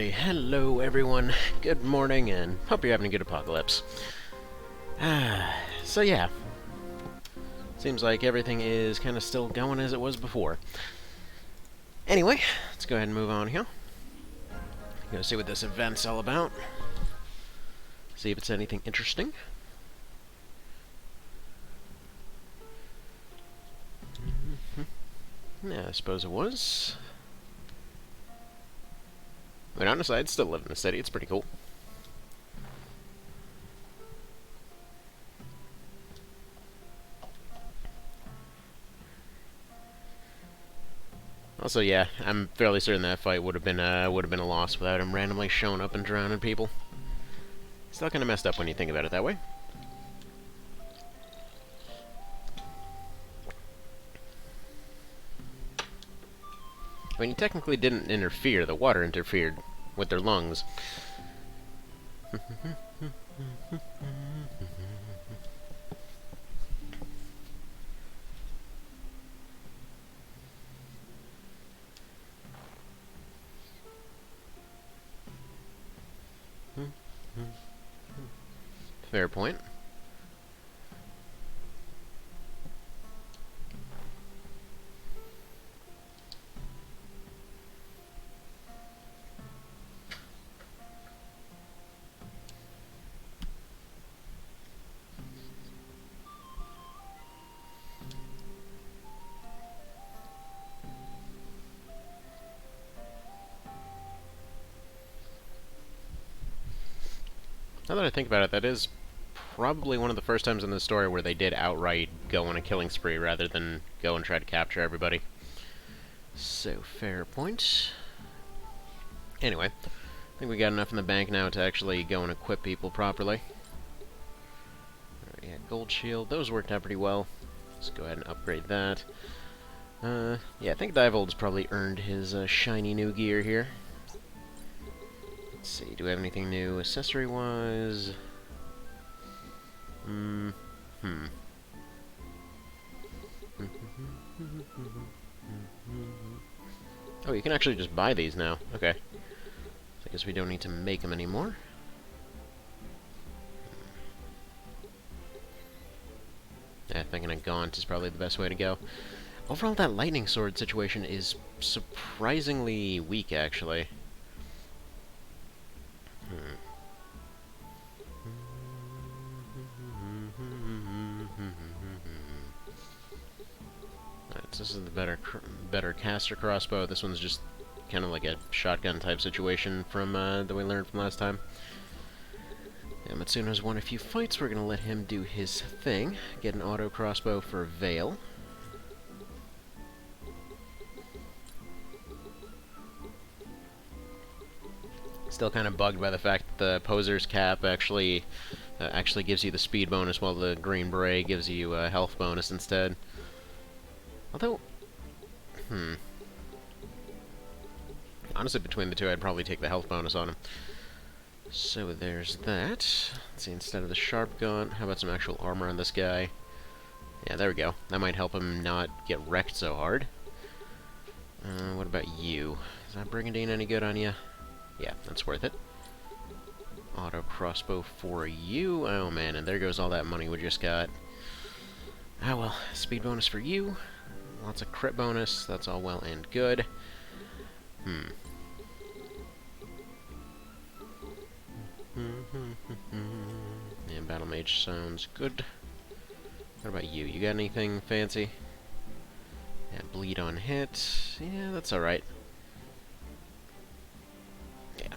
Alrighty, hello everyone, good morning, and hope you're having a good apocalypse. So yeah, seems like everything is kind of still going as it was before. Anyway, let's go ahead and move on here. Go see what this event's all about. See if it's anything interesting. Yeah, I suppose it was. I mean, honestly, I'd still live in the city. It's pretty cool. Also, yeah, I'm fairly certain that fight would have been a loss without him randomly showing up and drowning people. Still kind of messed up when you think about it that way. I mean, he technically didn't interfere. The water interfered with their lungs. Fair point. Now that I think about it, that is probably one of the first times in the story where they did outright go on a killing spree rather than go and try to capture everybody. So, fair point. Anyway, I think we got enough in the bank now to actually go and equip people properly. Alright, yeah, gold shield. Those worked out pretty well. Let's go ahead and upgrade that. Yeah, I think Divold's probably earned his shiny new gear here. Let's see, do we have anything new accessory-wise? Oh, you can actually just buy these now. Okay. So I guess we don't need to make them anymore. Yeah, thinking a gaunt is probably the best way to go. Overall, that lightning sword situation is surprisingly weak, actually. Alright, so this is the better caster crossbow. This one's just kind of like a shotgun type situation from that we learned from last time. Yeah, Matsuno's won a few fights. We're gonna let him do his thing. Get an auto crossbow for Vale. Still kind of bugged by the fact that the poser's cap actually gives you the speed bonus, while the green beret gives you a health bonus instead. Although, honestly, between the two, I'd probably take the health bonus on him. So there's that. Let's see, instead of the sharp gun, how about some actual armor on this guy? Yeah, there we go. That might help him not get wrecked so hard. What about you? Is that Brigandine any good on you? Yeah, that's worth it. Auto crossbow for you. Oh man, and there goes all that money we just got. Ah well, speed bonus for you. Lots of crit bonus. That's all well and good. Yeah, battle mage sounds good. What about you? You got anything fancy? Yeah, bleed on hit. Yeah, that's alright. Yeah,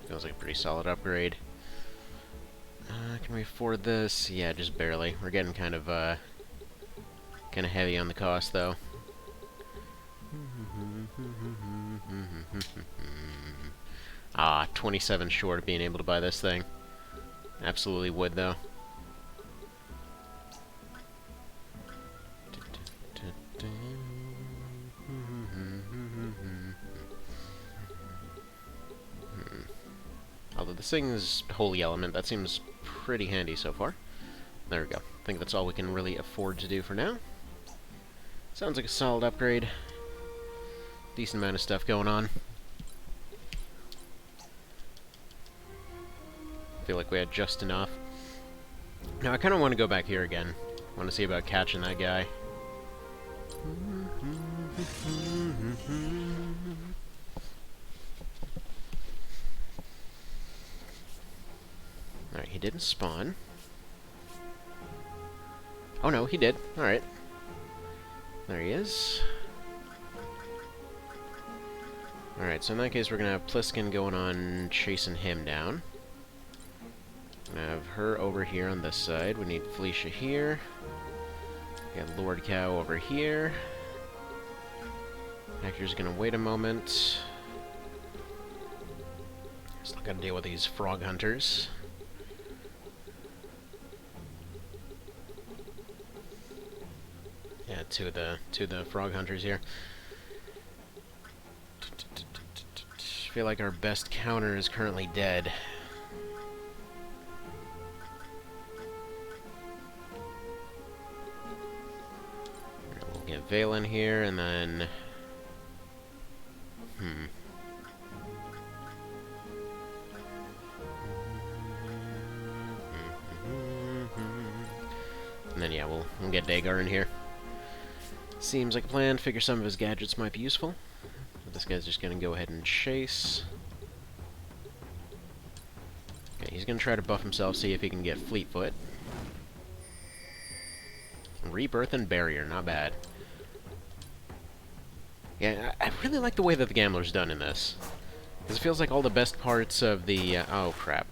feels like a pretty solid upgrade. Can we afford this? Yeah, just barely. We're getting kind of heavy on the cost, though. Ah, 27 short of being able to buy this thing. Absolutely would, though. Although this thing's holy element, that seems pretty handy so far. There we go. I think that's all we can really afford to do for now. Sounds like a solid upgrade. Decent amount of stuff going on. Feel like we had just enough. Now, I kind of want to go back here again. I want to see about catching that guy. Alright, he didn't spawn. Oh no, he did. Alright. There he is. Alright, so in that case we're gonna have Pliskin going on chasing him down. Gonna have her over here on this side. We need Felicia here. We got Lord Cow over here. Hector's gonna wait a moment. Still gotta deal with these frog hunters. Yeah, two of the frog hunters here. I feel like our best counter is currently dead. We'll get Vale in here, and then... And then, yeah, we'll get Dagar in here. Seems like a plan. Figure some of his gadgets might be useful. This guy's just gonna go ahead and chase. Okay, he's gonna try to buff himself, see if he can get Fleetfoot. Rebirth and Barrier, not bad. Yeah, I really like the way that the Gambler's done in this. Because it feels like all the best parts of the... oh, crap.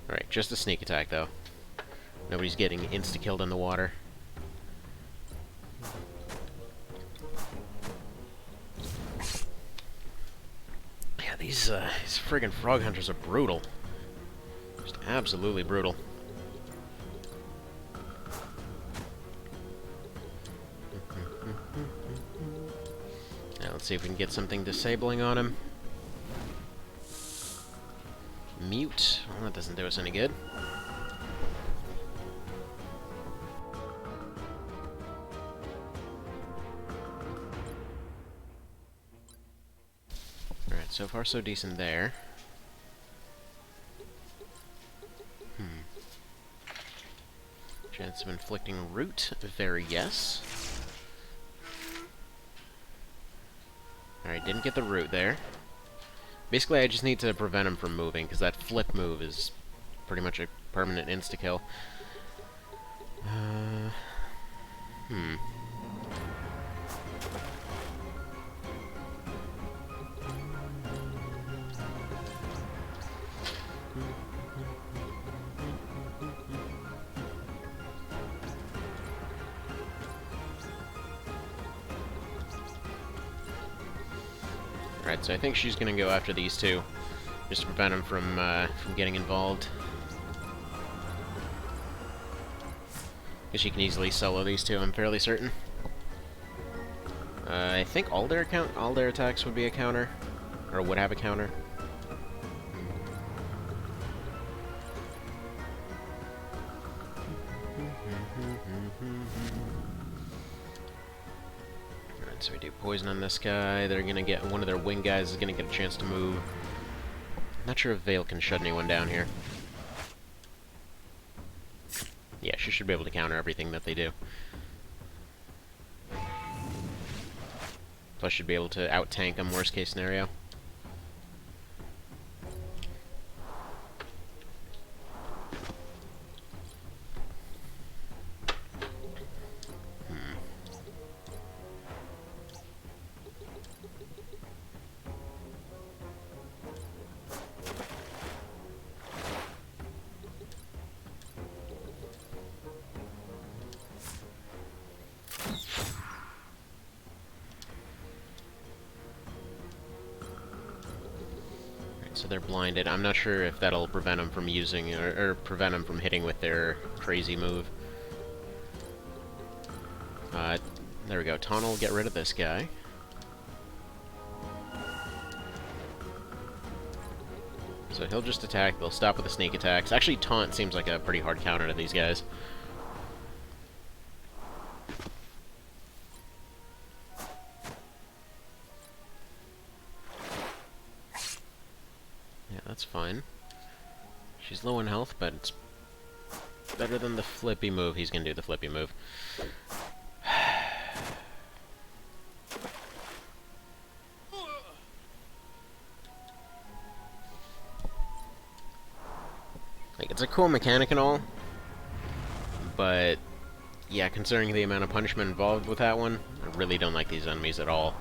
Alright, just a sneak attack, though. Nobody's getting insta-killed in the water. Yeah, these friggin' frog hunters are brutal. Just absolutely brutal. Now, let's see if we can get something disabling on him. Mute. Well, that doesn't do us any good. Alright, so far so decent there. Chance of inflicting root. Very yes. Alright, didn't get the root there. Basically, I just need to prevent him from moving, because that flip move is pretty much a permanent insta-kill. Right, so I think she's gonna go after these two, just to prevent them from getting involved. Because she can easily solo these two, I'm fairly certain. I think all their attacks would be a counter, or would have a counter. Alright, so we do poison on this guy. They're gonna get one of their wing guys is gonna get a chance to move. Not sure if Vale can shut anyone down here. Yeah, she should be able to counter everything that they do. Plus, should be able to out-tank them, worst case scenario. So they're blinded. I'm not sure if that'll prevent them from using, or prevent them from hitting with their crazy move. There we go. Taunt will get rid of this guy. So he'll just attack. They'll stop with the sneak attacks. Actually, Taunt seems like a pretty hard counter to these guys. Yeah, that's fine. She's low in health, but it's better than the flippy move. He's gonna do the flippy move. Like, it's a cool mechanic and all, but yeah, considering the amount of punishment involved with that one, I really don't like these enemies at all.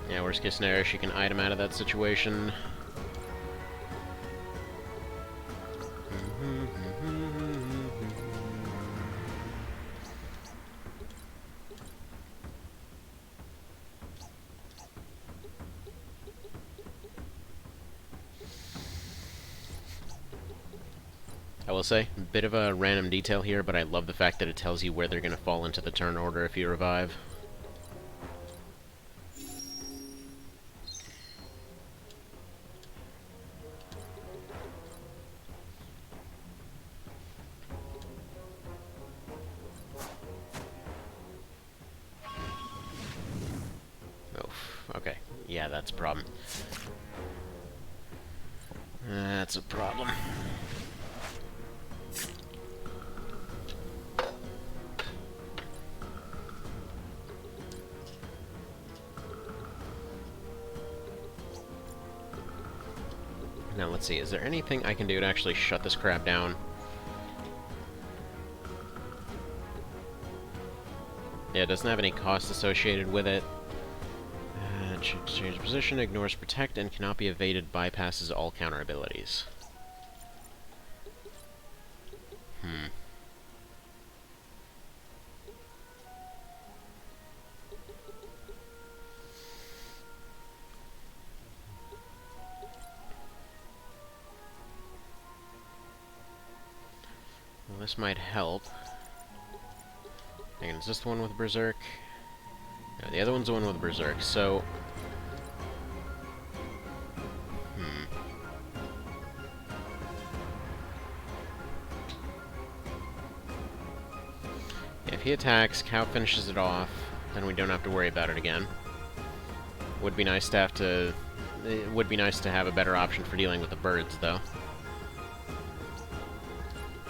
Yeah, worst case scenario, she can item out of that situation. I will say, a bit of a random detail here, but I love the fact that it tells you where they're going to fall into the turn order if you revive. Okay, yeah, that's a problem. That's a problem. Now let's see, is there anything I can do to actually shut this crap down? Yeah, it doesn't have any cost associated with it. Change position, ignores protect, and cannot be evaded, bypasses all counter abilities. Well, this might help. Hang on, is this the one with Berserk? No, the other one's the one with Berserk, so... If he attacks, Cow finishes it off, then we don't have to worry about it again. Would be nice to have to... It would be nice to have a better option for dealing with the birds, though.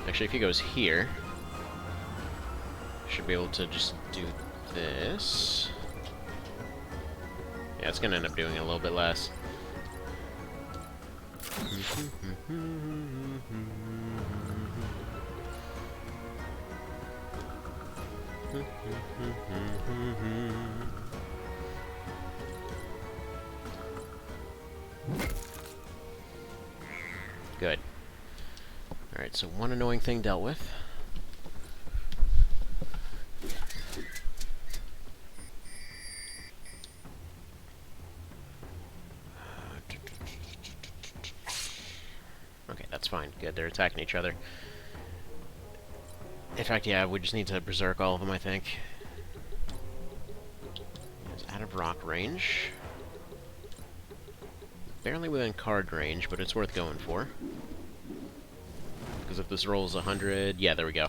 Actually, if he goes here... should be able to just do this. Yeah, it's gonna end up doing a little bit less. Good. Alright, so one annoying thing dealt with. Okay, that's fine. Good, they're attacking each other. In fact, yeah, we just need to berserk all of them, I think. It's out of rock range. Barely within card range, but it's worth going for. Because if this rolls 100... yeah, there we go.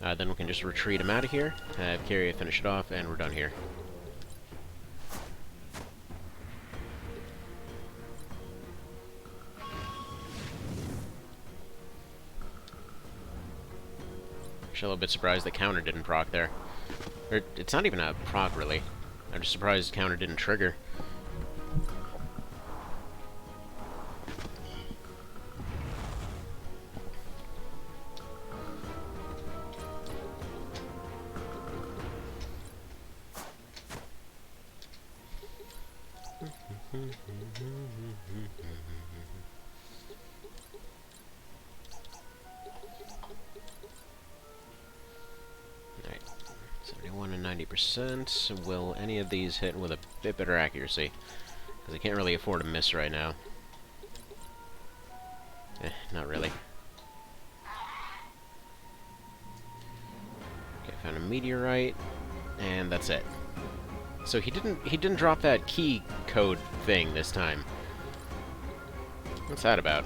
Then we can just retreat him out of here, have Carrier finish it off, and we're done here. Actually, a little bit surprised that counter didn't proc there. Or, it's not even a proc, really. I'm just surprised counter didn't trigger. Alright, 71 and 90%. Will any of these hit with a bit better accuracy? Because I can't really afford a miss right now. Not really. Okay, found a meteorite, and that's it. So he didn't drop that key code thing this time. What's that about?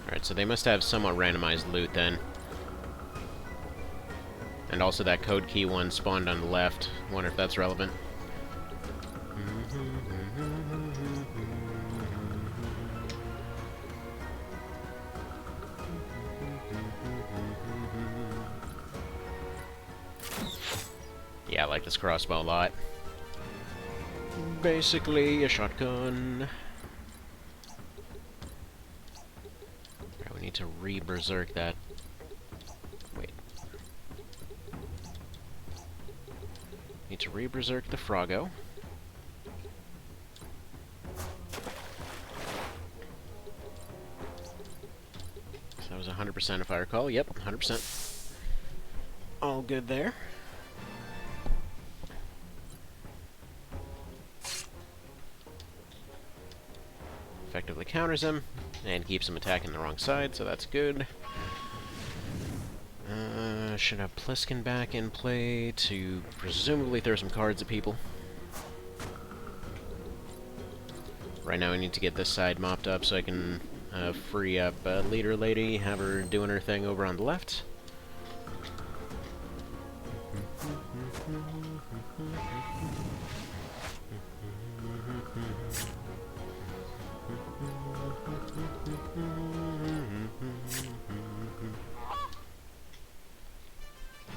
Alright, so they must have somewhat randomized loot then. And also that code key one spawned on the left. Wonder if that's relevant. Yeah, I like this crossbow a lot. Basically a shotgun. Alright, we need to re-berserk that. Wait. Need to re-berserk the Froggo. So that was 100% if I recall. Yep, 100%. All good there. Effectively counters him, and keeps him attacking the wrong side, so that's good. Should have Pliskin back in play to presumably throw some cards at people. Right now I need to get this side mopped up so I can free up Leader Lady, have her doing her thing over on the left.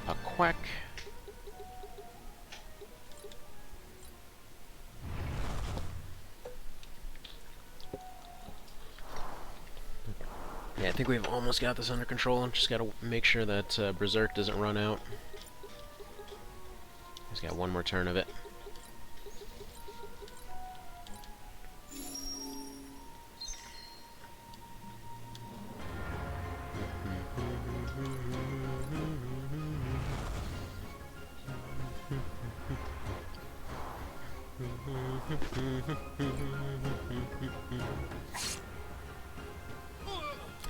A quack. Yeah, I think we've almost got this under control. Just gotta make sure that Berserk doesn't run out. He's got one more turn of it.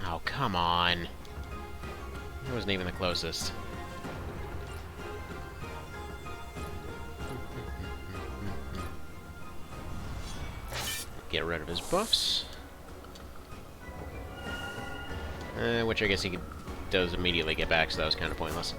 Oh, come on. It wasn't even the closest. Get rid of his buffs. Which I guess he does immediately get back, so that was kind of pointless.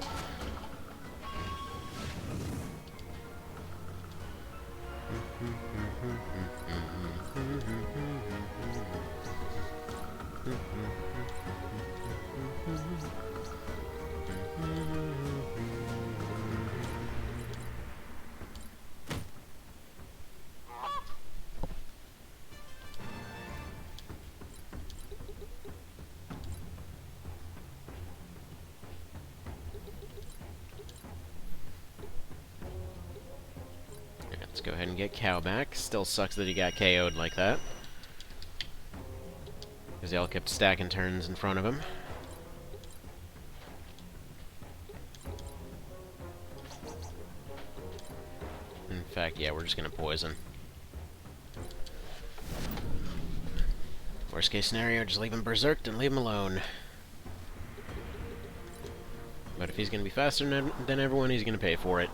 Let's go ahead and get Cow back. Still sucks that he got KO'd like that, because they all kept stacking turns in front of him. In fact, yeah, we're just gonna poison. Worst case scenario, just leave him berserked and leave him alone. But if he's gonna be faster than everyone, he's gonna pay for it.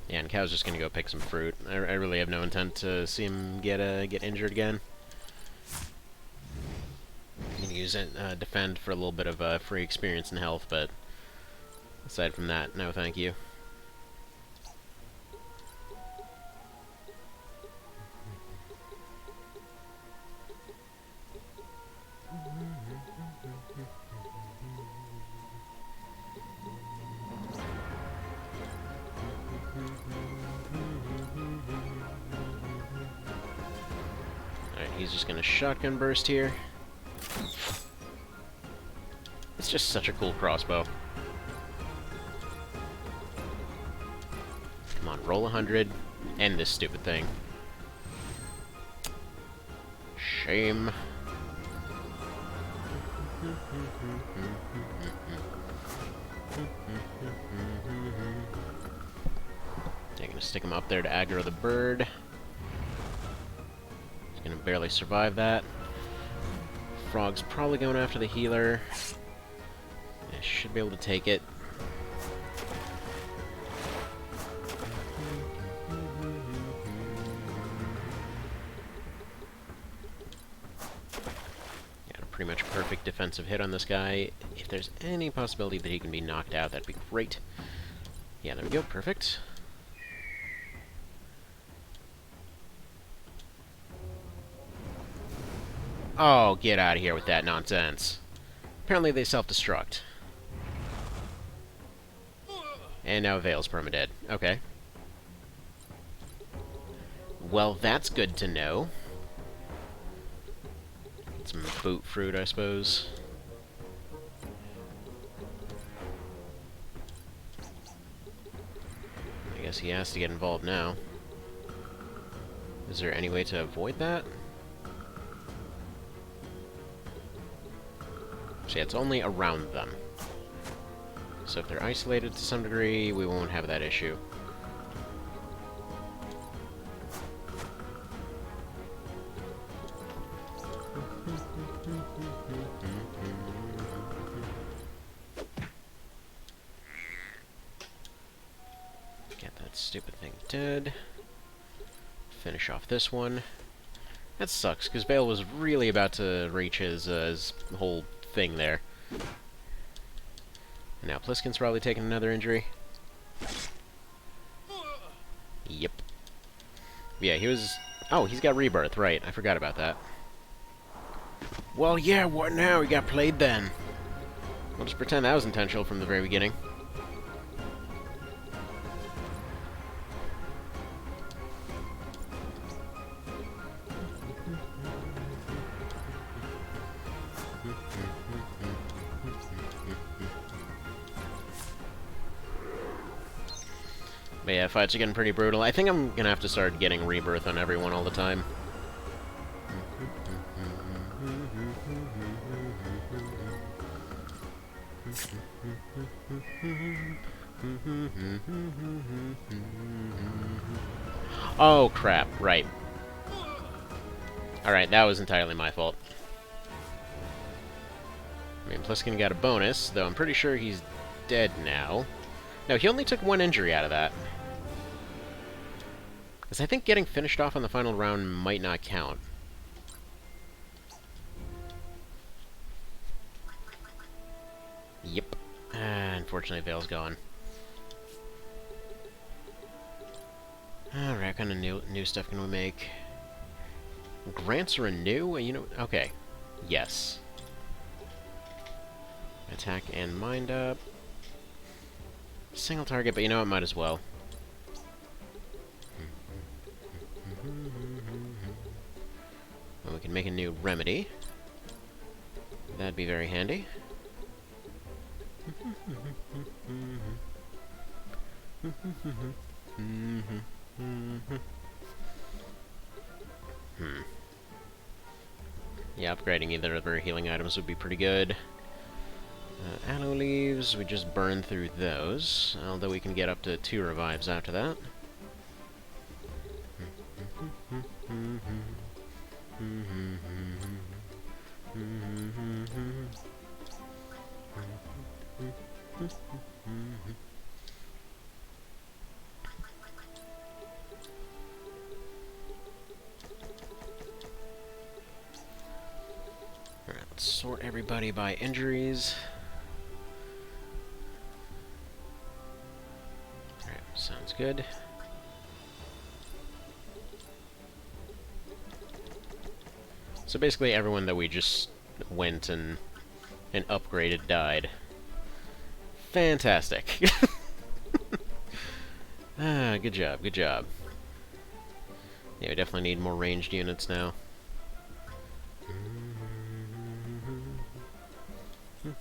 Yeah, and Cow's just gonna go pick some fruit. I really have no intent to see him get injured again. I'm gonna use it, defend for a little bit of free experience and health, but aside from that, no thank you. he's just gonna shotgun burst here. It's just such a cool crossbow. Come on, roll 100. End this stupid thing. Shame. They're gonna stick him up there to aggro the bird. He's gonna barely survive that. Frog's probably going after the healer. I should be able to take it. Got a pretty much perfect defensive hit on this guy. If there's any possibility that he can be knocked out, that'd be great. Yeah, there we go, perfect. Oh, get out of here with that nonsense. Apparently they self-destruct. And now Vale's permadead. Okay. Well, that's good to know. Some boot fruit, I suppose. I guess he has to get involved now. Is there any way to avoid that? So yeah, it's only around them. So if they're isolated to some degree, we won't have that issue. Get that stupid thing dead. Finish off this one. That sucks, because Vale was really about to reach his whole thing there. And now Pliskin's probably taking another injury. Yep. Yeah, he was... Oh, he's got rebirth, right. I forgot about that. Well, yeah, what now? He got played then. We'll just pretend that was intentional from the very beginning. But yeah, fights are getting pretty brutal. I think I'm gonna have to start getting rebirth on everyone all the time. Oh, crap. Right. Alright, that was entirely my fault. I mean, Pliskin got a bonus, though I'm pretty sure he's dead now. No, he only took one injury out of that. Because I think getting finished off on the final round might not count. Yep. Unfortunately, Vale's gone. Alright, what kind of new stuff can we make? Grants are a new? You know, okay. Yes. Attack and mind up. Single target, but you know what, might as well. Well, we can make a new remedy. That'd be very handy. Yeah, upgrading either of our healing items would be pretty good. Aloe leaves, we just burn through those, although we can get up to 2 revives after that. Alright, let's sort everybody by injuries. Alright, sounds good. So basically everyone that we just went and upgraded died. Fantastic. Good job, good job. Yeah, we definitely need more ranged units now. One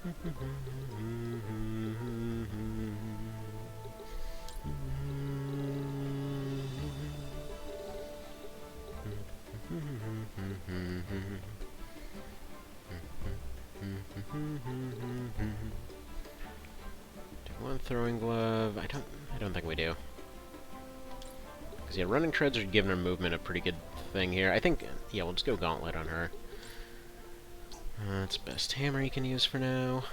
throwing glove. I don't think we do. Because yeah, running treads are giving her movement a pretty good thing here. I think, yeah, we'll just go gauntlet on her. That's the best hammer you can use for now.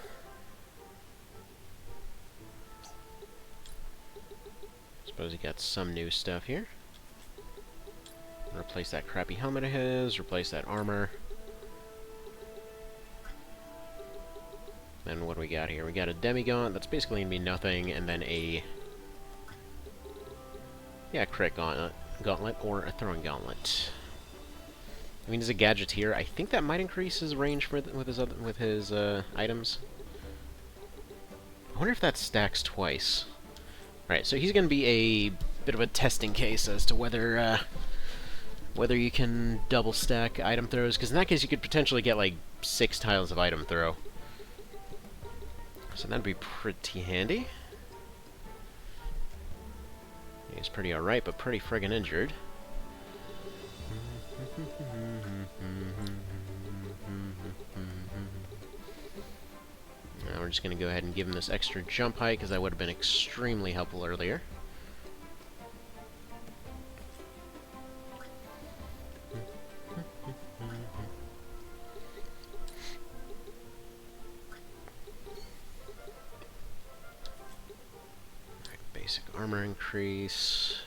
Suppose he got some new stuff here. Replace that crappy helmet of his, replace that armor. Then what do we got here? We got a demigaunt, that's basically gonna be nothing, and then a... yeah, crit gauntlet, or a throwing gauntlet. I mean, as a gadgeteer, I think that might increase his range for with his items. I wonder if that stacks twice. Right, so he's gonna be a bit of a testing case as to whether you can double stack item throws, because in that case you could potentially get like 6 tiles of item throw. So that'd be pretty handy. He's pretty alright, but pretty friggin' injured. Now we're just going to go ahead and give him this extra jump height, because that would have been extremely helpful earlier. Basic armor increase.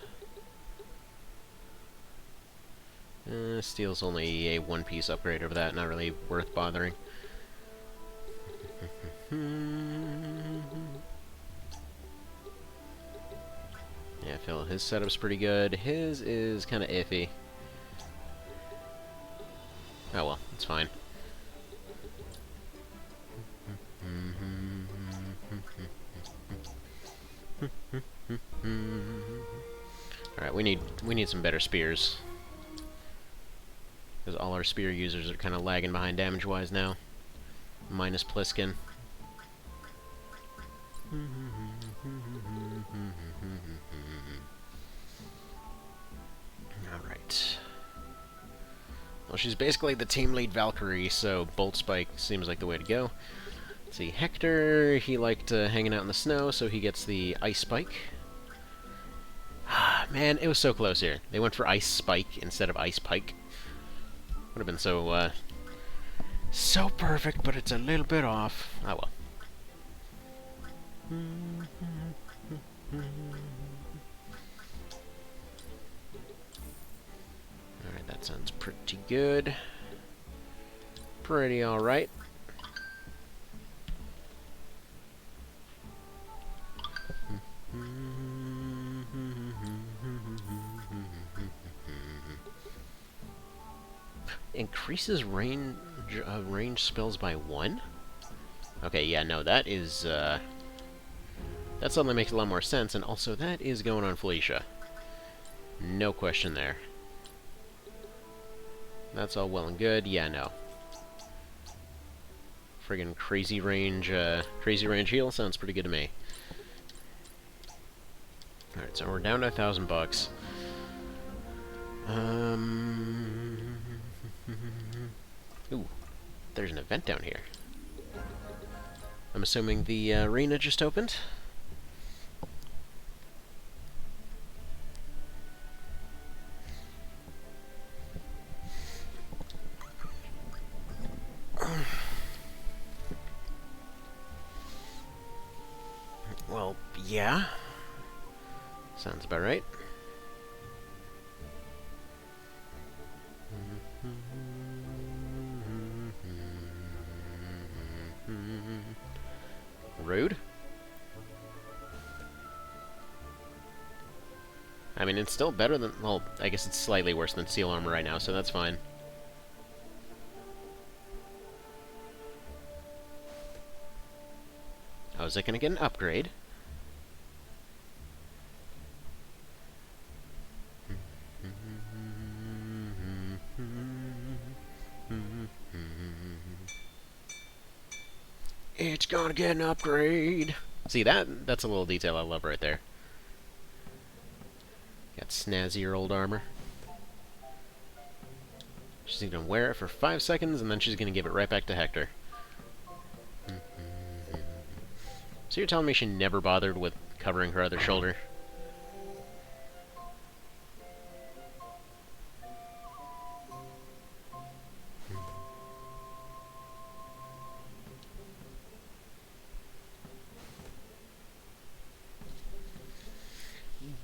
Steel's only a one-piece upgrade over that, not really worth bothering. Yeah, Phil, his setup's pretty good. His is kind of iffy. Oh well, it's fine. Alright, we need some better spears. Because all our spear users are kind of lagging behind damage-wise now. Minus Pliskin. Alright. Well, she's basically the team lead Valkyrie, so Bolt Spike seems like the way to go. Let's see, Hector, he liked hanging out in the snow, so he gets the Ice Spike. Man, it was so close here. They went for Ice Spike instead of Ice Pike. Would have been so, so perfect, but it's a little bit off. Oh well. Alright, that sounds pretty good. Pretty alright. Increases range spells by 1? Okay, yeah, no, that is, that suddenly makes a lot more sense, and also that is going on Felicia. No question there. That's all well and good. Yeah, no. Friggin' crazy range heal sounds pretty good to me. Alright, so we're down to $1,000. Ooh, there's an event down here. I'm assuming the arena just opened. Well, yeah. Sounds about right. Rude. I mean, it's still better than... well, I guess it's slightly worse than steel armor right now, so that's fine. Oh, is it gonna get an upgrade? It's gonna get an upgrade. See, that's a little detail I love right there. Got snazzier old armor. She's gonna wear it for 5 seconds, and then she's gonna give it right back to Hector. So you're telling me she never bothered with covering her other shoulder?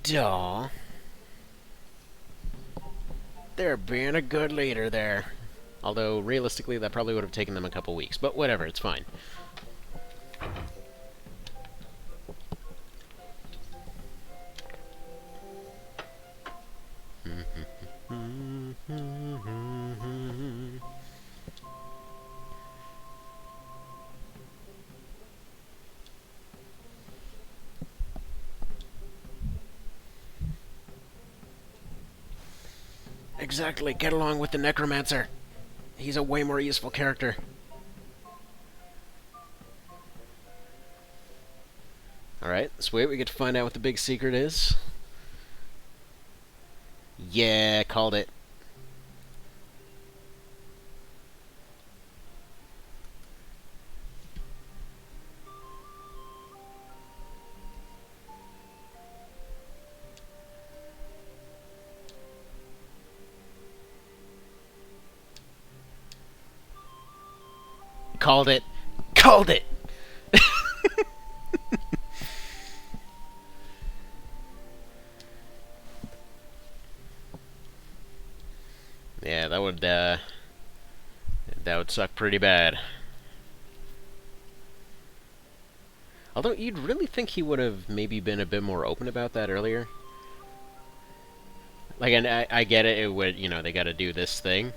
Duh. They're being a good leader there. Although, realistically, that probably would have taken them a couple weeks. But whatever, it's fine. Exactly, get along with the Necromancer. He's a way more useful character. Alright, sweet, we get to find out what the big secret is. Yeah, called it. Called it. Called it! Yeah, that would suck pretty bad. Although, you'd really think he would have maybe been a bit more open about that earlier. Like, and I get it, it would, you know, they gotta do this thing.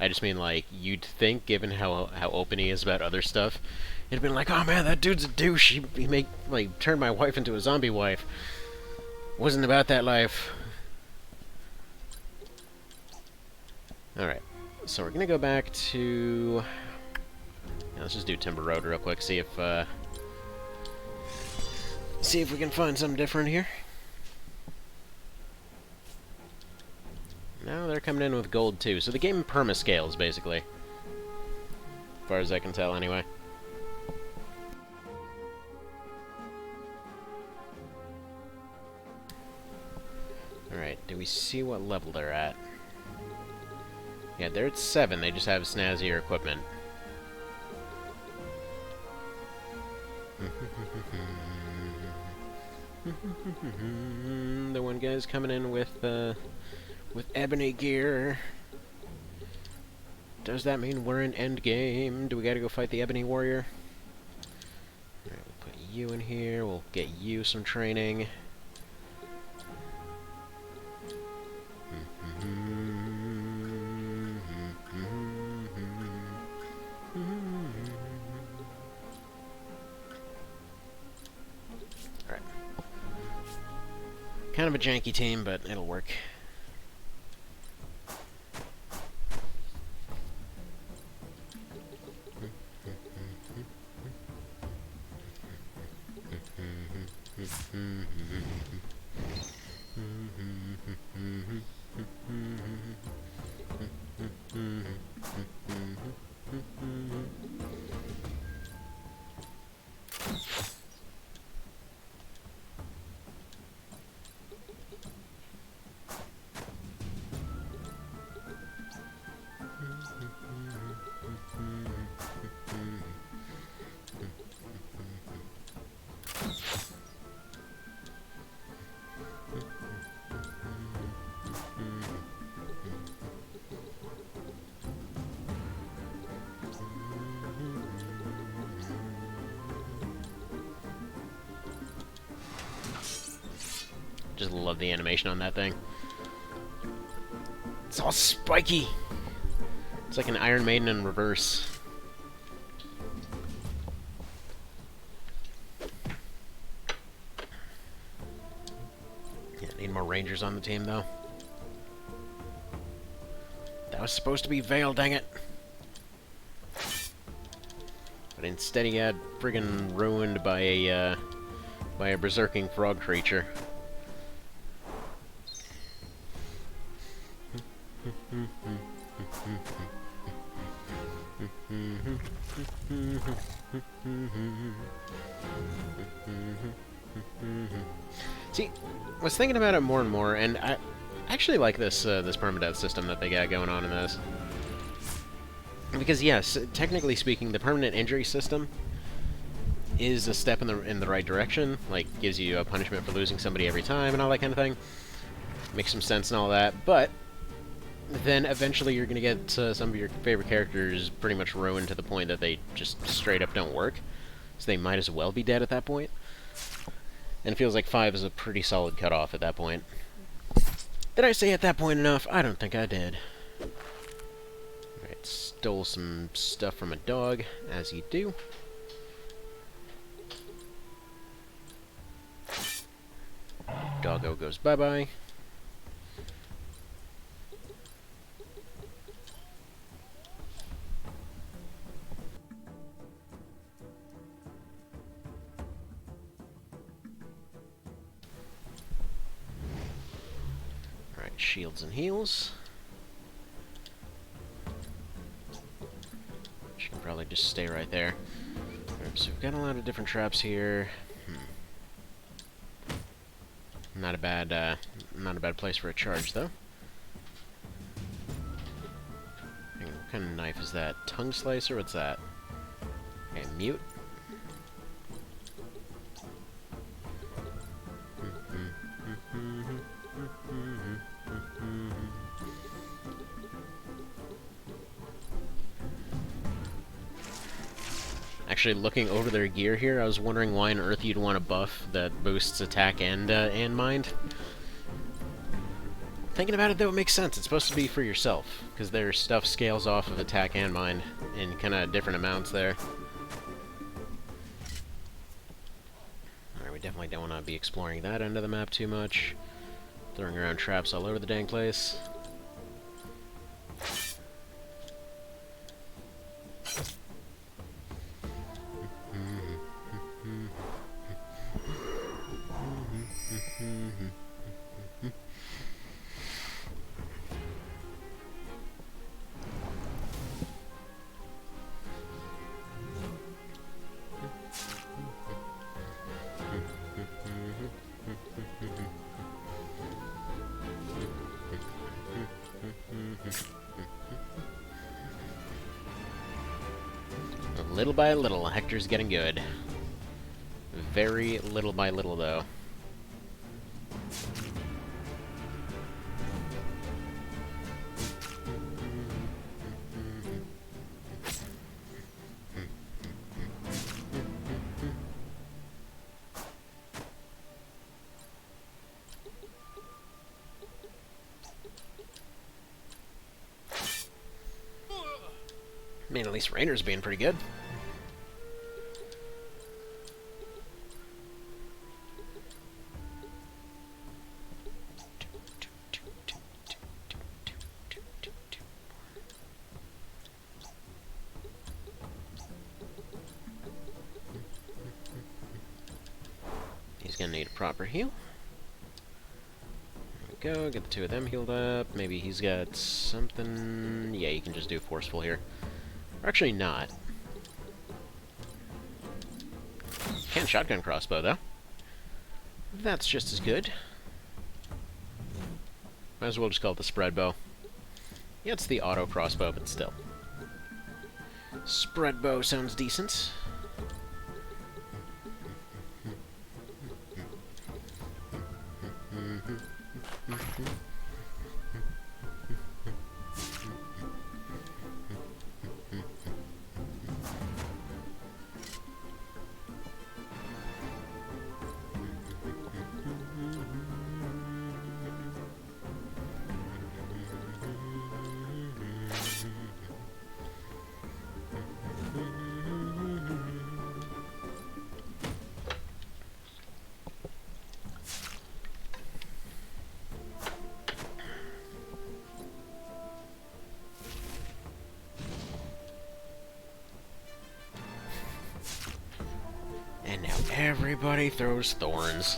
I just mean, like, you'd think, given how open he is about other stuff, it'd been like, oh man, that dude's a douche. He made, like, turned my wife into a zombie wife. Wasn't about that life. Alright, so we're gonna go back to... Yeah, let's just do Timber Road real quick, see if we can find something different here. No, they're coming in with gold too, so the game perma-scales, basically. As far as I can tell, anyway. Alright, do we see what level they're at? Yeah, they're at 7, they just have snazzier equipment. The one guy's coming in with ebony gear. Does that mean we're in endgame? Do we gotta go fight the ebony warrior? Alright, we'll put you in here, we'll get you some training. Alright. Kind of a janky team, but it'll work. Just love the animation on that thing. It's all spiky. It's like an Iron Maiden in reverse. Yeah, need more Rangers on the team, though. That was supposed to be Vale, dang it. But instead he got friggin' ruined by a berserking frog creature. See, I was thinking about it more and more, and I actually like this this permadeath system that they got going on in this. Because yes, technically speaking, the permanent injury system is a step in the right direction. Like, gives you a punishment for losing somebody every time and all that kind of thing. Makes some sense and all that, but then eventually you're gonna get some of your favorite characters pretty much ruined to the point that they just straight up don't work. So they might as well be dead at that point. And it feels like 5 is a pretty solid cutoff at that point. Did I say at that point enough? I don't think I did. Alright, stole some stuff from a dog, as you do. Doggo goes bye-bye. Alright, shields and heals. She can probably just stay right there. Alright, so we've got a lot of different traps here. Not a bad place for a charge, though. What kind of knife is that? Tongue slicer? What's that? Okay, mute. Actually, looking over their gear here, I was wondering why on earth you'd want a buff that boosts attack and mind. Thinking about it, though, it makes sense. It's supposed to be for yourself, because their stuff scales off of attack and mind in kind of different amounts there. Alright, we definitely don't want to be exploring that end of the map too much. Throwing around traps all over the dang place. Little by little, Hector's getting good. Very little by little, though. I mean, at least Rainer's being pretty good. He's gonna need a proper heal. There we go, get the two of them healed up. Maybe he's got something... Yeah, you can just do forceful here. Or actually not. Can shotgun crossbow, though. That's just as good. Might as well just call it the spread bow. Yeah, it's the auto crossbow, but still. Spread bow sounds decent. Everybody throws thorns.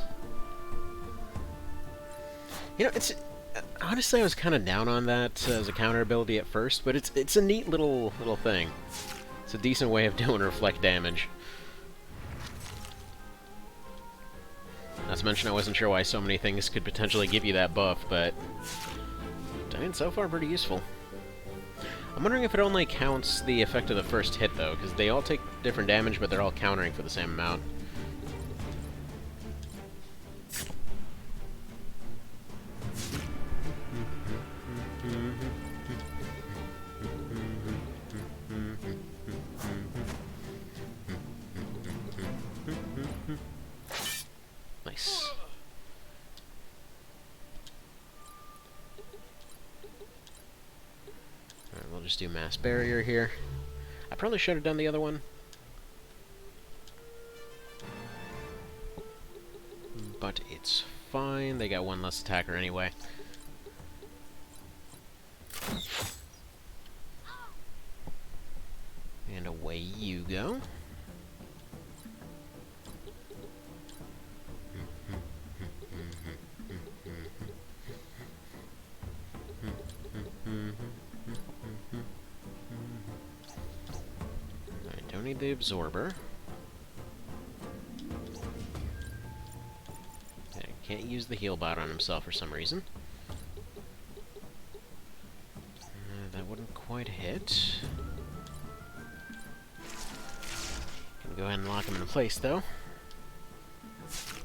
You know, it's... honestly, I was kind of down on that as a counter ability at first, but it's a neat little thing. It's a decent way of doing reflect damage. Not to mention, I wasn't sure why so many things could potentially give you that buff, but... I mean, so far, pretty useful. I'm wondering if it only counts the effect of the first hit, though, because they all take different damage, but they're all countering for the same amount. Nice. Alright, we'll just do mass barrier here. I probably should have done the other one. But it's fine. They got one less attacker anyway. And away you go. I don't need the absorber. I can't use the heal bot on himself for some reason. That wouldn't quite hit. Can go ahead and lock him into place, though.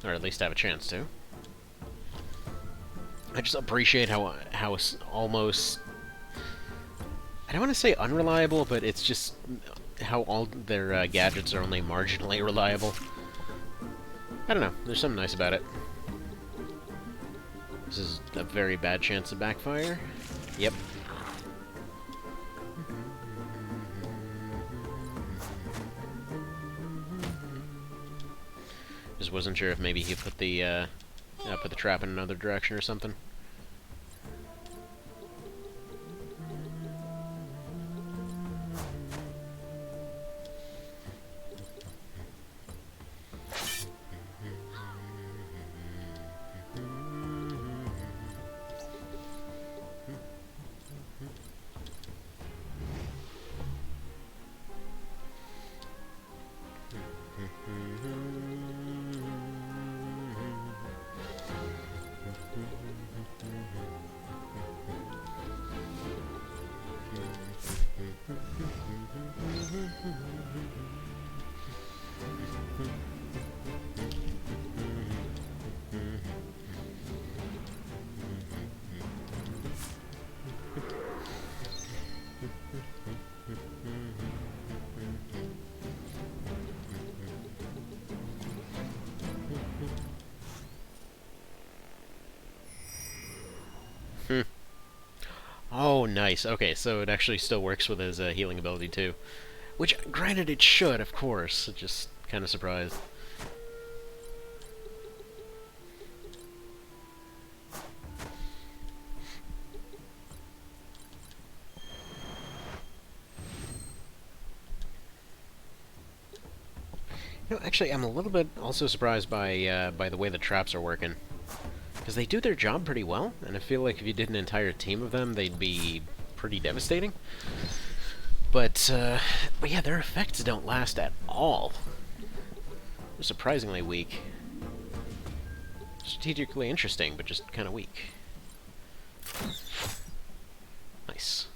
Or at least have a chance to. I just appreciate how almost... I don't want to say unreliable, but it's just how all their gadgets are only marginally reliable. I don't know. There's something nice about it. This is a very bad chance to backfire. Yep. Just wasn't sure if maybe he put the trap in another direction or something. Oh, nice. Okay, so it actually still works with his healing ability, too. Which, granted, it should, of course. Just kind of surprised. You know, actually, I'm a little bit also surprised by the way the traps are working. Because they do their job pretty well, and I feel like if you did an entire team of them, they'd be pretty devastating. But yeah, their effects don't last at all. They're surprisingly weak. Strategically interesting, but just kind of weak. Nice.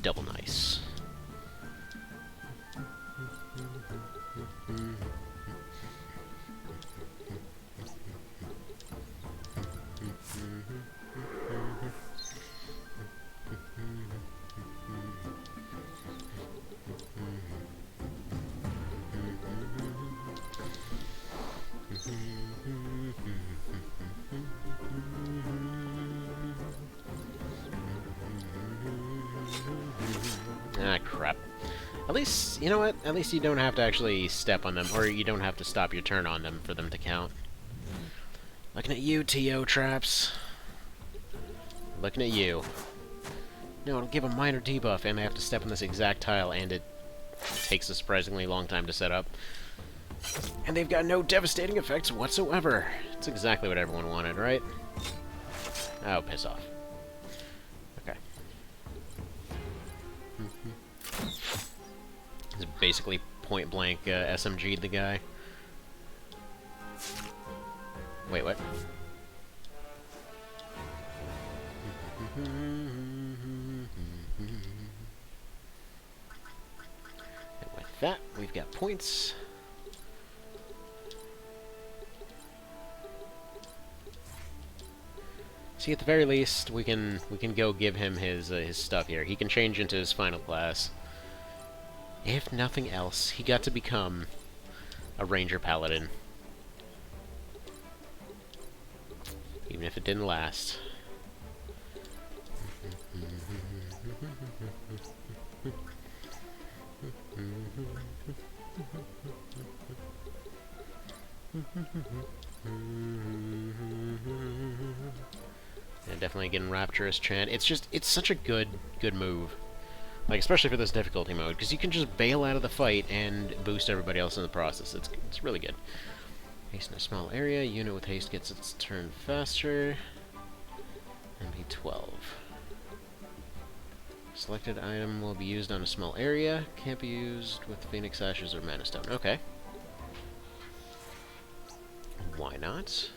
Double nice. Ah, crap. At least, you know what? At least you don't have to actually step on them, or you don't have to stop your turn on them for them to count. Looking at you, TO traps. Looking at you. No, it'll give a minor debuff, and I have to step on this exact tile, and it takes a surprisingly long time to set up. And they've got no devastating effects whatsoever. It's exactly what everyone wanted, right? Oh, piss off. Okay. It's basically point-blank SMG'd the guy. Wait, what? And with that, we've got points. See, at the very least, we can go give him his stuff here. He can change into his final class. If nothing else, he got to become a Ranger Paladin. Even if it didn't last. Yeah, definitely getting Rapturous chant. It's just, it's such a good move. Like, especially for this difficulty mode, because you can just bail out of the fight and boost everybody else in the process. It's really good. Haste in a small area. Unit with haste gets its turn faster. MP12. Selected item will be used on a small area. Can't be used with Phoenix Ashes or Mana Stone. Okay. Why not?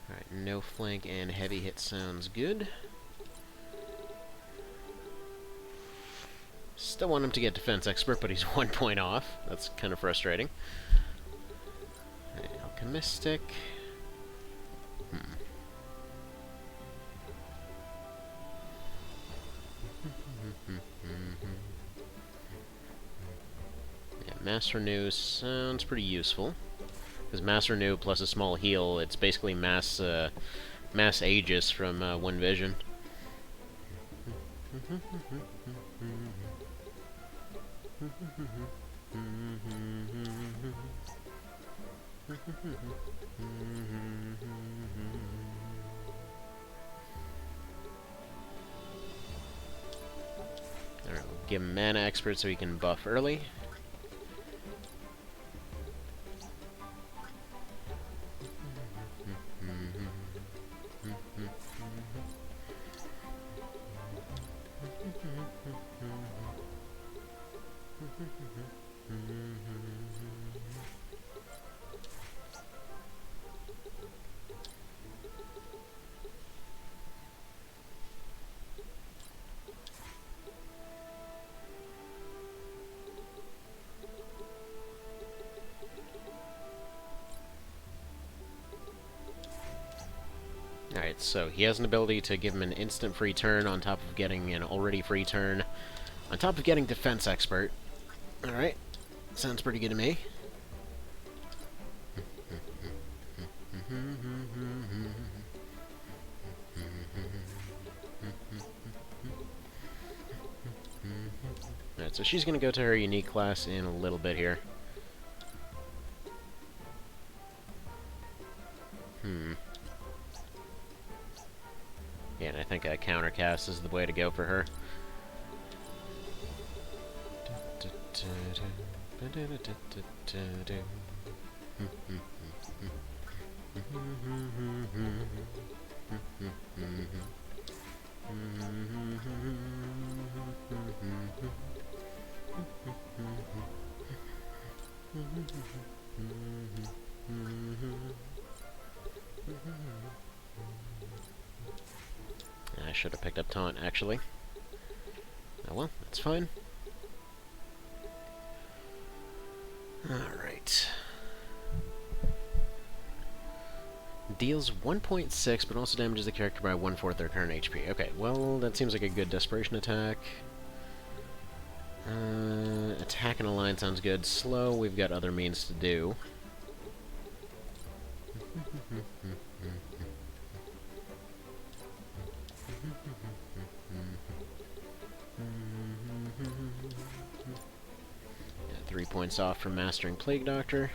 Alright, no flank and heavy hit sounds good. Still want him to get Defense Expert, but he's 1 point off. That's kind of frustrating. Alchemistic. Yeah, Mass Renew sounds pretty useful. Because Mass Renew plus a small heal, it's basically Mass Aegis from One Vision. Alright, we'll give him Mana Expert so he can buff early. Alright, so he has an ability to give him an instant free turn on top of getting an already free turn, on top of getting Defense Expert. Alright, sounds pretty good to me. Alright, so she's going to go to her unique class in a little bit here. Yeah, and I think a countercast is the way to go for her. I should have picked up Taunt, actually. Oh well, that's fine. Alright. Deals 1.6, but also damages the character by 1/4 their current HP. Okay, well, that seems like a good Desperation attack. Attack in a line sounds good. Slow, we've got other means to do. Yeah, 3 points off from Mastering Plague Doctor.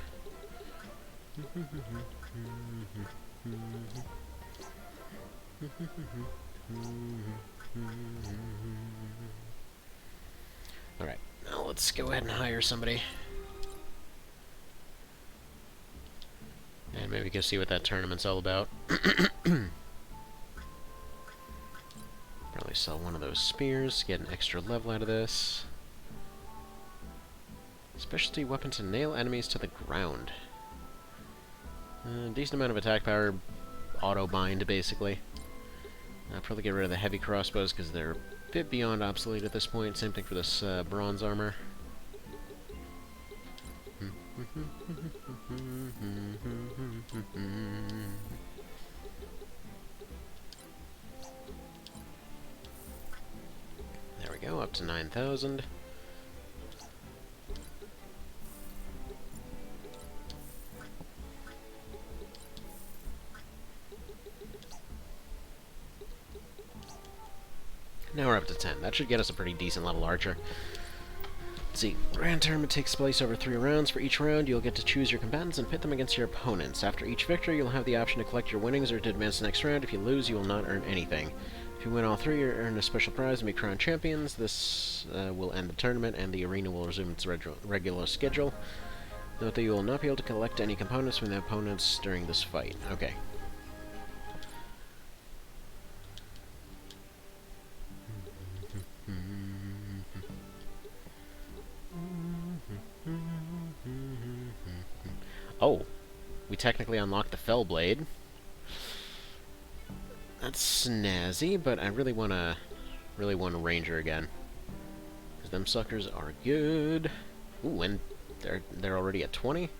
Alright, now let's go ahead and hire somebody. And maybe go see what that tournament's all about. Probably sell one of those spears, get an extra level out of this. Specialty weapon to nail enemies to the ground. Decent amount of attack power, auto-bind, basically. I'll probably get rid of the heavy crossbows, because they're a bit beyond obsolete at this point. Same thing for this bronze armor. There we go, up to 9,000. Now we're up to 10. That should get us a pretty decent level archer. Let's see. Grand Tournament takes place over 3 rounds. For each round, you'll get to choose your combatants and pit them against your opponents. After each victory, you'll have the option to collect your winnings or to advance the next round. If you lose, you will not earn anything. If you win all 3, you earn a special prize and be crowned champions. This will end the tournament, and the arena will resume its regular schedule. Note that you will not be able to collect any components from the opponents during this fight. Okay. Oh, we technically unlocked the Fell Blade. That's snazzy, but I really want a Ranger again, because them suckers are good. Ooh, and they're already at 20.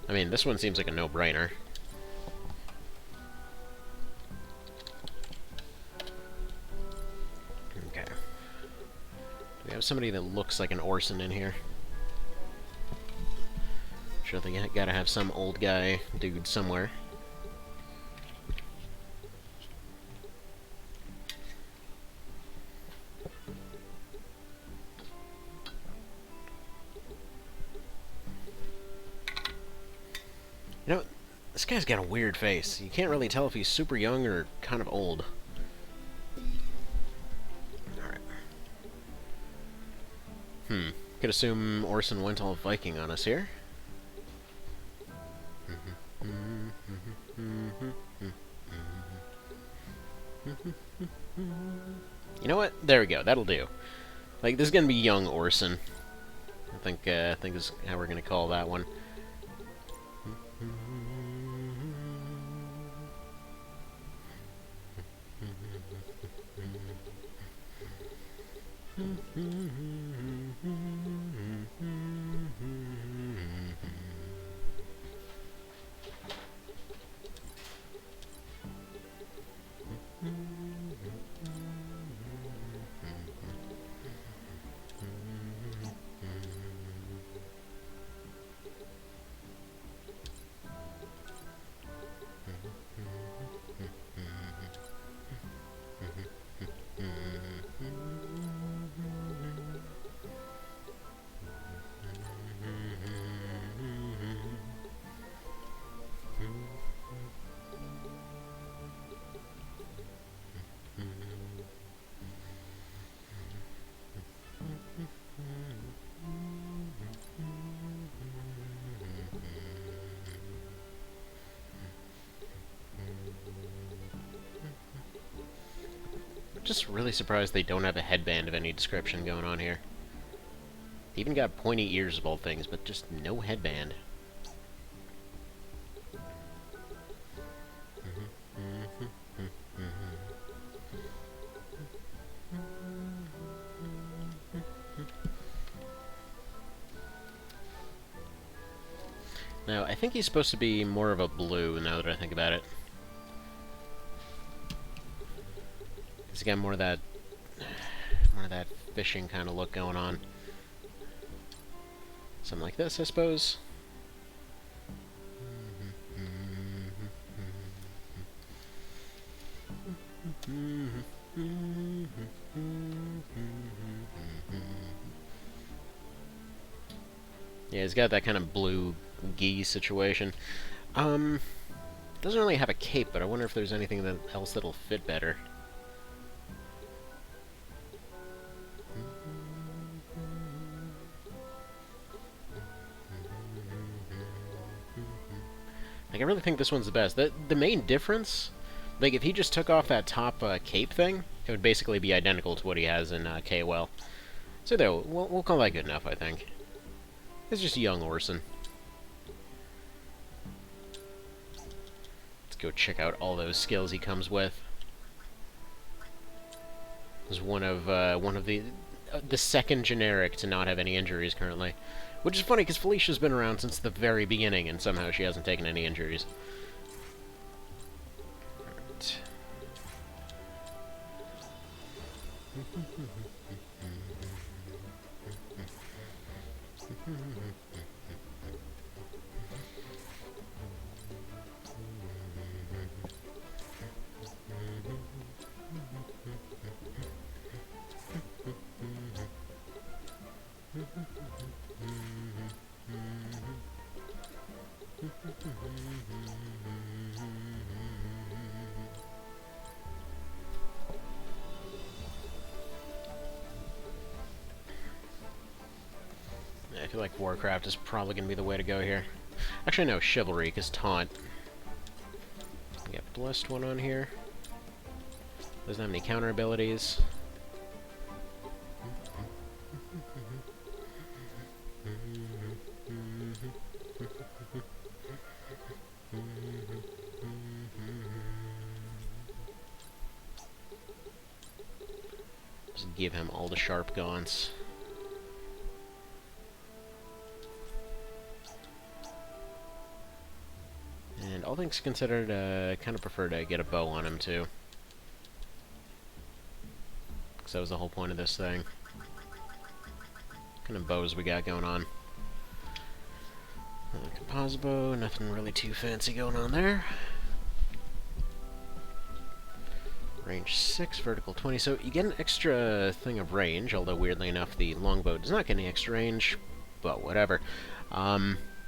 I mean, this one seems like a no-brainer. Okay. Do we have somebody that looks like an Orson in here? Sure, they gotta have some old guy dude somewhere. You know, this guy's got a weird face. You can't really tell if he's super young or kind of old. Alright. Could assume Orson went all Viking on us here. You know what? There we go. That'll do. Like, this is gonna be young Orson. I think is how we're gonna call that one. Just really surprised they don't have a headband of any description going on here. Even got pointy ears of all things, but just no headband. Now, I think he's supposed to be more of a blue, now that I think about it. He's got more of that fishing kind of look going on. Something like this, I suppose. Yeah, he's got that kind of blue gi situation. Doesn't really have a cape, but I wonder if there's anything else that'll fit better. Like, I really think this one's the best. The main difference, like, if he just took off that top cape thing, it would basically be identical to what he has in KOL. So there, we'll call that good enough, I think. It's just young Orson. Let's go check out all those skills he comes with. This is one of the second generic to not have any injuries currently. Which is funny, because Felicia's been around since the very beginning, and somehow she hasn't taken any injuries. Right. I feel like Warcraft is probably going to be the way to go here. Actually, no, Chivalry, because Taunt. We got Blessed One on here. Doesn't have any counter abilities. Just give him all the sharp gaunts. And all things considered, I kind of prefer to get a bow on him, too. Because that was the whole point of this thing. What kind of bows we got going on? Composite bow, nothing really too fancy going on there. Range 6, vertical 20. So you get an extra thing of range, although weirdly enough the longbow does not get any extra range. But whatever.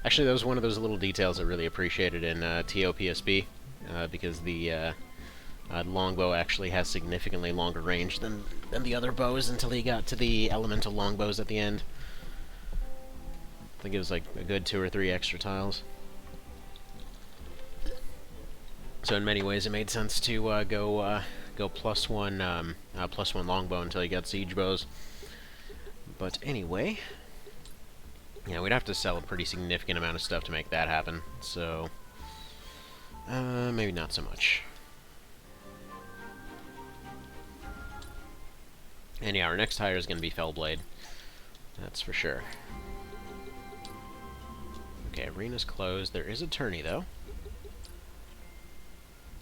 Actually, that was one of those little details I really appreciated in TOPSB, because the longbow actually has significantly longer range than the other bows until he got to the elemental longbows at the end. I think it was like a good 2 or 3 extra tiles. So in many ways, it made sense to go +1 longbow until you got siege bows. But anyway. Yeah, we'd have to sell a pretty significant amount of stuff to make that happen, so maybe not so much. And yeah, our next hire is going to be Fellblade. That's for sure. Okay, arena's closed. There is a tourney, though.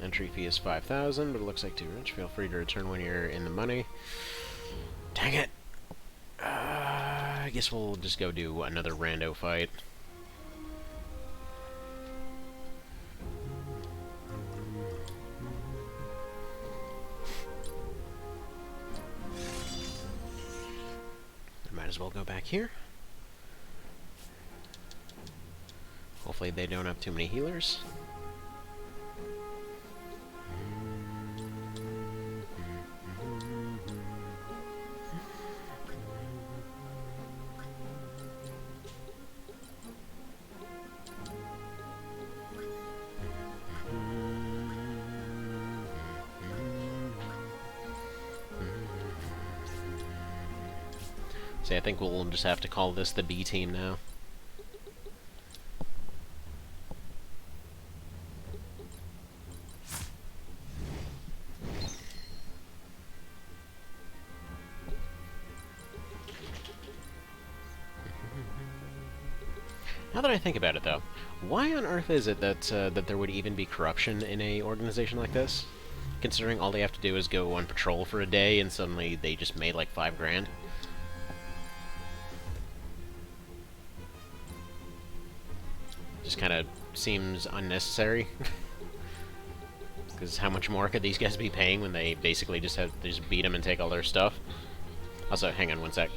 Entry fee is 5,000, but it looks like too rich. Feel free to return when you're in the money. Dang it! I guess we'll just go do another rando fight. I might as well go back here. Hopefully they don't have too many healers. See, I think we'll just have to call this the B team now. Now that I think about it, though, why on earth is it that that there would even be corruption in a organization like this? Considering all they have to do is go on patrol for a day and suddenly they just made like 5 grand. Just kind of seems unnecessary. Because how much more could these guys be paying when they basically just beat them and take all their stuff? Also, hang on one sec.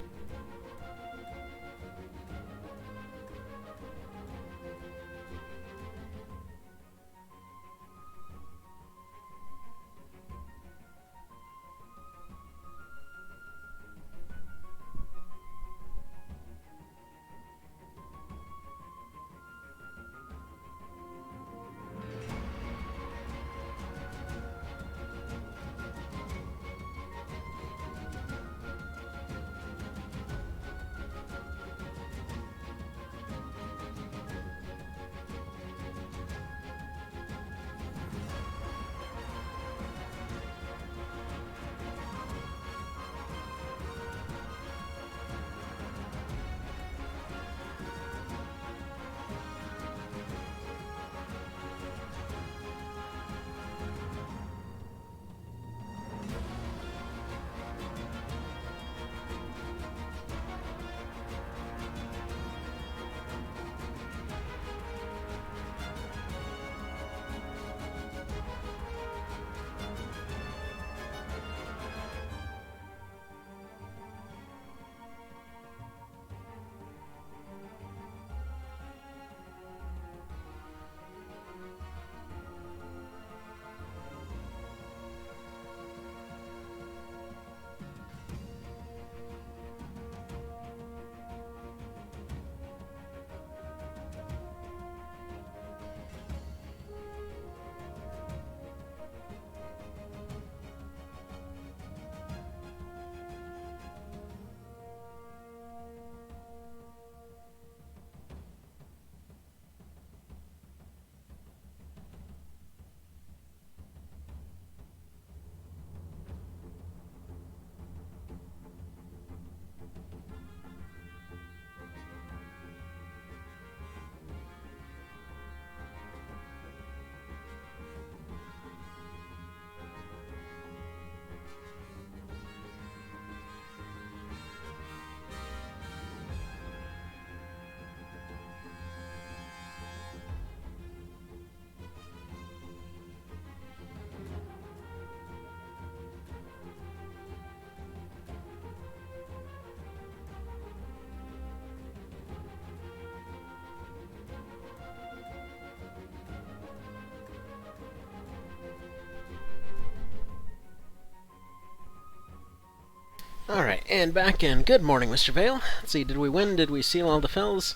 Alright, and back in. Good morning, Mr. Vale. Let's see, did we win? Did we seal all the fells?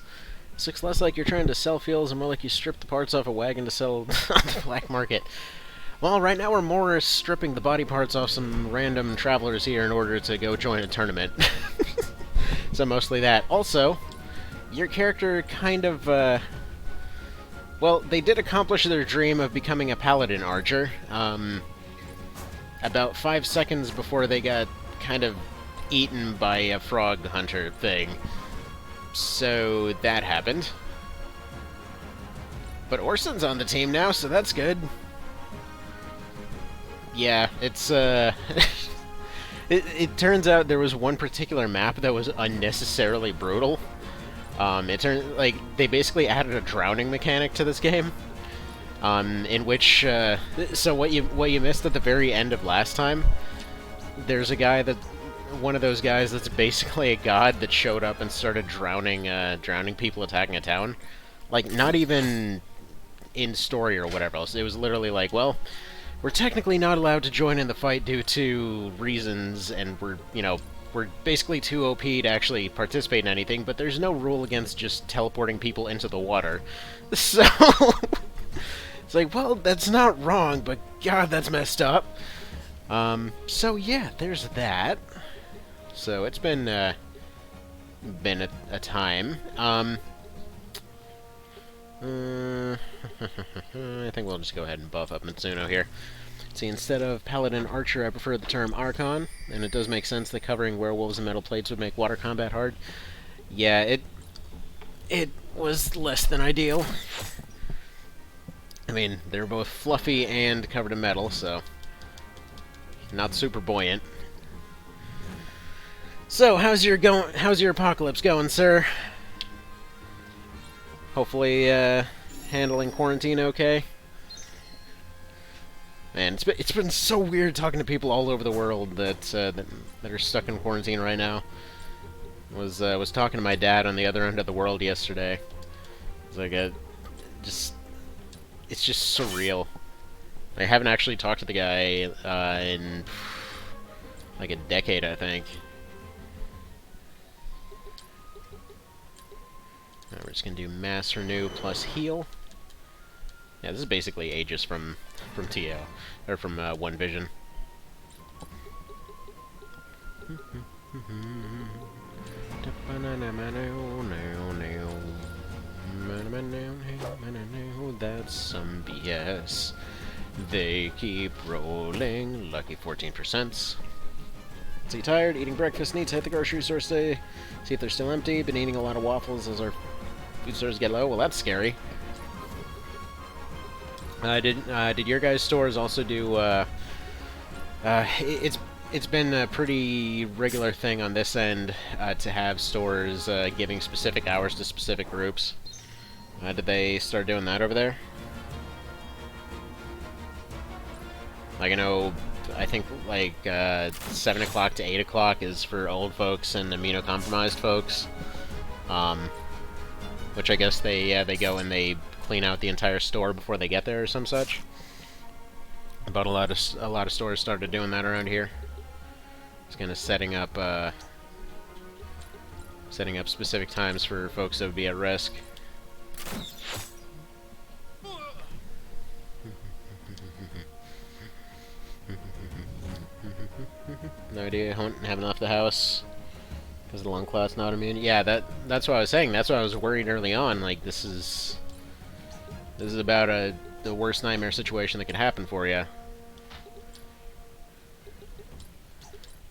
This looks less like you're trying to sell fuels and more like you stripped the parts off a wagon to sell on the black market. Well, right now we're more stripping the body parts off some random travelers here in order to go join a tournament. So mostly that. Also, your character kind of, well, they did accomplish their dream of becoming a paladin archer, about 5 seconds before they got kind of eaten by a frog hunter thing. So that happened. But Orson's on the team now, so that's good. Yeah, it's, it turns out there was one particular map that was unnecessarily brutal. It turned, like, they basically added a drowning mechanic to this game. In which, so what you missed at the very end of last time, there's a guy that, one of those guys that's basically a god that showed up and started drowning people attacking a town. Like, not even in story or whatever else. It was literally like, well, we're technically not allowed to join in the fight due to reasons, and we're basically too OP to actually participate in anything, but there's no rule against just teleporting people into the water. So, it's like, well, that's not wrong, but God, that's messed up. So yeah, there's that. So it's been a time. I think we'll just go ahead and buff up Mitsuno here. See, instead of Paladin Archer, I prefer the term Archon, and it does make sense that covering werewolves and metal plates would make water combat hard. Yeah, it was less than ideal. I mean, they're both fluffy and covered in metal, so not super buoyant. So, how's your apocalypse going, sir? Hopefully, handling quarantine okay? Man, it's been so weird talking to people all over the world that are stuck in quarantine right now. Was talking to my dad on the other end of the world yesterday. It's like it's just surreal. I haven't actually talked to the guy in like a decade, I think. We're just gonna do mass renew plus heal. Yeah, this is basically Aegis from TO or from One Vision. That's some BS. They keep rolling. Lucky 14%. So you tired? Eating breakfast? Need to hit the grocery store today. See if they're still empty. Been eating a lot of waffles as our food stores get low. Well, that's scary. Did your guys' stores also do? It's been a pretty regular thing on this end to have stores giving specific hours to specific groups. Did they start doing that over there? Like, I think like 7 o'clock to 8 o'clock is for old folks and immunocompromised folks. Which I guess they go and they clean out the entire store before they get there or some such. But a lot of stores started doing that around here. It's kind of setting up specific times for folks that would be at risk. No idea. Haven't left the house because the lung clot's not immune. Yeah, that's what I was saying. That's what I was worried early on. Like, this is about the worst nightmare situation that could happen for you.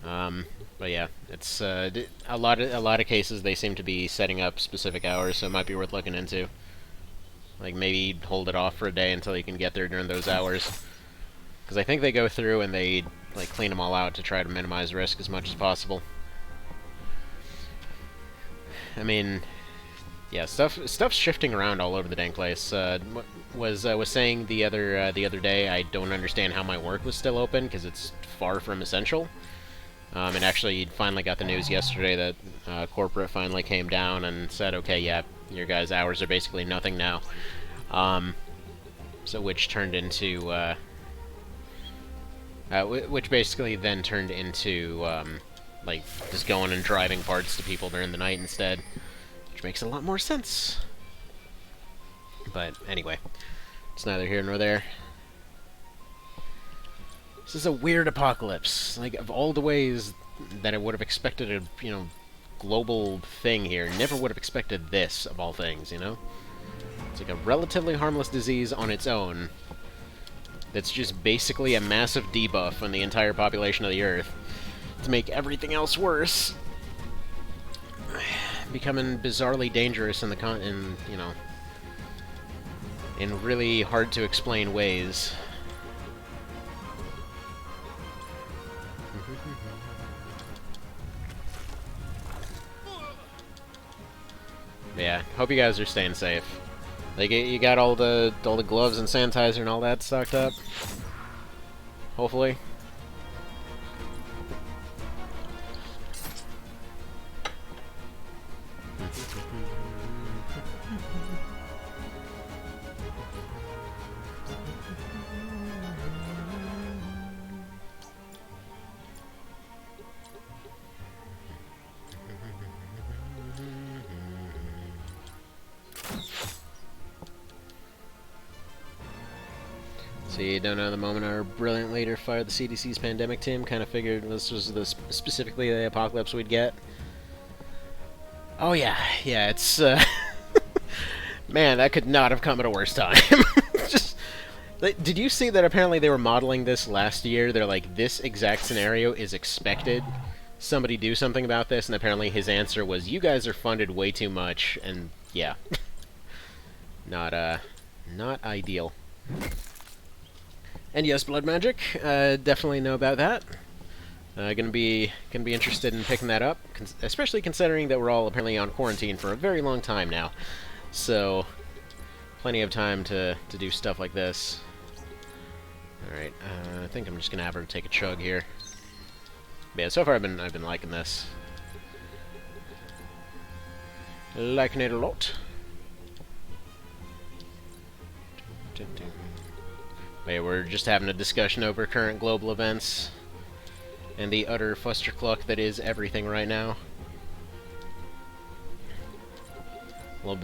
But yeah, it's a lot of cases they seem to be setting up specific hours, so it might be worth looking into. Like, maybe hold it off for a day until you can get there during those hours. Because I think they go through and they like clean them all out to try to minimize risk as much as possible. I mean, yeah, stuff's shifting around all over the dang place. Was saying the other day, I don't understand how my work was still open because it's far from essential. And actually, finally got the news yesterday that corporate finally came down and said, okay, yeah, your guys' hours are basically nothing now. So which turned into which basically then turned into like, just going and driving parts to people during the night instead, which makes a lot more sense. But, anyway, it's neither here nor there. This is a weird apocalypse. Like, of all the ways that I would have expected a, you know, global thing here, never would have expected this, of all things, you know? It's like a relatively harmless disease on its own that's just basically a massive debuff on the entire population of the Earth to make everything else worse. Becoming bizarrely dangerous in the you know, in really hard to explain ways. Yeah, hope you guys are staying safe. Like, you got all the gloves and sanitizer and all that stocked up? Hopefully. So you don't know the moment our brilliant leader fired the CDC's pandemic team, kind of figured this was specifically the apocalypse we'd get. Oh yeah, it's, man, that could not have come at a worse time. Just, did you see that apparently they were modeling this last year? They're like, this exact scenario is expected. Somebody do something about this, and apparently his answer was, you guys are funded way too much, and yeah. Not ideal. And yes, blood magic. Definitely know about that. Gonna be interested in picking that up, especially considering that we're all apparently on quarantine for a very long time now. So, plenty of time to do stuff like this. All right, I think I'm just gonna have her take a chug here. But yeah, so far I've been liking this. Liking it a lot. But yeah, we're just having a discussion over current global events and the utter fustercluck that is everything right now. A little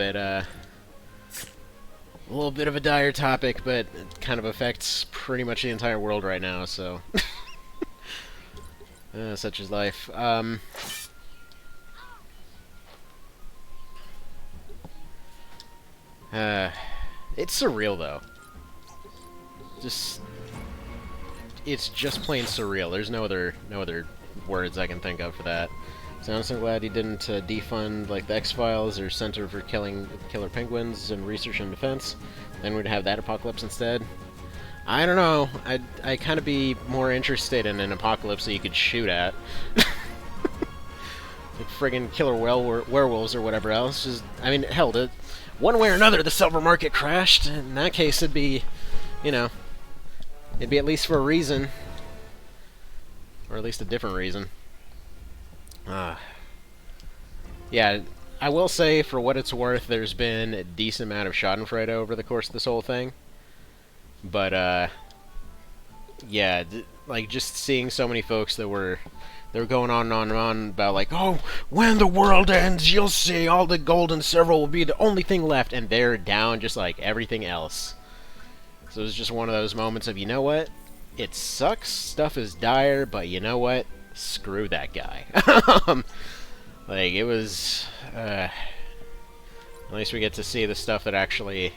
bit of a dire topic, but it kind of affects pretty much the entire world right now, so such is life. It's surreal though. It's just plain surreal. There's no other words I can think of for that. So I'm so glad he didn't defund like the X-Files or Center for Killer Penguins and Research and Defense. Then we'd have that apocalypse instead. I don't know. I'd kind of be more interested in an apocalypse that you could shoot at. Like friggin' killer werewolves or whatever else. Just, I mean, hell, one way or another, the silver market crashed. In that case, it'd be, you know, it'd be at least for a reason. Or at least a different reason. Yeah, I will say, for what it's worth, there's been a decent amount of schadenfreude over the course of this whole thing. But, yeah, like, just seeing so many folks that were going on and on and on about, like, oh, when the world ends, you'll see all the gold and silver will be the only thing left, and they're down just like everything else. So it was just one of those moments of, you know what? It sucks, stuff is dire, but you know what? Screw that guy. Like, it was, at least we get to see the stuff that actually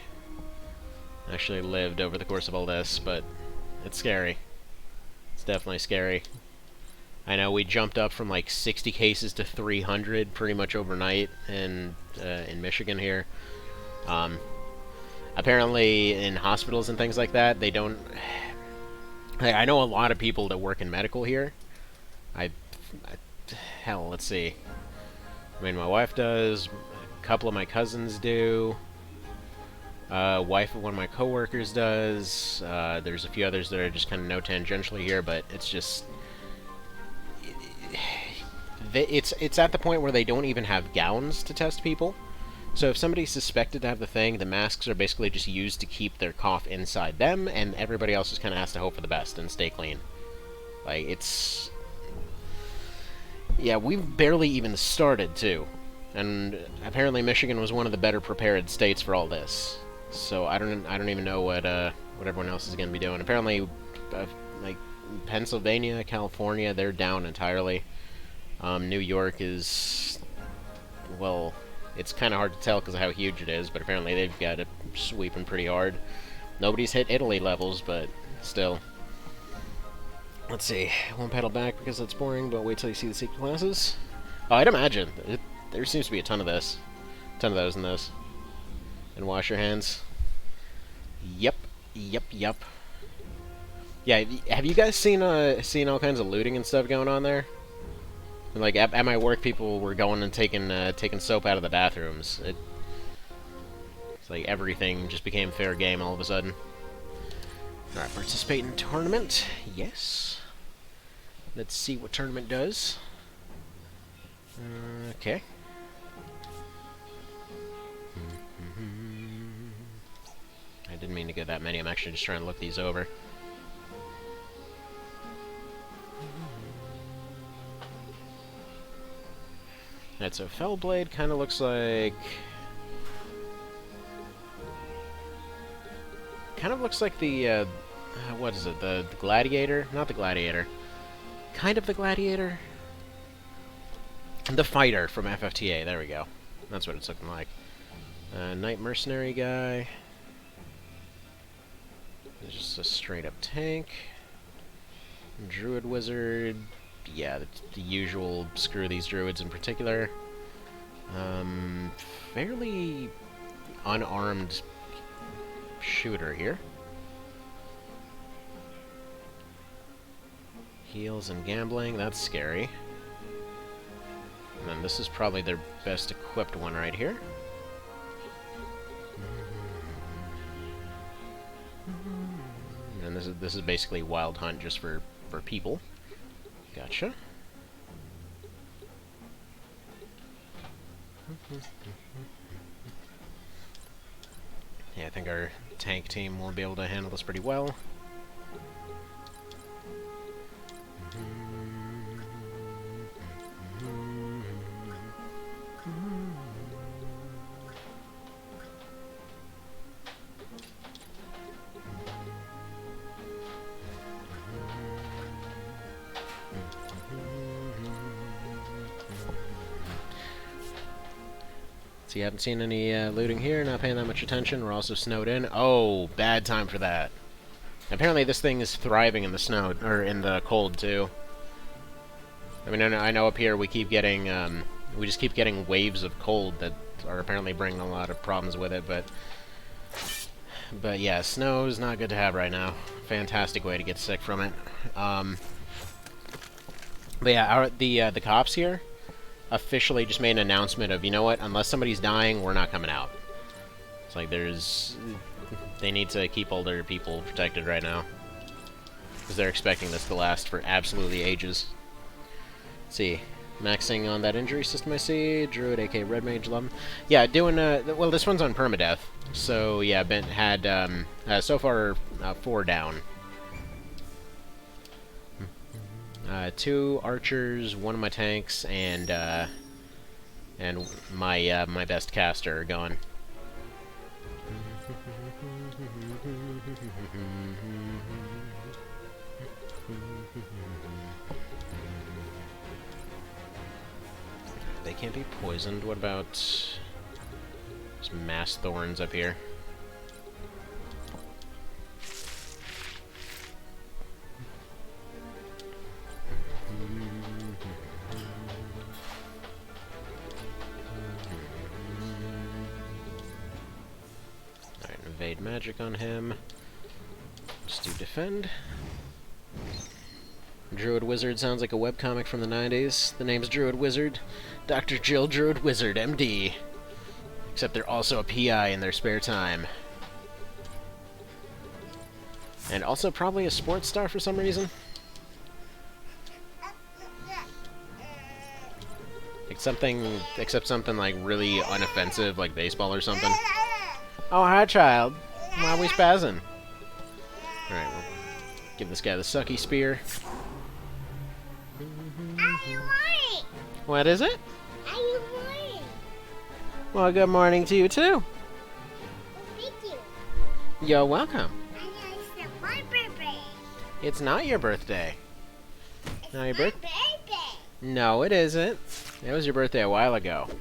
lived over the course of all this, but it's scary. It's definitely scary. I know we jumped up from like 60 cases to 300 pretty much overnight in Michigan here. Apparently in hospitals and things like that, they don't... I know a lot of people that work in medical here. Hell, let's see. I mean, my wife does, a couple of my cousins do, wife of one of my coworkers does, there's a few others that are just kind of no tangentially here, but it's just... It's at the point where they don't even have gowns to test people. So if somebody's suspected to have the thing, the masks are basically just used to keep their cough inside them, and everybody else just kind of has to hope for the best and stay clean. Like, it's... Yeah, we've barely even started, too. And apparently Michigan was one of the better prepared states for all this. So I don't even know what everyone else is going to be doing. Apparently, like Pennsylvania, California, they're down entirely. New York is, well, it's kind of hard to tell because of how huge it is, but apparently they've got it sweeping pretty hard. Nobody's hit Italy levels, but still. Let's see. I won't paddle back because that's boring, but wait till you see the secret classes. Oh, I'd imagine. There seems to be a ton of this. A ton of those in this. And wash your hands. Yep. Yep. Yeah, have you guys seen all kinds of looting and stuff going on there? Like, at my work, people were going and taking soap out of the bathrooms. It's like everything just became fair game all of a sudden. Alright, participate in tournament. Yes. Let's see what tournament does. Okay. I didn't mean to get that many. I'm actually just trying to look these over. Alright, so Fellblade kind of looks like... kind of looks like the, what is it? The Gladiator? Not the Gladiator. Kind of the Gladiator? The Fighter from FFTA. There we go. That's what it's looking like. Knight Mercenary guy. Just a straight up tank. Druid Wizard. Yeah, the usual screw these druids in particular. Fairly unarmed shooter here. Heals and gambling, that's scary. And then this is probably their best equipped one right here. And this is basically Wild Hunt just for people. Gotcha. Yeah, I think our tank team will be able to handle this pretty well. So you haven't seen any looting here, not paying that much attention. We're also snowed in. Oh, bad time for that. Apparently this thing is thriving in the snow, or in the cold too. I mean, I know up here we keep getting, we just keep getting waves of cold that are apparently bringing a lot of problems with it, but yeah, snow is not good to have right now. Fantastic way to get sick from it. But yeah, the cops here officially just made an announcement of, you know what, unless somebody's dying, we're not coming out. It's like they need to keep older people protected right now. Because they're expecting this to last for absolutely ages. Let's see. Maxing on that injury system I see. Druid, aka Red Mage, love him. Yeah, doing, well, this one's on permadeath. So, yeah, had, so far, 4 down. 2 archers, 1 of my tanks, and my best caster are gone. They can't be poisoned. What about some mass thorns up here? Alright, evade magic on him. Just do defend. Druid Wizard sounds like a webcomic from the 90s. The name's Druid Wizard. Dr. Jill Druid Wizard, MD. Except they're also a PI in their spare time. And also probably a sports star for some reason. Except something like really unoffensive, like baseball or something. Oh, hi, child. Why are we spazzing? Alright, we'll give this guy the sucky spear. What is it? Good morning. Well, good morning to you, too. Thank you. You're welcome. I know it's my birthday. It's not your birthday. It's No, your my birth- birthday. No, it isn't. It was your birthday a while ago. It's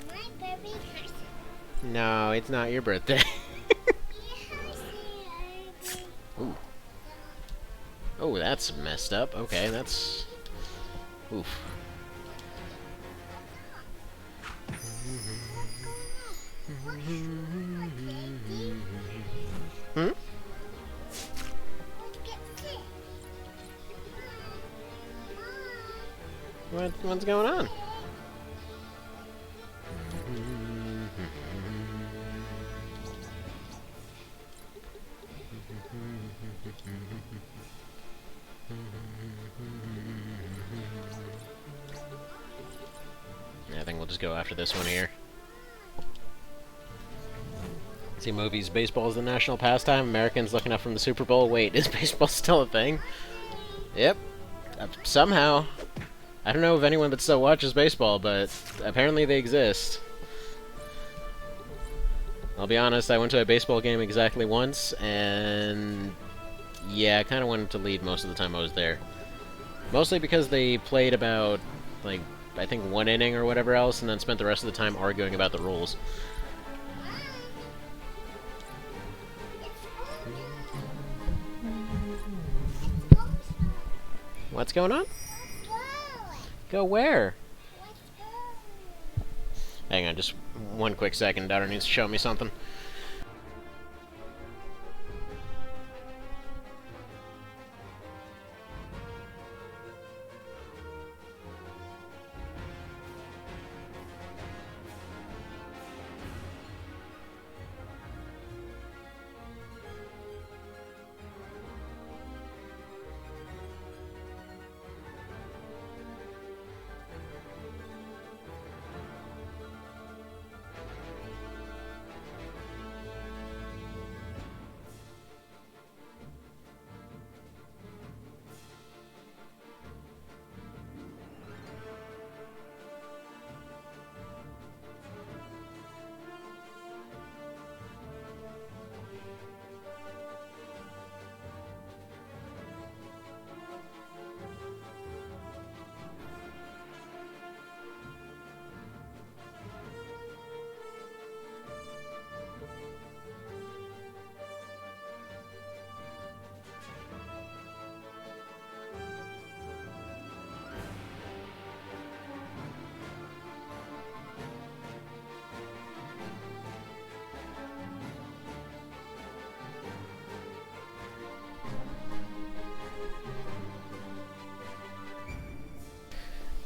my birthday person. No, it's not your birthday. Ooh. Oh, that's messed up. Okay, that's... Oof. Hmm? What's going on? Yeah, I think we'll just go after this one here. See movies. Baseball is the national pastime. Americans looking up from the Super Bowl. Wait, is baseball still a thing? Yep. Somehow. I don't know of anyone that still watches baseball, but apparently they exist. I'll be honest, I went to a baseball game exactly once, and yeah, I kind of wanted to leave most of the time I was there. Mostly because they played about, like, I think one inning or whatever else, and then spent the rest of the time arguing about the rules. What's going on? Go where? Hang on, just one quick second. Daughter needs to show me something.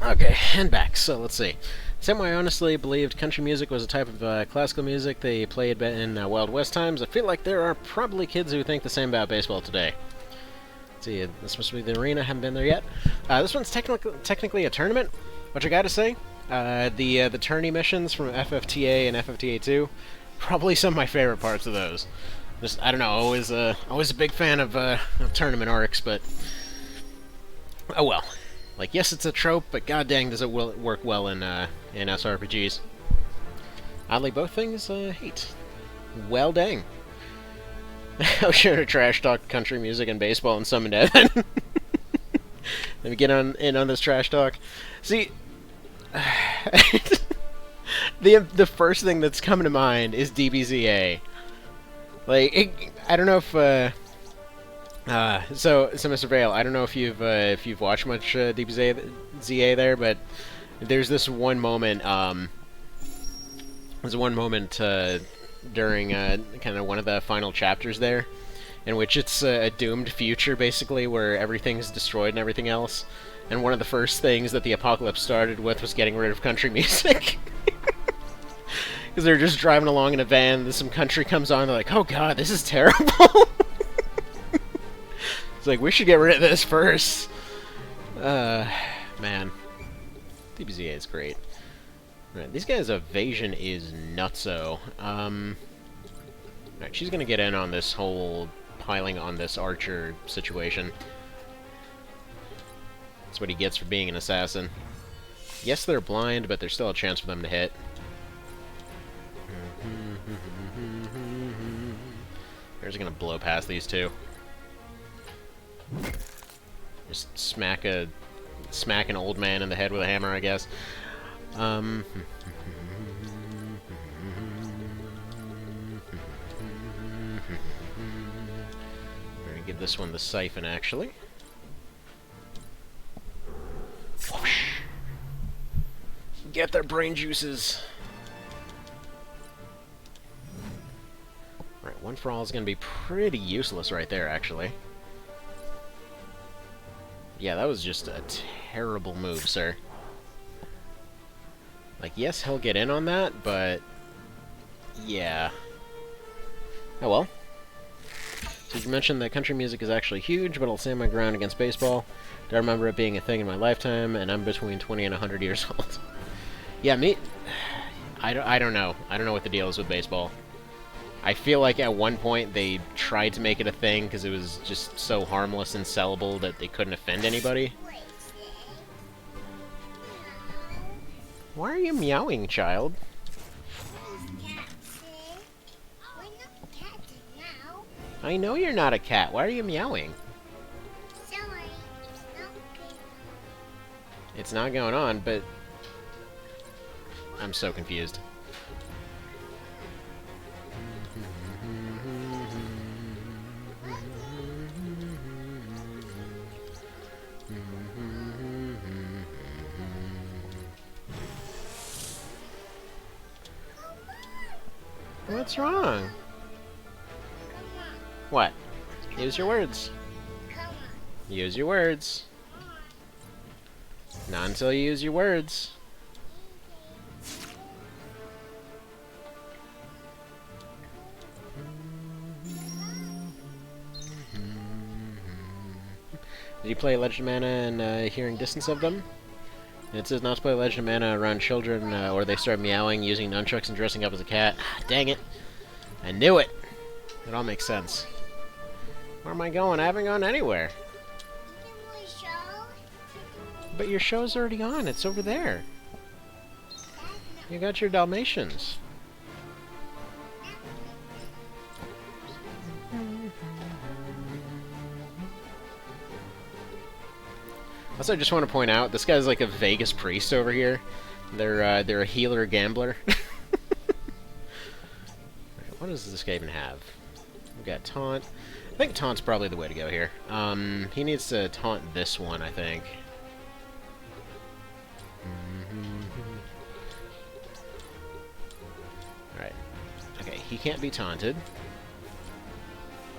Okay, and back. So let's see. Same way I honestly believed country music was a type of classical music they played in Wild West times, I feel like there are probably kids who think the same about baseball today. Let's see, this must be the arena. Haven't been there yet. This one's technically a tournament, which I gotta say, the tourney missions from FFTA and FFTA2, probably some of my favorite parts of those. Just I don't know, always a big fan of tournament arcs, but oh well. Like, yes, it's a trope, but god dang does it work well in SRPGs. Oddly, both things hate. Well dang. I'll sure to trash talk country music and baseball and Summoned Heaven. Let me get in on this trash talk. See, the first thing that's coming to mind is DBZA. Like, I don't know if so Mr. Vale, I don't know if you've watched much DBZA there, but there's this one moment during kind of one of the final chapters there, in which it's a doomed future basically where everything's destroyed and everything else, and one of the first things that the apocalypse started with was getting rid of country music. Because they're just driving along in a van, and some country comes on, and they're like, oh god, this is terrible. It's like, we should get rid of this first. Man. DBZA is great. Right, these guys' evasion is nutso. Alright, she's gonna get in on this whole piling on this archer situation. That's what he gets for being an assassin. Yes, they're blind, but there's still a chance for them to hit. They're just gonna blow past these two. Just smack an old man in the head with a hammer, I guess. We're gonna give this one the siphon, actually. Get their brain juices. Right, one for all is gonna be pretty useless right there, actually. Yeah, that was just a terrible move, sir. Like, yes, he'll get in on that, but... yeah. Oh well. So you mentioned that country music is actually huge, but I'll stand my ground against baseball. I remember it being a thing in my lifetime, and I'm between 20 and 100 years old. Yeah, me... I don't know. I don't know what the deal is with baseball. I feel like at one point they tried to make it a thing because it was just so harmless and sellable that they couldn't offend anybody. Why are you meowing, child? I know you're not a cat. Why are you meowing? It's not going on, but... I'm so confused. What's wrong? What? Use your words. Use your words. Not until you use your words. Did you play Legend of Mana and hearing distance of them? It says not to play Legend of Mana around children, or they start meowing, using nunchucks, and dressing up as a cat. Dang it. I knew it! It all makes sense. Where am I going? I haven't gone anywhere. But your show's already on. It's over there. You got your Dalmatians. Also, I just want to point out, this guy's like a Vegas priest over here. They're a healer gambler. What does this guy even have? We've got taunt. I think taunt's probably the way to go here. He needs to taunt this one, I think. Alright. Okay, he can't be taunted.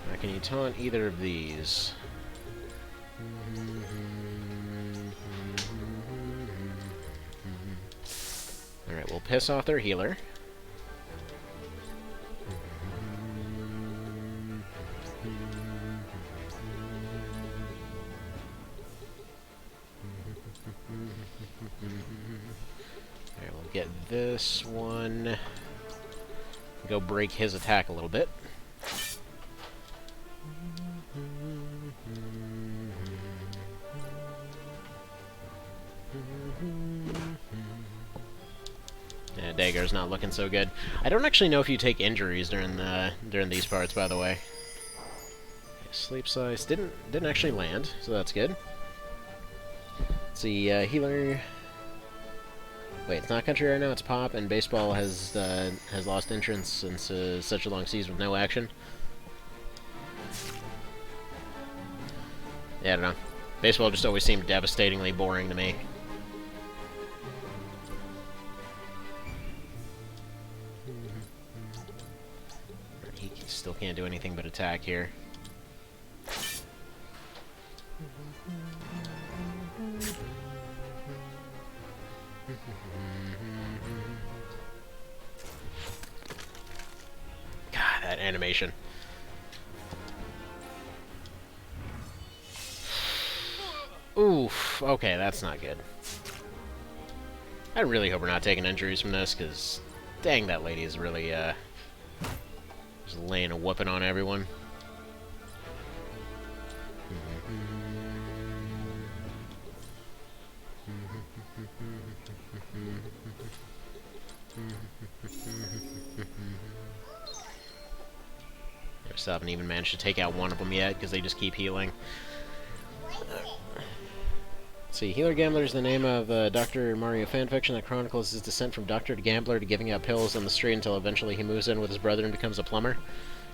Now, can you taunt either of these? Alright, we'll piss off their healer. Alright, we'll get this one. Go break his attack a little bit. Yeah, Dagger's not looking so good. I don't actually know if you take injuries during these parts, by the way. Okay, sleep size didn't actually land, so that's good. Let's see, healer. Wait, it's not country right now. It's pop, and baseball has lost entrance since such a long season with no action. Yeah, I don't know. Baseball just always seemed devastatingly boring to me. He still can't do anything but attack here. God, that animation. Oof, okay, that's not good. I really hope we're not taking injuries from this, because dang, that lady is really, just laying a whooping on everyone. I still haven't even managed to take out one of them yet, because they just keep healing. Let's see, Healer Gambler is the name of Dr. Mario fanfiction that chronicles his descent from doctor to gambler to giving out pills on the street until eventually he moves in with his brother and becomes a plumber.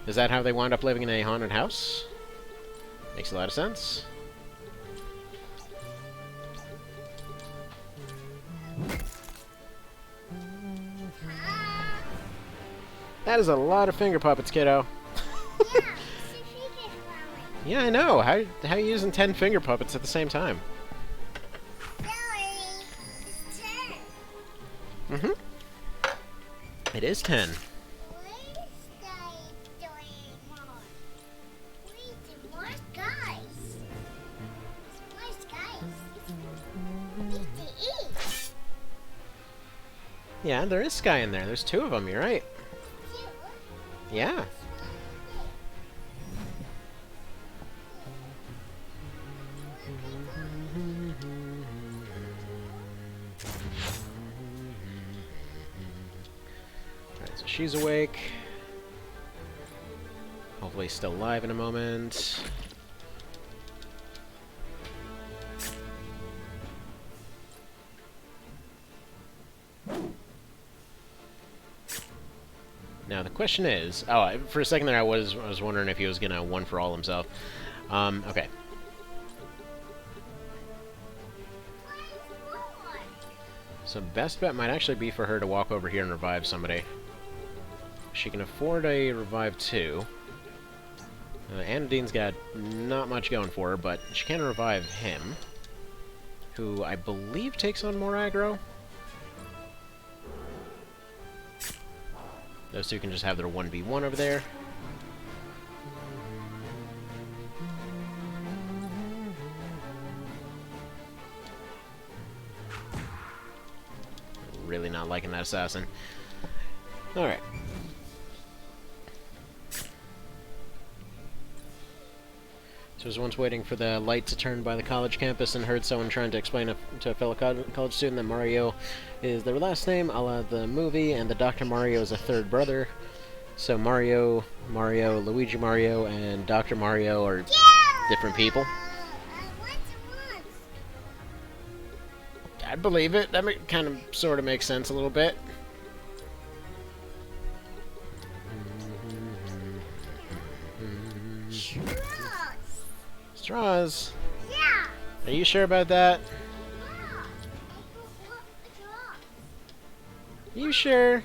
Is that how they wind up living in a haunted house? Makes a lot of sense. That is a lot of finger puppets, kiddo. Yeah, I know. How are you using 10 finger puppets at the same time? Mm-hmm. It is 10. Yeah, there is Sky in there. There's 2 of them, you're right. Yeah. Alright, so she's awake. Hopefully still alive in a moment. Now the question is, oh, for a second there I was wondering if he was gonna one for all himself. Okay. So best bet might actually be for her to walk over here and revive somebody. She can afford a revive too. Anadine's got not much going for her, but she can revive him, who I believe takes on more aggro. Those 2 can just have their 1v1 over there. Really not liking that assassin. Alright. So I was once waiting for the light to turn by the college campus and heard someone trying to explain to a fellow college student that Mario is their last name, a la the movie, and that Dr. Mario is a 3rd brother. So Mario, Luigi Mario, and Dr. Mario are different people. I believe it. That kind of, sort of makes sense a little bit. Straws? Yeah. Are you sure about that? Yeah. You sure?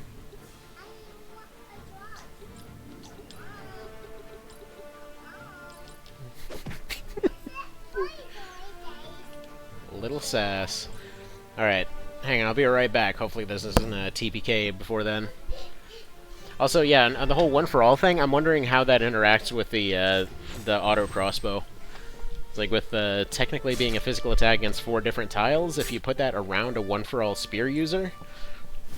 Little sass. Alright, hang on, I'll be right back. Hopefully this isn't a TPK before then. Also, yeah, on the whole one-for-all thing, I'm wondering how that interacts with the auto crossbow. It's like with technically being a physical attack against 4 different tiles, if you put that around a one-for-all spear user,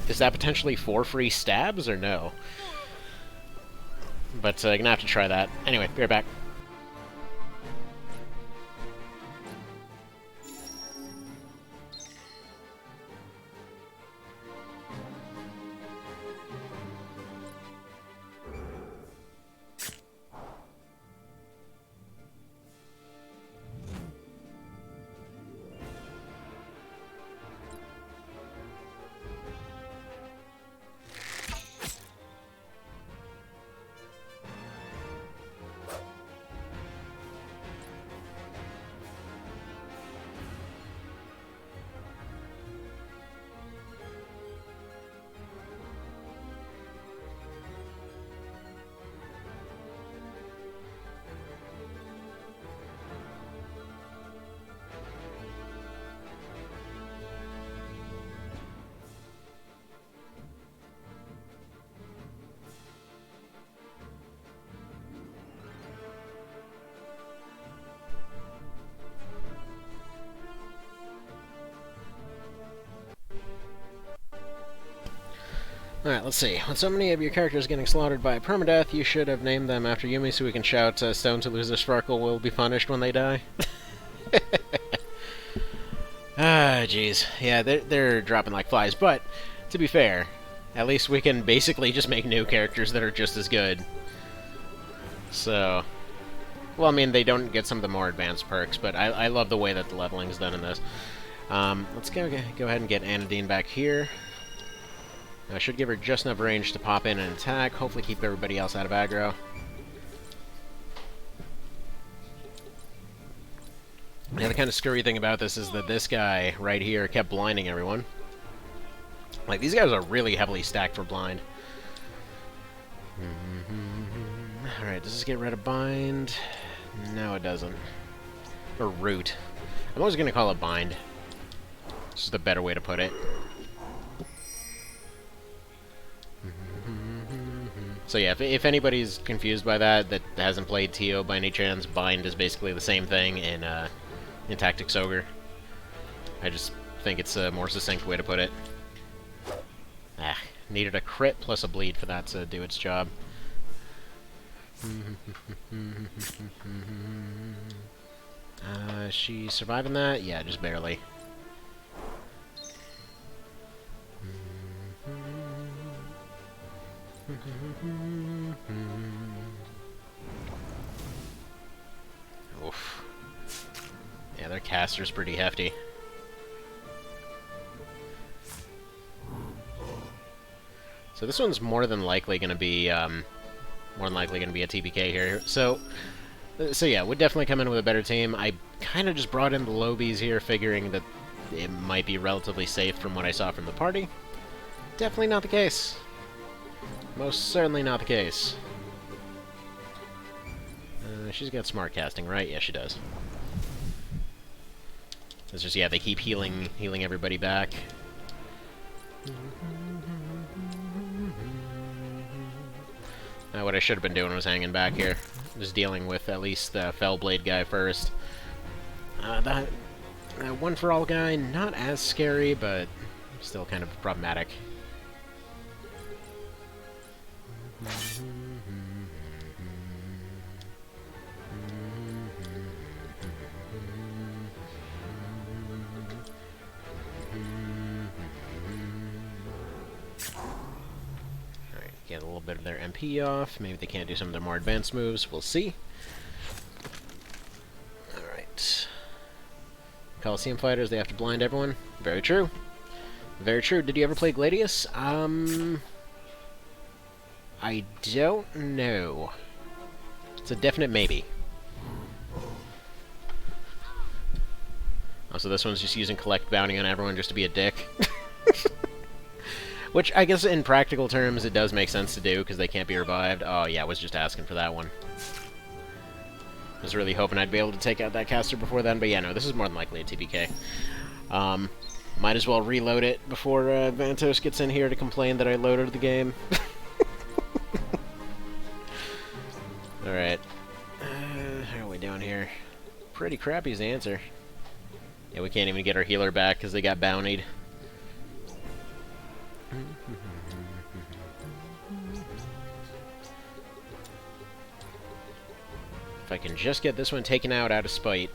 is that potentially 4 free stabs, or no? But I'm gonna have to try that. Anyway, be right back. Alright, let's see. With so many of your characters getting slaughtered by Permadeath, you should have named them after Yumi so we can shout, stones who lose their sparkle will be punished when they die. Ah, jeez. Yeah, they're dropping like flies, but to be fair, at least we can basically just make new characters that are just as good. So, well, I mean, they don't get some of the more advanced perks, but I love the way that the leveling's done in this. Let's go ahead and get Anadine back here. I should give her just enough range to pop in and attack, hopefully keep everybody else out of aggro. The other kind of scary thing about this is that this guy right here kept blinding everyone. Like, these guys are really heavily stacked for blind. Alright, does this get rid of bind? No, it doesn't. Or root. I'm always going to call it bind. It's just a better way to put it. So yeah, if anybody's confused by that hasn't played TO by any chance, bind is basically the same thing in Tactics Ogre. I just think it's a more succinct way to put it. Ah, needed a crit plus a bleed for that to do its job. She surviving that? Yeah, just barely. Oof. Yeah, their caster's pretty hefty. So this one's more than likely going to be a TPK here. So yeah, would definitely come in with a better team. I kind of just brought in the Lobies here, figuring that it might be relatively safe from what I saw from the party. Definitely not the case. Most certainly not the case. She's got smart casting, right? Yeah, she does. It's just, yeah, they keep healing everybody back. What I should have been doing was hanging back here. Just dealing with at least the Fellblade guy first. That One for All guy, not as scary, but still kind of problematic. Alright, get a little bit of their MP off. Maybe they can't do some of their more advanced moves. We'll see. Alright. Coliseum fighters, they have to blind everyone. Very true. Very true. Did you ever play Gladius? I don't know. It's a definite maybe. Oh, so this one's just using collect bounty on everyone just to be a dick. Which, I guess in practical terms, it does make sense to do, because they can't be revived. Oh yeah, I was just asking for that one. I was really hoping I'd be able to take out that caster before then, but yeah, no, this is more than likely a TPK. Might as well reload it before Vantos gets in here to complain that I loaded the game. Alright. How are we doing here? Pretty crappy is the answer. Yeah, we can't even get our healer back because they got bountied. If I can just get this one taken out of spite.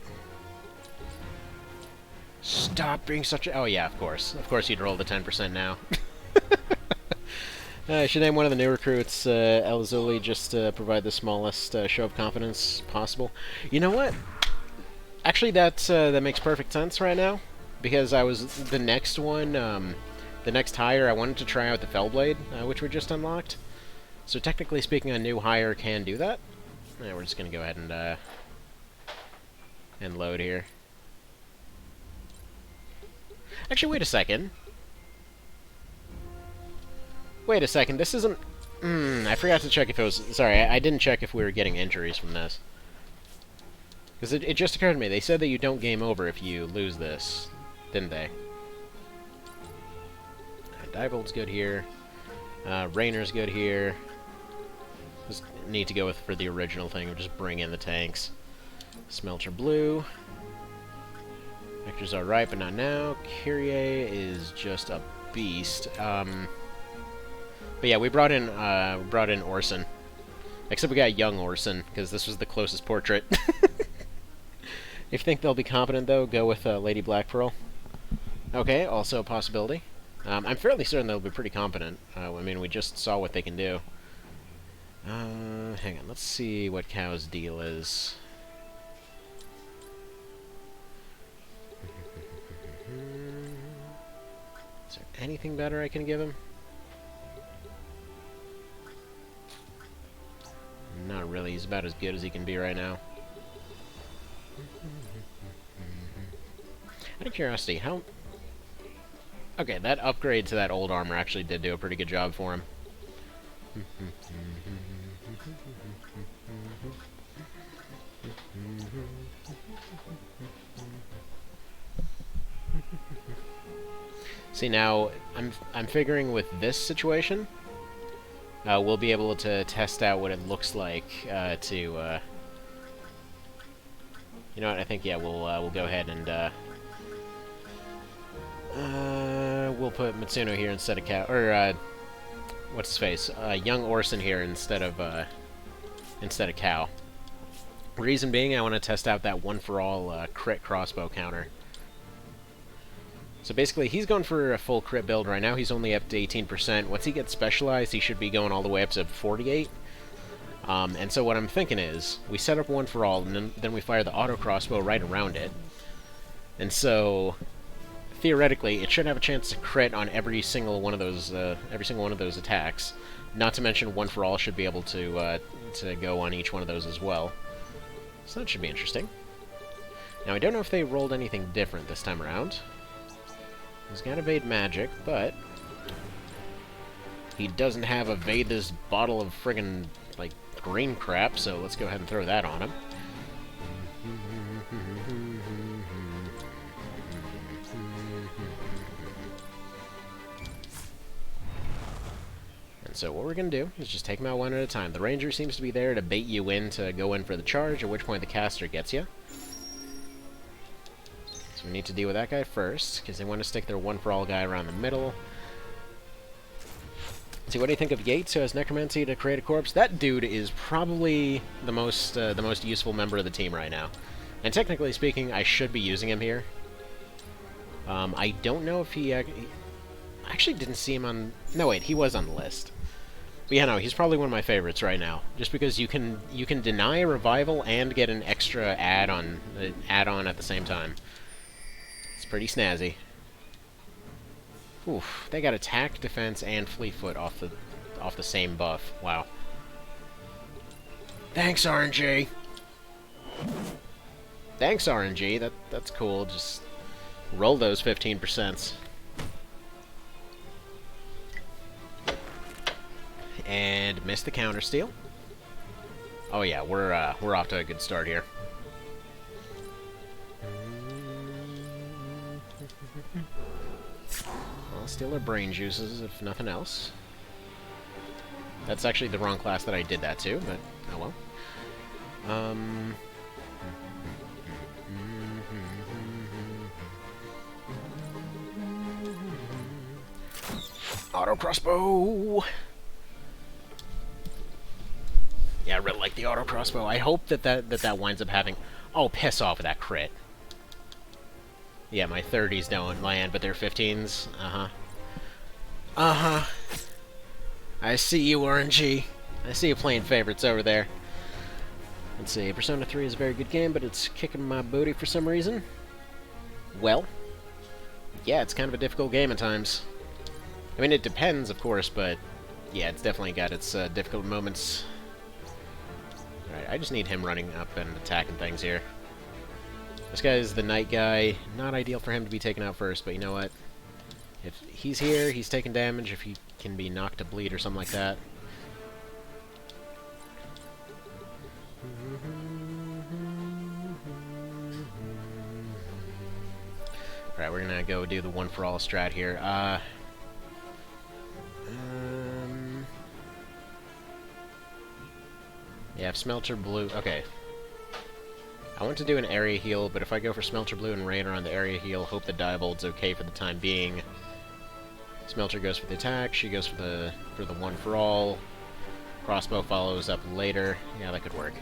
Stop being such a... Oh yeah, of course. Of course you'd roll the 10% now. I should name one of the new recruits Elazuli just to provide the smallest show of confidence possible. You know what? Actually, that makes perfect sense right now. Because I was... The next one, the next hire, I wanted to try out the Fellblade, which we just unlocked. So technically speaking, a new hire can do that. Yeah, we're just going to go ahead and load here. Actually, wait a second. Wait a second, this isn't... I forgot to check if it was... Sorry, I didn't check if we were getting injuries from this. Because it just occurred to me, they said that you don't game over if you lose this, didn't they? Diebold's good here. Rainer's good here. Just need to go for the original thing of just bring in the tanks. Smelter blue. Vector's alright, but not now. Kyrie is just a beast. But yeah, we brought in Orson. Except we got young Orson, because this was the closest portrait. If you think they'll be competent, though, go with Lady Black Pearl. Okay, also a possibility. I'm fairly certain they'll be pretty competent. I mean, we just saw what they can do. Hang on, let's see what Cow's deal is. Is there anything better I can give him? Not really, he's about as good as he can be right now. Out of curiosity, how... Okay, that upgrade to that old armor actually did do a pretty good job for him. See, now, I'm figuring with this situation, we'll be able to test out what it looks like you know what, I think, yeah, we'll go ahead and, we'll put Mitsuno here instead of Cow, or, what's his face? Young Orson here instead of Cow. Reason being, I want to test out that one-for-all crit crossbow counter. So basically, he's going for a full crit build right now. He's only up to 18%. Once he gets specialized, he should be going all the way up to 48. And so what I'm thinking is, we set up one for all, and then we fire the auto crossbow right around it. And so, theoretically, it should have a chance to crit on every single one of those attacks. Not to mention, one for all should be able to go on each one of those as well. So that should be interesting. Now, I don't know if they rolled anything different this time around. He's got evade magic, but he doesn't have evade this bottle of friggin', like, green crap, so let's go ahead and throw that on him. And so what we're going to do is just take him out one at a time. The ranger seems to be there to bait you in to go in for the charge, at which point the caster gets you. So we need to deal with that guy first, because they want to stick their one-for-all guy around the middle. See, what do you think of Yates, who has Necromancy to create a corpse? That dude is probably the most useful member of the team right now. And technically speaking, I should be using him here. I don't know if I actually didn't see him on... No, wait, he was on the list. But yeah, no, he's probably one of my favorites right now. Just because you can deny a revival and get an extra add-on at the same time. It's pretty snazzy. Oof, they got attack, defense, and fleetfoot off the same buff. Wow. Thanks, RNG. Thanks, RNG. That's cool. Just roll those 15%. And miss the counter steal. Oh yeah, we're off to a good start here. I'll steal our brain juices, if nothing else. That's actually the wrong class that I did that to, but oh well. Auto crossbow! Yeah, I really like the auto crossbow. I hope that winds up having... Oh, piss off with that crit. Yeah, my 30s don't land, but they're 15s. Uh-huh. Uh-huh. I see you, RNG. I see you playing favorites over there. Let's see, Persona 3 is a very good game, but it's kicking my booty for some reason. Well, yeah, it's kind of a difficult game at times. I mean, it depends, of course, but yeah, it's definitely got its difficult moments. Alright, I just need him running up and attacking things here. This guy is the knight guy. Not ideal for him to be taken out first, but you know what? If he's here, he's taking damage. If he can be knocked to bleed or something like that. Alright, we're gonna go do the one-for-all strat here. Yeah, if Smelter Blue... Okay. I want to do an area heal, but if I go for Smelter Blue and Rainer on the area heal, hope the Diabold's okay for the time being. Smelter goes for the attack, she goes for the one-for-all. Crossbow follows up later. Yeah, that could work.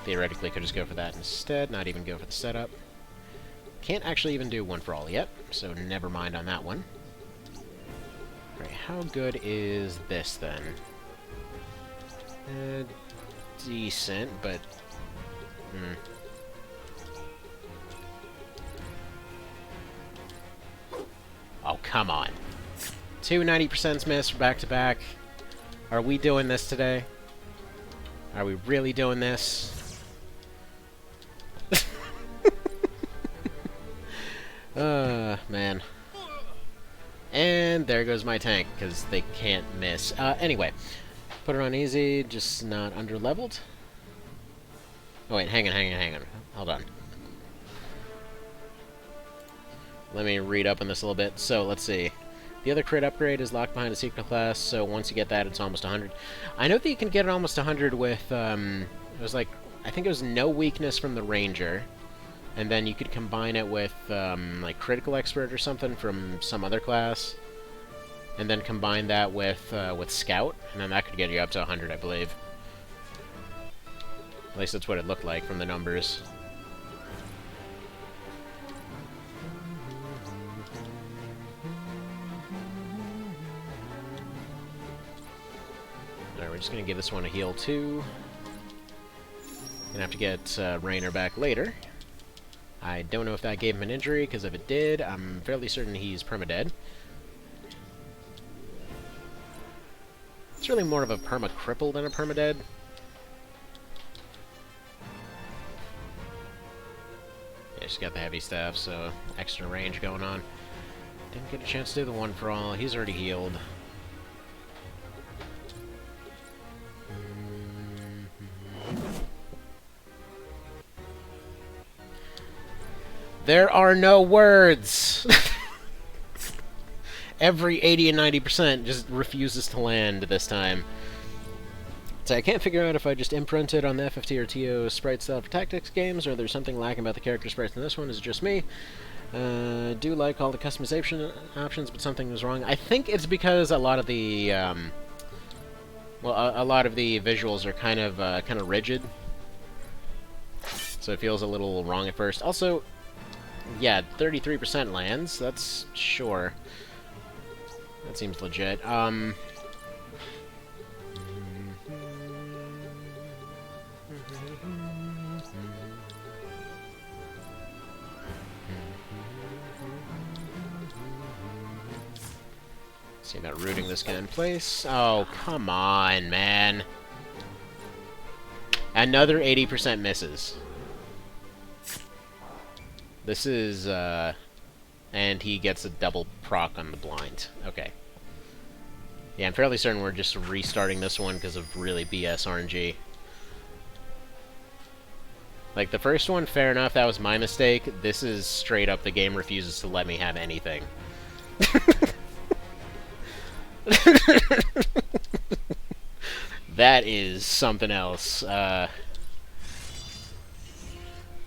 theoretically could just go for that instead, not even go for the setup. Can't actually even do one for all yet, so never mind on that one. Right, how good is this then? Decent, but... Oh, come on. 2 90% miss back-to-back. Are we doing this today? Are we really doing this? Man. And there goes my tank, because they can't miss. Anyway. Put her on easy, just not under-leveled. Oh wait, hang on. Hold on. Let me read up on this a little bit. So, let's see. The other crit upgrade is locked behind a secret class, so once you get that, it's almost 100. I know that you can get it almost 100 with, it was like, I think it was no weakness from the Ranger. And then you could combine it with, like, Critical Expert or something from some other class. And then combine that with Scout, and then that could get you up to 100, I believe. At least that's what it looked like from the numbers. Alright, we're just going to give this one a heal, too. Gonna have to get Rainer back later. I don't know if that gave him an injury, because if it did, I'm fairly certain he's permadead. It's really more of a perma-cripple than a permadead. Yeah, she's got the heavy staff, so extra range going on. Didn't get a chance to do the one for all. He's already healed. There are no words! Every 80 and 90% just refuses to land this time. So I can't figure out if I just imprinted on the FFT or TO sprite style for tactics games, or there's something lacking about the character sprites in this one. Is it just me? Do like all the customization options, but something was wrong. I think it's because a lot of the, a lot of the visuals are kind of rigid. So it feels a little wrong at first. Also, yeah, 33% lands. That's sure. That seems legit. See about rooting this guy in place. Oh, come on, man. Another 80% misses. This is, and he gets a double proc on the blind. Okay. Yeah, I'm fairly certain we're just restarting this one because of really BS RNG. Like, the first one, fair enough, that was my mistake. This is straight up the game refuses to let me have anything. That is something else.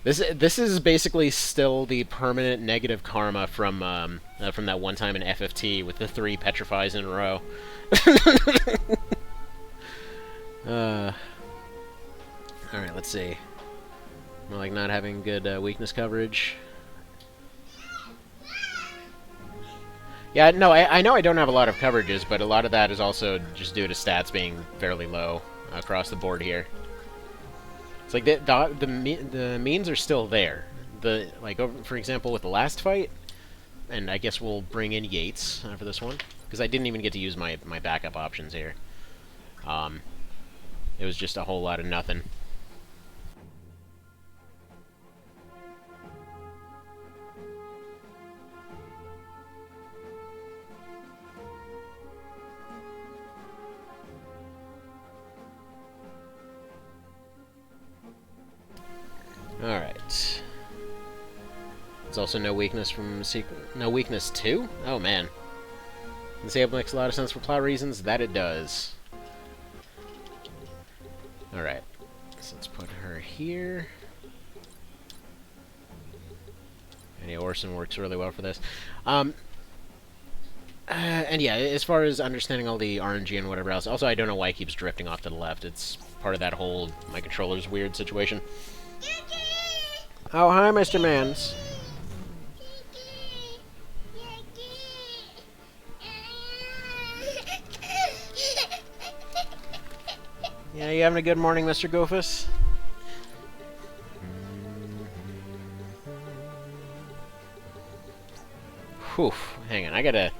This is basically still the permanent negative karma from that one time in FFT with the 3 petrifies in a row. Alright, let's see. More like not having good weakness coverage. Yeah, no, I know I don't have a lot of coverages, but a lot of that is also just due to stats being fairly low across the board here. It's like the means are still there. For example, with the last fight, and I guess we'll bring in Yates for this one, because I didn't even get to use my backup options here. It was just a whole lot of nothing. Alright. There's also no weakness from no weakness 2? Oh man. Disable makes a lot of sense for plot reasons. That it does. Alright. So let's put her here. And yeah, Orson works really well for this. And yeah, as far as understanding all the RNG and whatever else, also I don't know why it keeps drifting off to the left. It's part of that whole my controller's weird situation. Oh, hi, Mr. Mans. Yeah, you having a good morning, Mr. Goofus? Whew. Hang on, I gotta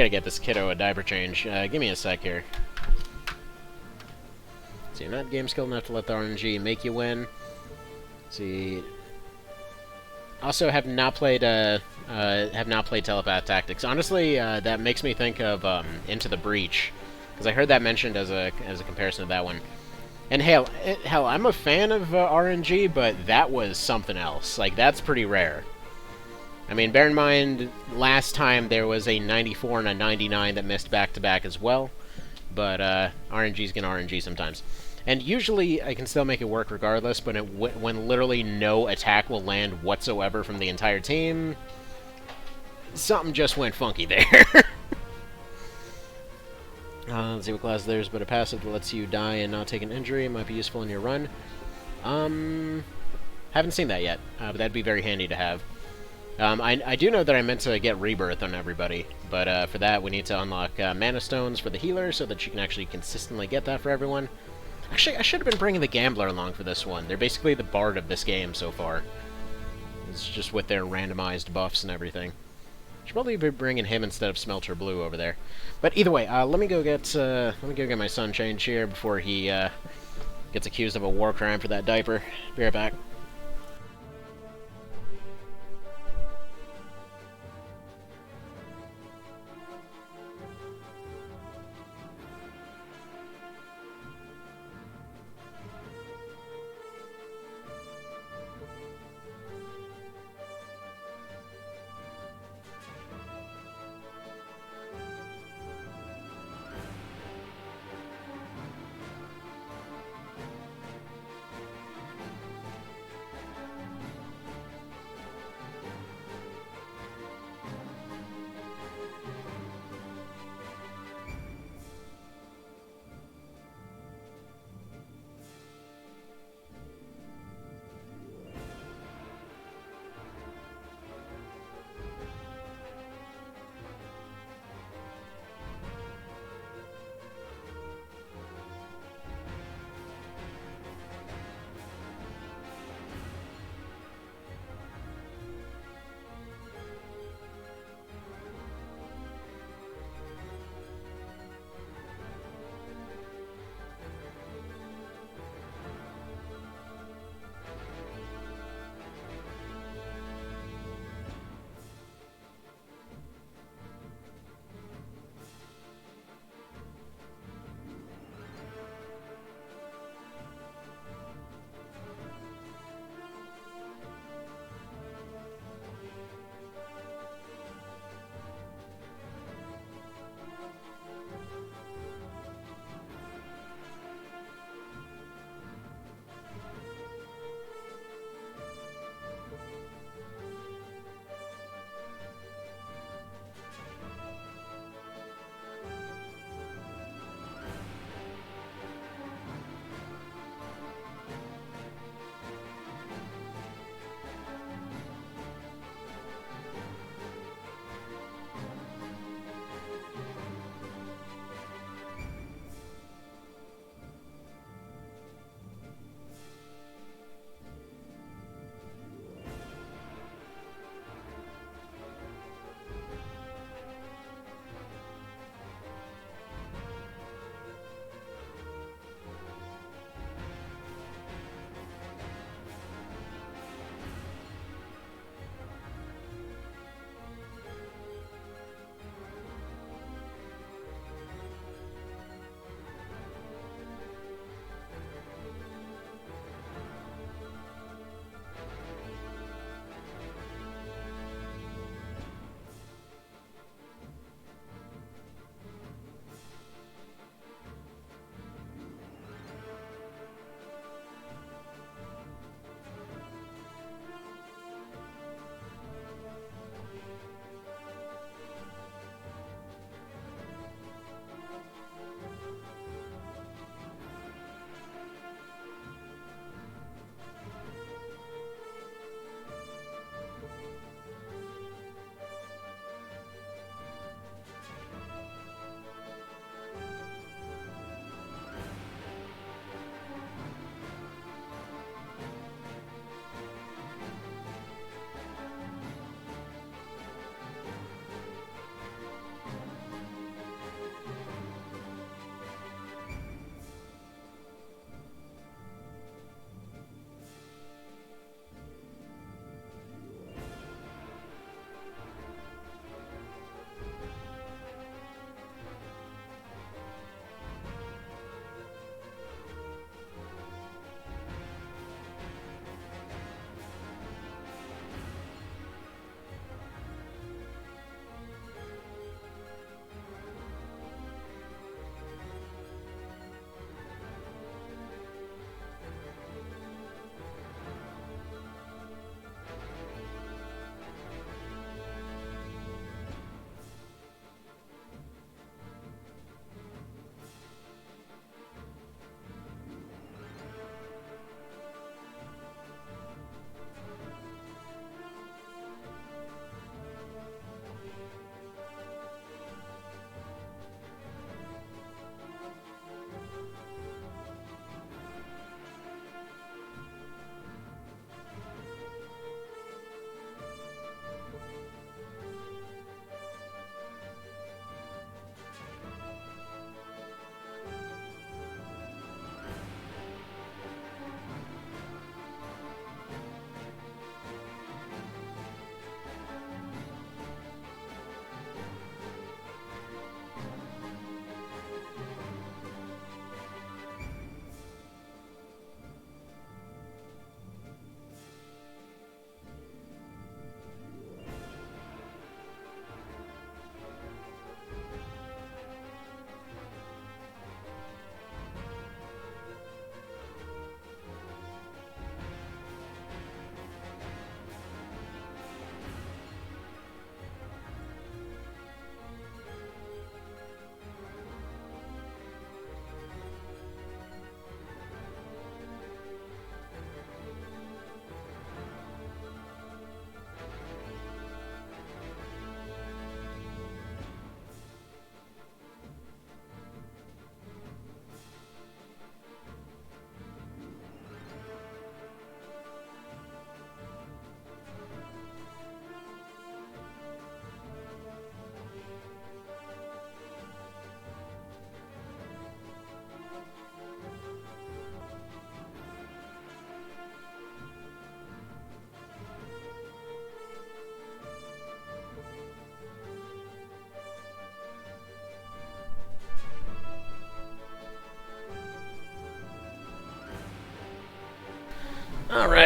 get this kiddo a diaper change. Give me a sec here. So you're not game skilled enough to let the RNG make you win. Let's see. Also, have not played Telepath Tactics. Honestly, that makes me think of Into the Breach, because I heard that mentioned as a comparison to that one. And hell, I'm a fan of RNG, but that was something else. Like, that's pretty rare. I mean, bear in mind, last time there was a 94 and a 99 that missed back-to-back as well. But RNG's gonna RNG sometimes. And usually I can still make it work regardless, but when literally no attack will land whatsoever from the entire team, something just went funky there. Let's see what class there's, but a passive that lets you die and not take an injury might be useful in your run. Haven't seen that yet, but that'd be very handy to have. I do know that I meant to get Rebirth on everybody, but for that we need to unlock Mana Stones for the healer so that you can actually consistently get that for everyone. Actually, I should have been bringing the Gambler along for this one. They're basically the bard of this game so far. It's just with their randomized buffs and everything. Should probably be bringing him instead of Smelter Blue over there. But either way, let me go get my son changed here before he gets accused of a war crime for that diaper. Be right back.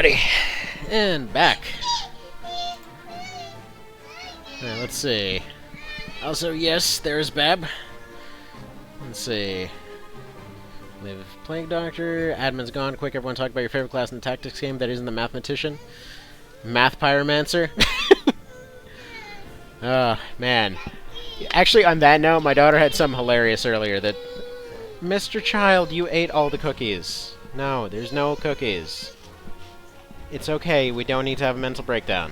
Alrighty. And back. Alright, let's see. Also, yes, there's Bab. Let's see. We have Plague Doctor. Admin's gone. Quick, everyone talk about your favorite class in the tactics game that isn't the mathematician. Math Pyromancer. Oh, man. Actually, on that note, my daughter had something hilarious earlier that... Mr. Child, you ate all the cookies. No, there's no cookies. It's okay, we don't need to have a mental breakdown.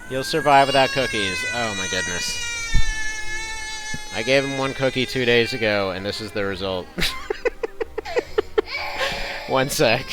You'll survive without cookies. Oh my goodness. I gave him one cookie 2 days ago, and this is the result. One sec.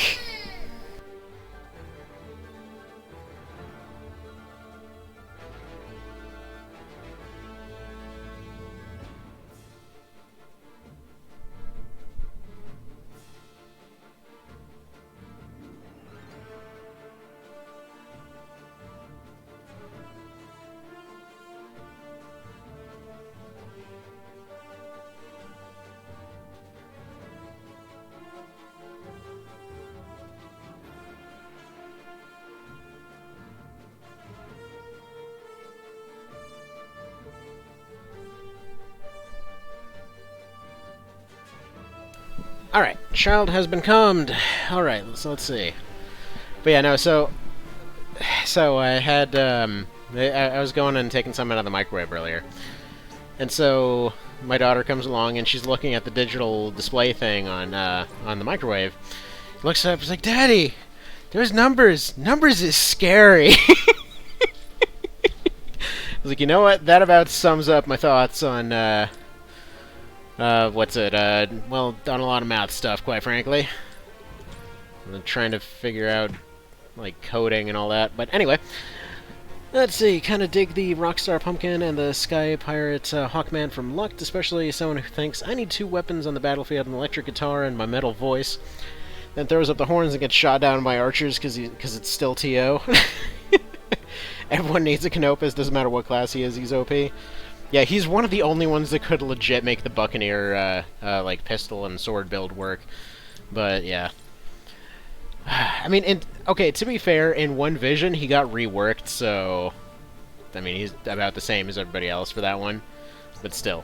Alright, child has been calmed. Alright, so let's see. But yeah, no, so I had, I was going and taking some out of the microwave earlier. And so my daughter comes along and she's looking at the digital display thing on the microwave. Looks up, she's like, Daddy, there's numbers. Numbers is scary. I was like, you know what? That about sums up my thoughts on, well, done a lot of math stuff, quite frankly. I'm trying to figure out, like, coding and all that. But anyway, let's see. Kind of dig the Rockstar Pumpkin and the Sky Pirate Hawkman from Lucht, especially someone who thinks, I need 2 weapons on the battlefield, an electric guitar and my metal voice. Then throws up the horns and gets shot down by archers because it's still TO. Everyone needs a Canopus, doesn't matter what class he is, he's OP. Yeah, he's one of the only ones that could legit make the Buccaneer, like, pistol and sword build work. But, yeah. I mean, okay, to be fair, in One Vision, he got reworked, so... I mean, he's about the same as everybody else for that one. But still.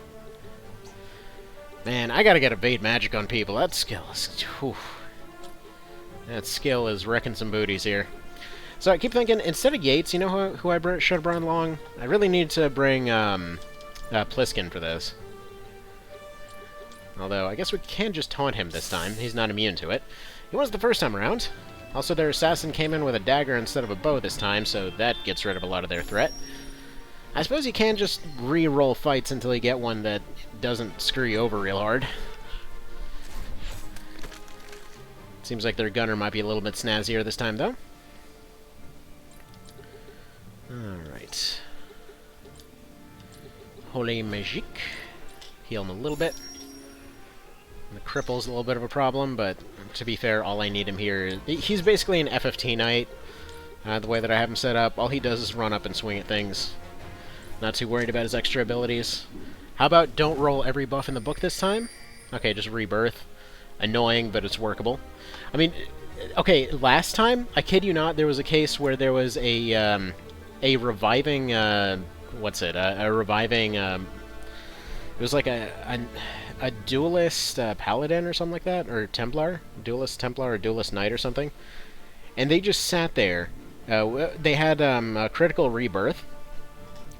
Man, I gotta get evade magic on people. That skill is... Whew. That skill is wrecking some booties here. So I keep thinking, instead of Yates, you know who I should have brought along? I really need to bring, Pliskin for this. Although, I guess we can just taunt him this time. He's not immune to it. He was the first time around. Also, their assassin came in with a dagger instead of a bow this time, so that gets rid of a lot of their threat. I suppose you can just re-roll fights until you get one that doesn't screw you over real hard. Seems like their gunner might be a little bit snazzier this time, though. Alright. Holy Magique. Heal him a little bit. The cripple's a little bit of a problem, but to be fair, all I need him here... He's basically an FFT knight, the way that I have him set up. All he does is run up and swing at things. Not too worried about his extra abilities. How about don't roll every buff in the book this time? Okay, just rebirth. Annoying, but it's workable. I mean, okay, last time, I kid you not, there was a case where there was a reviving, a reviving, it was like a duelist paladin or something like that, or Templar? Duelist Templar or Duelist Knight or something. And they just sat there. They had a critical rebirth,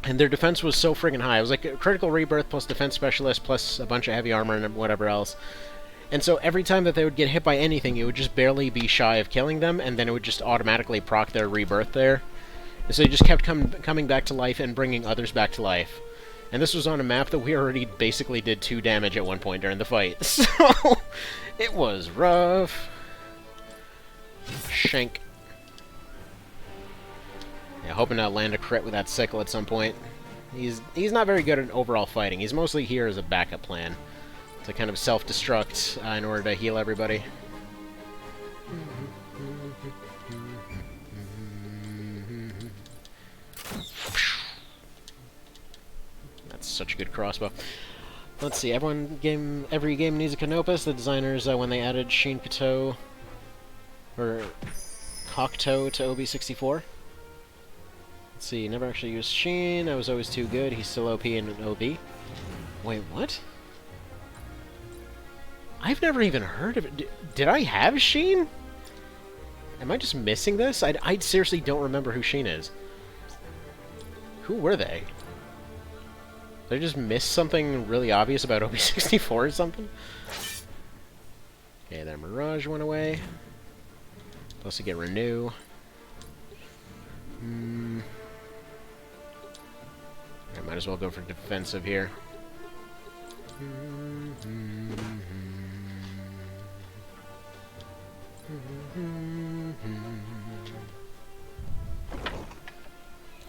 and their defense was so friggin' high. It was like a critical rebirth plus defense specialist plus a bunch of heavy armor and whatever else. And so every time that they would get hit by anything, it would just barely be shy of killing them, and then it would just automatically proc their rebirth there. And so they just kept coming back to life and bringing others back to life. And this was on a map that we already basically did 2 damage at one point during the fight. So, it was rough. Shank. Yeah, hoping to land a crit with that sickle at some point. He's not very good at overall fighting. He's mostly here as a backup plan. To kind of self-destruct in order to heal everybody. That's such a good crossbow. Let's see, every game needs a Canopus. The designers, when they added Sheen Kato, or Cocteau to OB64. Let's see, never actually used Sheen. I was always too good. He's still OP in an OB. Wait, what? I've never even heard of it. Did I have Sheen? Am I just missing this? I seriously don't remember who Sheen is. Who were they? Did I just miss something really obvious about OB64 or something? Okay, their Mirage went away. Plus to get Renew. I might as well go for defensive here.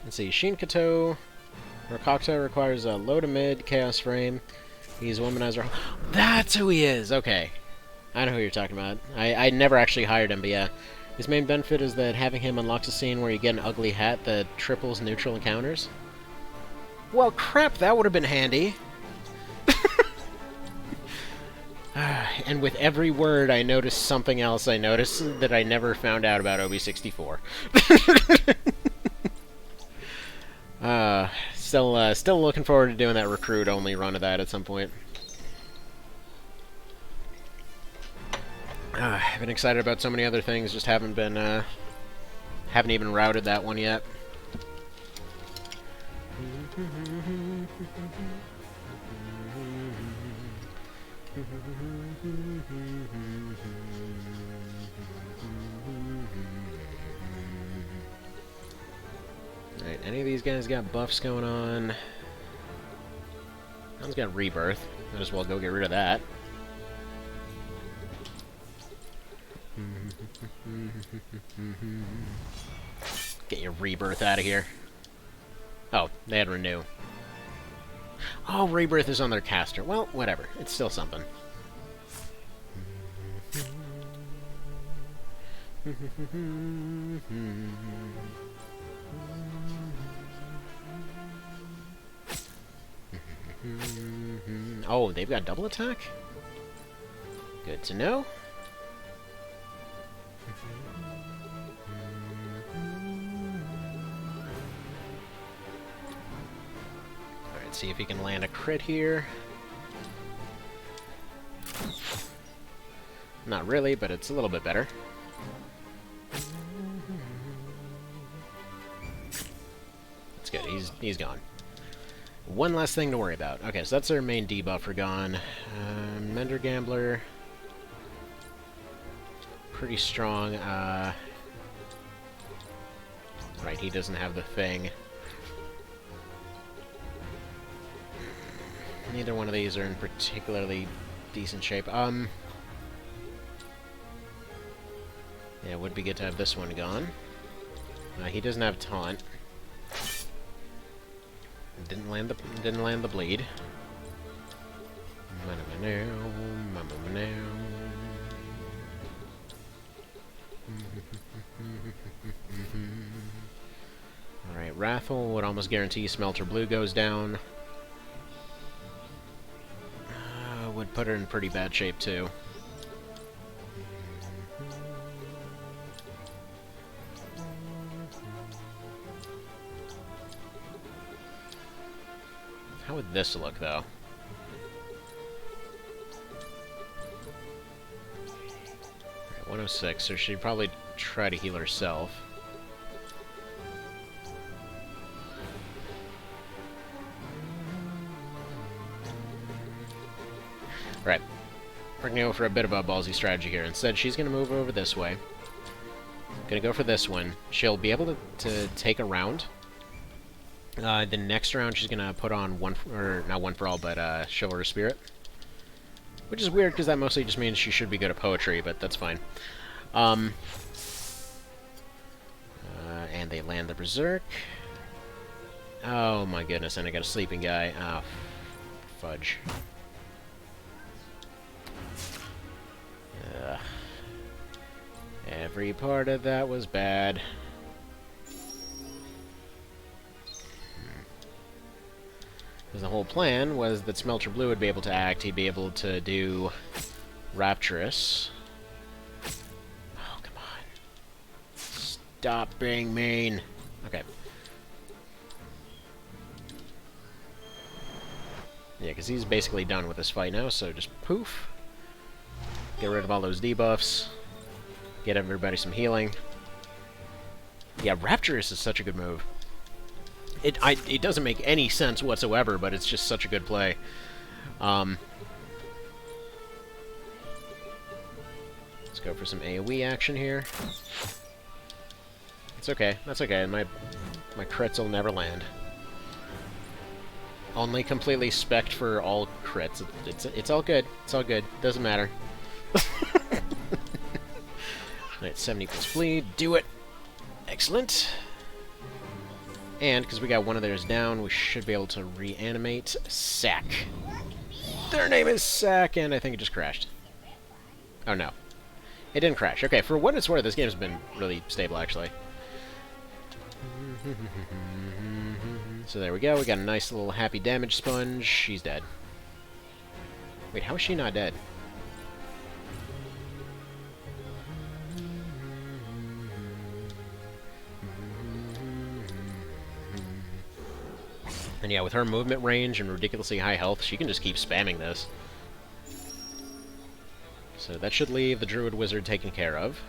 Let's see, Shinkato or Cocteau requires a low to mid Chaos Frame. He's Womanizer. That's who he is! Okay. I know who you're talking about. I never actually hired him, but yeah. His main benefit is that having him unlocks a scene where you get an ugly hat that triples neutral encounters. Well, crap, that would have been handy. And with every word, I noticed something else I noticed that I never found out about OB64. Still looking forward to doing that recruit-only run of that at some point. I've been excited about so many other things, just haven't even routed that one yet. Alright, any of these guys got buffs going on? One's got Rebirth. Might as well go get rid of that. Get your Rebirth out of here. Oh, they had Renew. Oh, Rebirth is on their caster. Well, whatever. It's still something. Oh, they've got double attack? Good to know. Alright, see if he can land a crit here. Not really, but it's a little bit better. That's good, he's gone. One last thing to worry about. Okay, so that's their main debuffer gone. Mender Gambler. Pretty strong. Right, he doesn't have the thing. Neither one of these are in particularly decent shape. Yeah, it would be good to have this one gone. He doesn't have taunt. Didn't land the bleed. Alright, Wrathful would almost guarantee Smelter Blue goes down. Would put her in pretty bad shape too. How would this look, though? Right, 106, so she'd probably try to heal herself. Right. We're gonna go for a bit of a ballsy strategy here. Instead, she's gonna move over this way. Gonna go for this one. She'll be able to take a round. The next round, she's gonna put on not one for all, but Chivalrous Spirit, which is weird because that mostly just means she should be good at poetry, but that's fine. And they land the Berserk. Oh my goodness! And I got a sleeping guy. Oh, fudge. Ugh. Every part of that was bad. Because the whole plan was that Smelter Blue would be able to act, he'd be able to do Rapturous. Oh, come on. Stop being mean. Okay. Yeah, because he's basically done with this fight now, so just poof. Get rid of all those debuffs. Get everybody some healing. Yeah, Rapturous is such a good move. It doesn't make any sense whatsoever, but it's just such a good play. Let's go for some AoE action here. It's okay. That's okay. My crits will never land. Only completely spec'd for all crits. It's all good. It's all good. Doesn't matter. Alright, 70 plus bleed. Do it. Excellent. And, because we got one of theirs down, we should be able to reanimate Sack. Their name is Sack, and I think it just crashed. Oh, no. It didn't crash. Okay, for what it's worth, this game's been really stable, actually. So there we go. We got a nice little happy damage sponge. She's dead. Wait, how is she not dead? And yeah, with her movement range and ridiculously high health, she can just keep spamming this. So that should leave the Druid Wizard taken care of.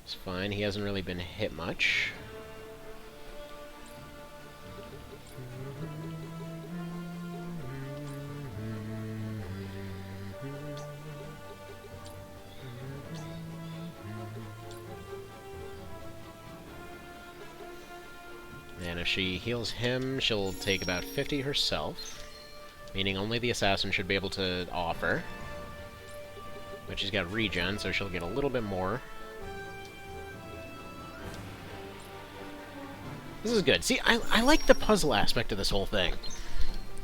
It's fine, he hasn't really been hit much. And if she heals him, she'll take about 50 herself, meaning only the assassin should be able to offer. But she's got regen, so she'll get a little bit more. This is good. See, I like the puzzle aspect of this whole thing.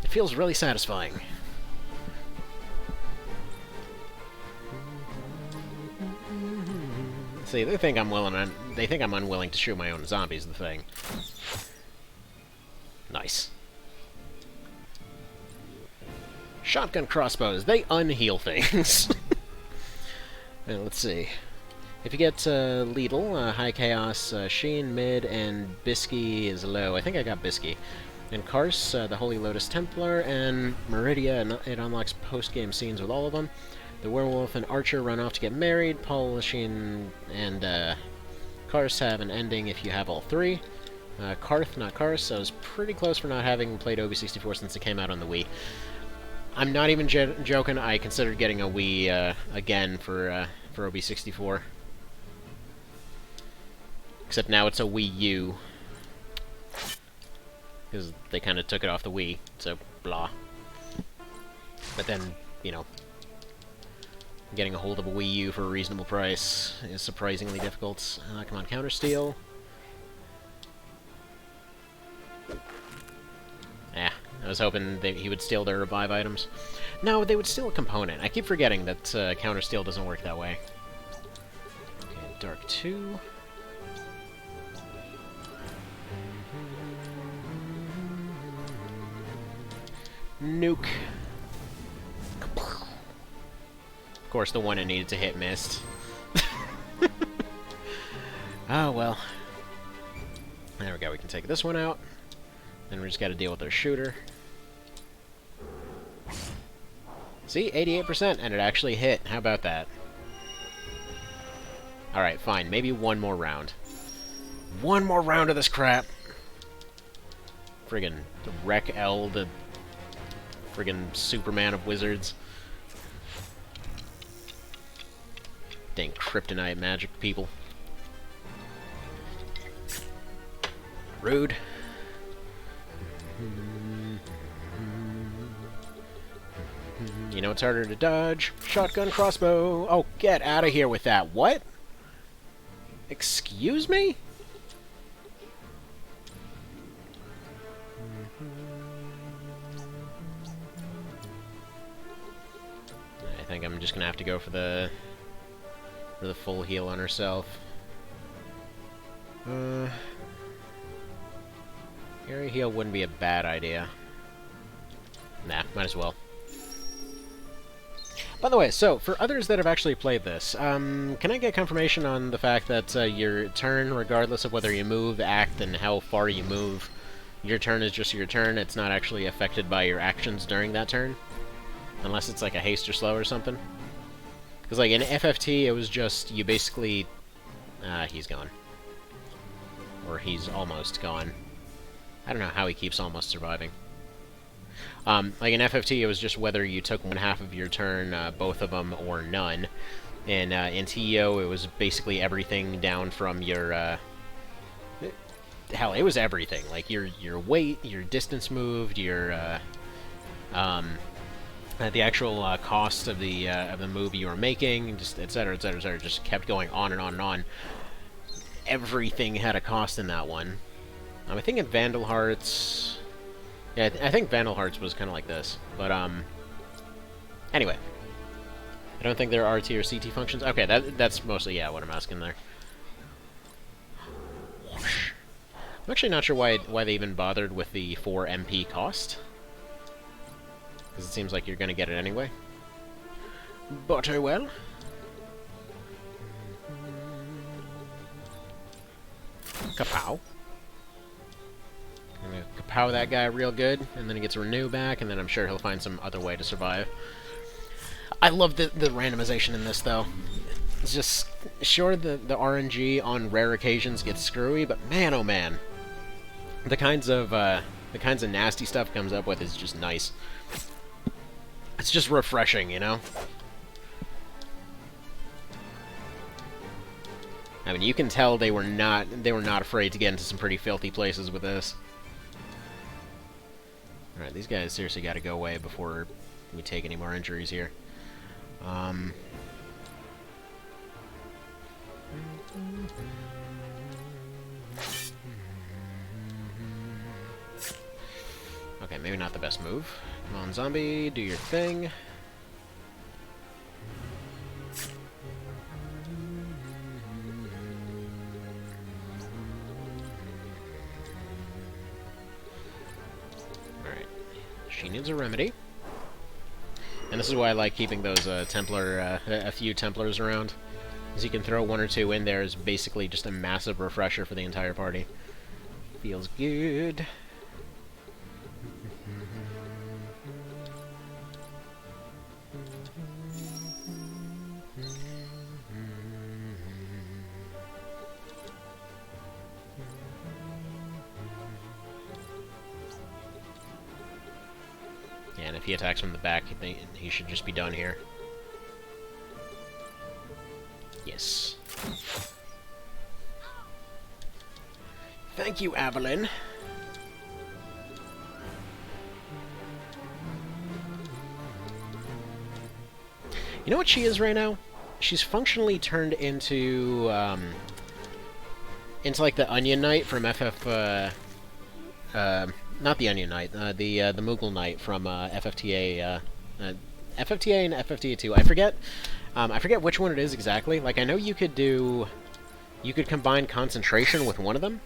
It feels really satisfying. See, they think I'm unwilling to shoot my own zombies, the thing. Nice. Shotgun crossbows, they unheal things. Let's see. If you get Leadle, High Chaos, Sheen, Mid, and Bisky is low. I think I got Bisky. And Kars, the Holy Lotus Templar, and Meridia, and it unlocks post-game scenes with all of them. The Werewolf and Archer run off to get married. Paul, Sheen, and Kars have an ending if you have all three. Karth, not Kars, so I was pretty close for not having played OB64 since it came out on the Wii. I'm not even joking, I considered getting a Wii again for OB64. Except now it's a Wii U. Because they kind of took it off the Wii, so blah. But then, you know, getting a hold of a Wii U for a reasonable price is surprisingly difficult. Come on, countersteal. I was hoping he would steal their revive items. No, they would steal a component. I keep forgetting that countersteal doesn't work that way. Okay, Dark 2. Nuke. Of course, the one it needed to hit missed. Oh, well. There we go, we can take this one out. Then we just gotta deal with our shooter. See? 88%, and it actually hit. How about that? Alright, fine. Maybe one more round. One more round of this crap! Friggin' Wreck L, the friggin' Superman of wizards. Dang kryptonite magic people. Rude. You know it's harder to dodge. Shotgun crossbow. Oh, get out of here with that. What? Excuse me? I think I'm just gonna have to go for the full heal on herself. Area heal wouldn't be a bad idea. Nah, might as well. By the way, so, for others that have actually played this, can I get confirmation on the fact that your turn, regardless of whether you move, act, and how far you move, your turn is just your turn, it's not actually affected by your actions during that turn? Unless it's like a haste or slow or something? Because like in FFT, it was just, you basically... he's gone. Or he's almost gone. I don't know how he keeps almost surviving. Like in FFT, it was just whether you took one half of your turn, both of them, or none. And in TEO, it was basically everything down from your... hell, it was everything. Like your weight, your distance moved, your... the actual cost of the move you were making, just etc., etc., etc., just kept going on and on and on. Everything had a cost in that one. I think in Vandal Hearts... Yeah, I think Vandal Hearts was kind of like this. But, anyway. I don't think there are RT or CT functions. Okay, that's mostly, yeah, what I'm asking there. I'm actually not sure why they even bothered with the 4 MP cost. Because it seems like you're going to get it anyway. But oh well. Kapow. I'm going to kapow that guy real good, and then he gets a renew back, and then I'm sure he'll find some other way to survive. I love the randomization in this, though. It's just... Sure, the RNG on rare occasions gets screwy, but man, oh man. The kinds of nasty stuff it comes up with is just nice. It's just refreshing, you know? I mean, you can tell they were not afraid to get into some pretty filthy places with this. Alright, these guys seriously gotta go away before we take any more injuries here. Okay, maybe not the best move. Come on, zombie, do your thing. Alright. She needs a remedy. And this is why I like keeping those Templar, a few Templars around. Because you can throw 1 or 2 in there is basically just a massive refresher for the entire party. Feels good. Yeah, and if he attacks from the back, he should just be done here. Yes. Thank you, Evelyn. You know what she is right now? She's functionally turned into like the Onion Knight from FF, not the Onion Knight, the Moogle Knight from FFTA, FFTA and FFTA 2. I forget which one it is exactly. Like, I know you could combine concentration with one of them.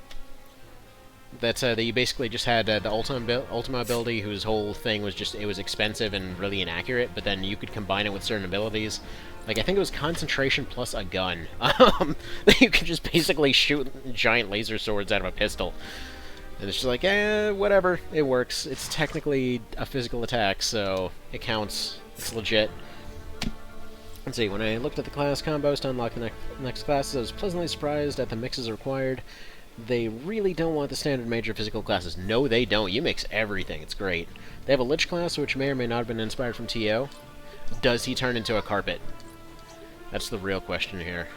That you basically just had the Ultima ability, whose whole thing was just, it was expensive and really inaccurate, but then you could combine it with certain abilities. Like, I think it was concentration plus a gun. That you could just basically shoot giant laser swords out of a pistol. And it's just like, whatever, it works. It's technically a physical attack, so it counts. It's legit. Let's see, when I looked at the class combos to unlock the next classes, I was pleasantly surprised at the mixes required. They really don't want the standard major physical classes. No, they don't. You mix everything. It's great. They have a Lich class, which may or may not have been inspired from TO. Does he turn into a carpet? That's the real question here.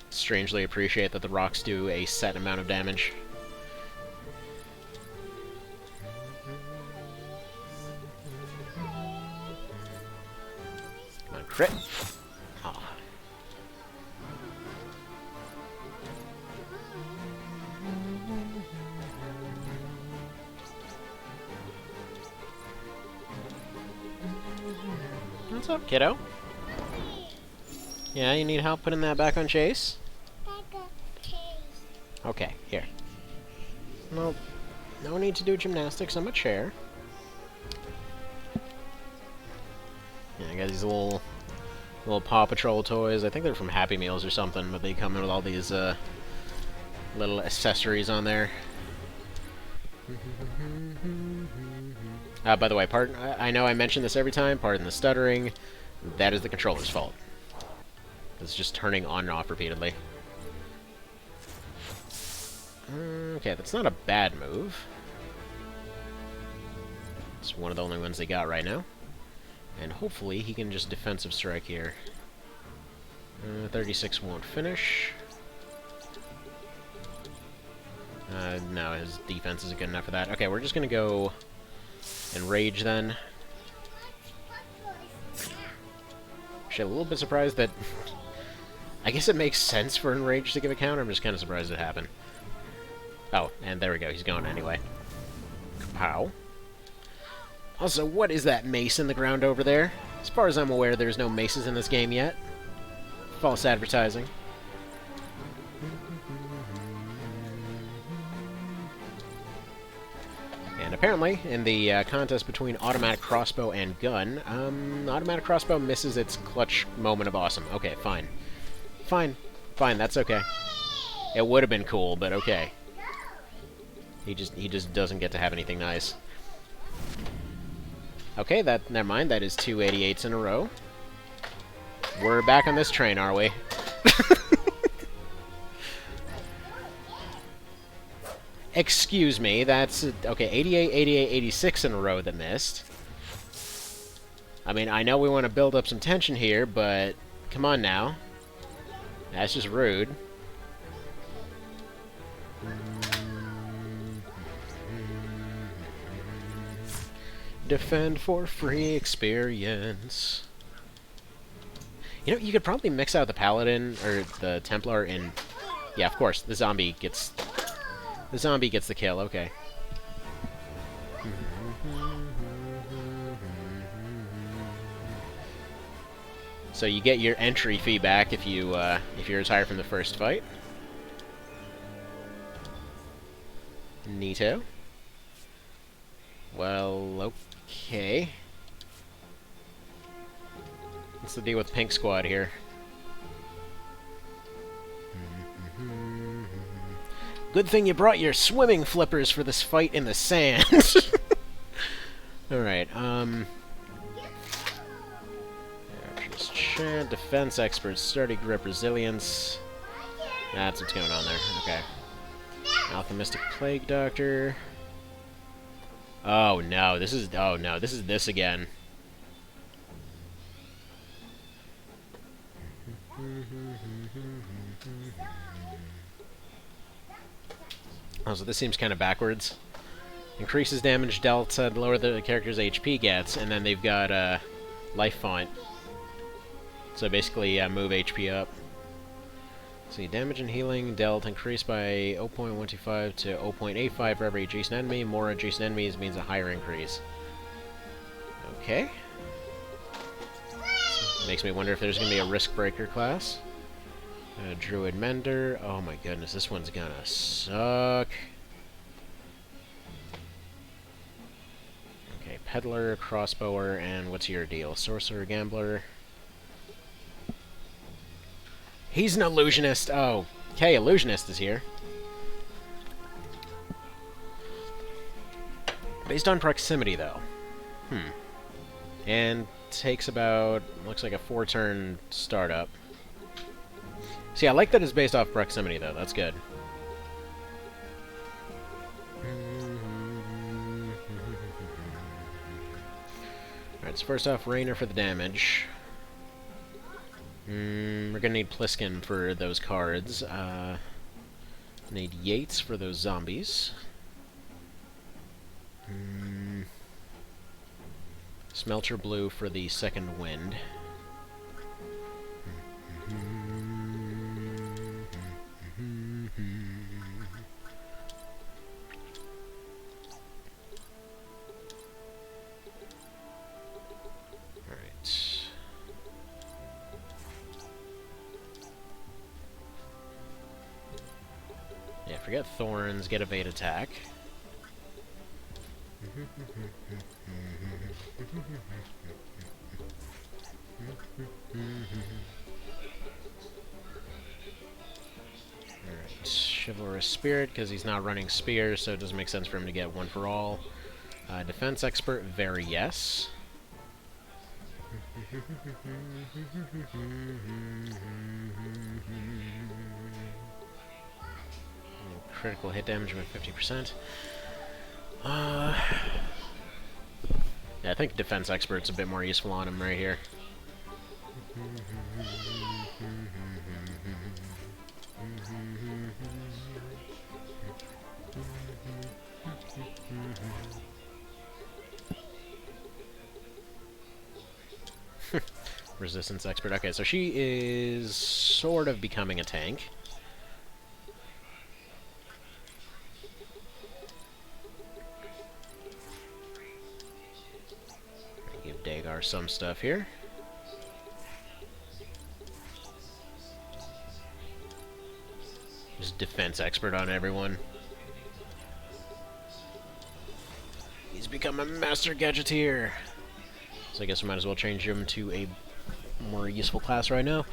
Strangely appreciate that the rocks do a set amount of damage. Come on, crit. Oh. What's up, kiddo? Yeah, you need help putting that back on Chase? Back up, Chase. Okay, here. Nope. No need to do gymnastics on my chair. Yeah, I got these little Paw Patrol toys. I think they're from Happy Meals or something, but they come in with all these little accessories on there. By the way, I know I mention this every time. Pardon the stuttering. That is the controller's fault. It's just turning on and off repeatedly. Okay, that's not a bad move. It's one of the only ones they got right now. And hopefully he can just defensive strike here. 36 won't finish. No, his defense isn't good enough for that. Okay, we're just gonna go Enrage then. Actually, a little bit surprised that... I guess it makes sense for Enrage to give a counter. I'm just kind of surprised it happened. Oh, and there we go. He's going anyway. Kapow. Also, what is that mace in the ground over there? As far as I'm aware, there's no maces in this game yet. False advertising. And apparently, in the contest between automatic crossbow and gun, automatic crossbow misses its clutch moment of awesome. Okay, fine. Fine. Fine, that's okay. It would have been cool, but okay. He just doesn't get to have anything nice. Okay, never mind, that is 2 88s in a row. We're back on this train, are we? Excuse me, that's... Okay, 88, 88, 86 in a row that missed. I mean, I know we want to build up some tension here, but... Come on now. That's just rude. Defend for free experience. You know, you could probably mix out the Paladin, or the Templar, in... Yeah, of course, the zombie gets... The zombie gets the kill, okay. So you get your entry fee back if you retire from the first fight. Neato. Well, okay. What's the deal with Pink Squad here? Good thing you brought your swimming flippers for this fight in the sand. Alright, Archer's Chant, Defense Expert, Sturdy Grip, Resilience. That's what's going on there. Okay. Alchemistic Plague Doctor. Oh no, this is... Oh no, this is this again. Oh, so this seems kind of backwards. Increases damage dealt to lower the character's HP gets, and then they've got life font. So basically, move HP up. See, damage and healing dealt increased by 0.125 to 0.85 for every adjacent enemy. More adjacent enemies means a higher increase. Okay. Makes me wonder if there's going to be a Risk Breaker class. Druid Mender. Oh my goodness, this one's gonna suck. Okay, Peddler, Crossbower, and what's your deal? Sorcerer, Gambler. He's an Illusionist! Oh, okay, Illusionist is here. Based on proximity, though. And takes about, looks like a 4-turn startup. See, I like that it's based off proximity, though. That's good. Alright, so first off, Rainer for the damage. We're gonna need Pliskin for those cards. Need Yates for those zombies. Smelter Blue for the second wind. forget Thorns, get evade attack. Alright, Chivalrous Spirit, because he's not running Spears, so it doesn't make sense for him to get one for all. Defense Expert, very yes. Critical hit damage with 50%. Yeah, I think Defense Expert's a bit more useful on him right here. Resistance Expert. Okay, so she is sort of becoming a tank. Give Dagar some stuff here. Just Defense Expert on everyone. He's become a Master Gadgeteer. So I guess we might as well change him to a more useful class right now.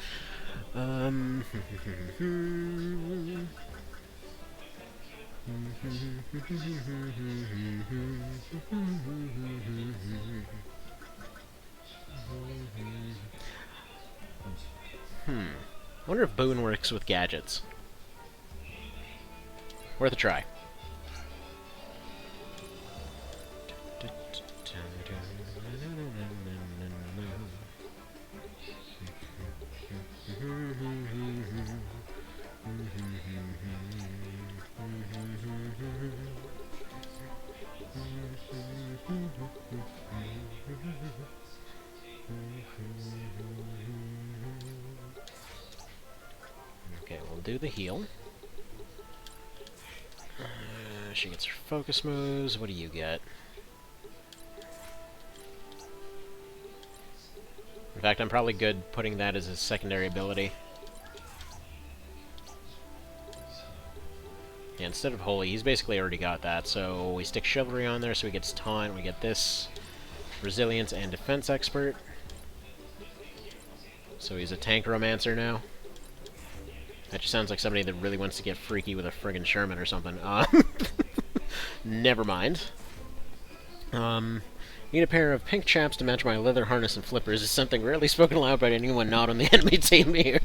Wonder if Boone works with gadgets. Worth a try. Okay, we'll do the heal. She gets her focus moves. What do you get? In fact, I'm probably good putting that as his secondary ability. Yeah, instead of Holy, he's basically already got that, so we stick Chivalry on there so he gets Taunt, we get this, Resilience and Defense Expert. So he's a Tank Romancer now. That just sounds like somebody that really wants to get freaky with a friggin' Sherman or something. Never mind. Need a pair of pink chaps to match my leather harness and flippers is something rarely spoken aloud by anyone not on the enemy team here.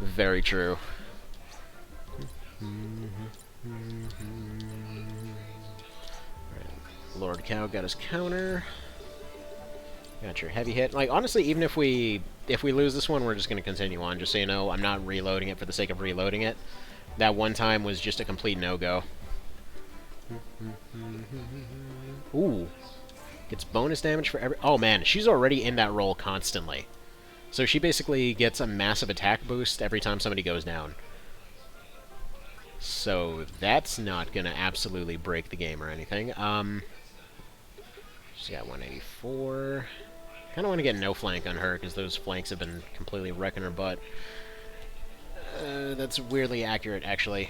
Very true. Lord Cow got his counter. Got your heavy hit. Like, honestly, even if we lose this one, we're just going to continue on. Just so you know, I'm not reloading it for the sake of reloading it. That one time was just a complete no-go. Ooh. Gets bonus damage for every... Oh, man, she's already in that role constantly. So she basically gets a massive attack boost every time somebody goes down. So that's not going to absolutely break the game or anything. She's got 184. Kind of want to get no flank on her, because those flanks have been completely wrecking her butt. That's weirdly accurate, actually.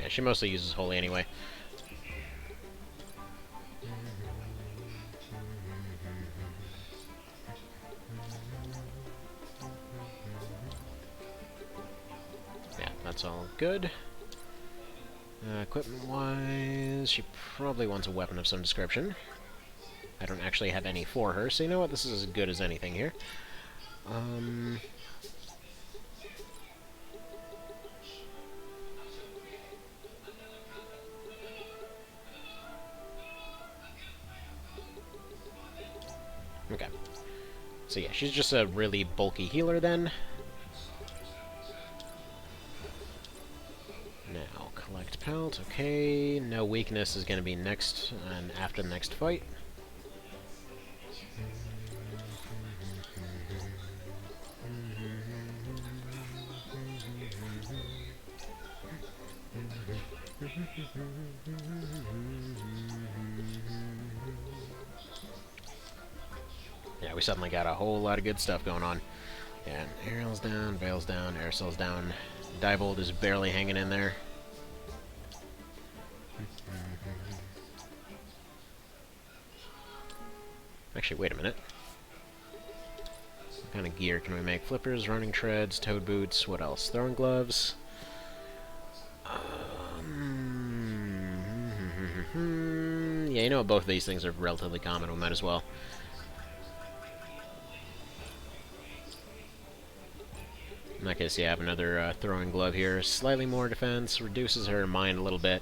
Yeah, she mostly uses Holy anyway. Yeah, that's all good. Equipment-wise, she probably wants a weapon of some description. I don't actually have any for her, so you know what? This is as good as anything here. Okay. So yeah, she's just a really bulky healer then. Now, collect pelt. Okay, no weakness is going to be next and after the next fight. Yeah, we suddenly got a whole lot of good stuff going on. And Ariel's down, Veil's down, Aerosol's down. Diebold is barely hanging in there. Actually, wait a minute. What kind of gear can we make? Flippers, running treads, toad boots, what else? Throwing gloves? Yeah, you know what? Both of these things are relatively common. We might as well. In that case, yeah, I have another throwing glove here. Slightly more defense, reduces her mind a little bit.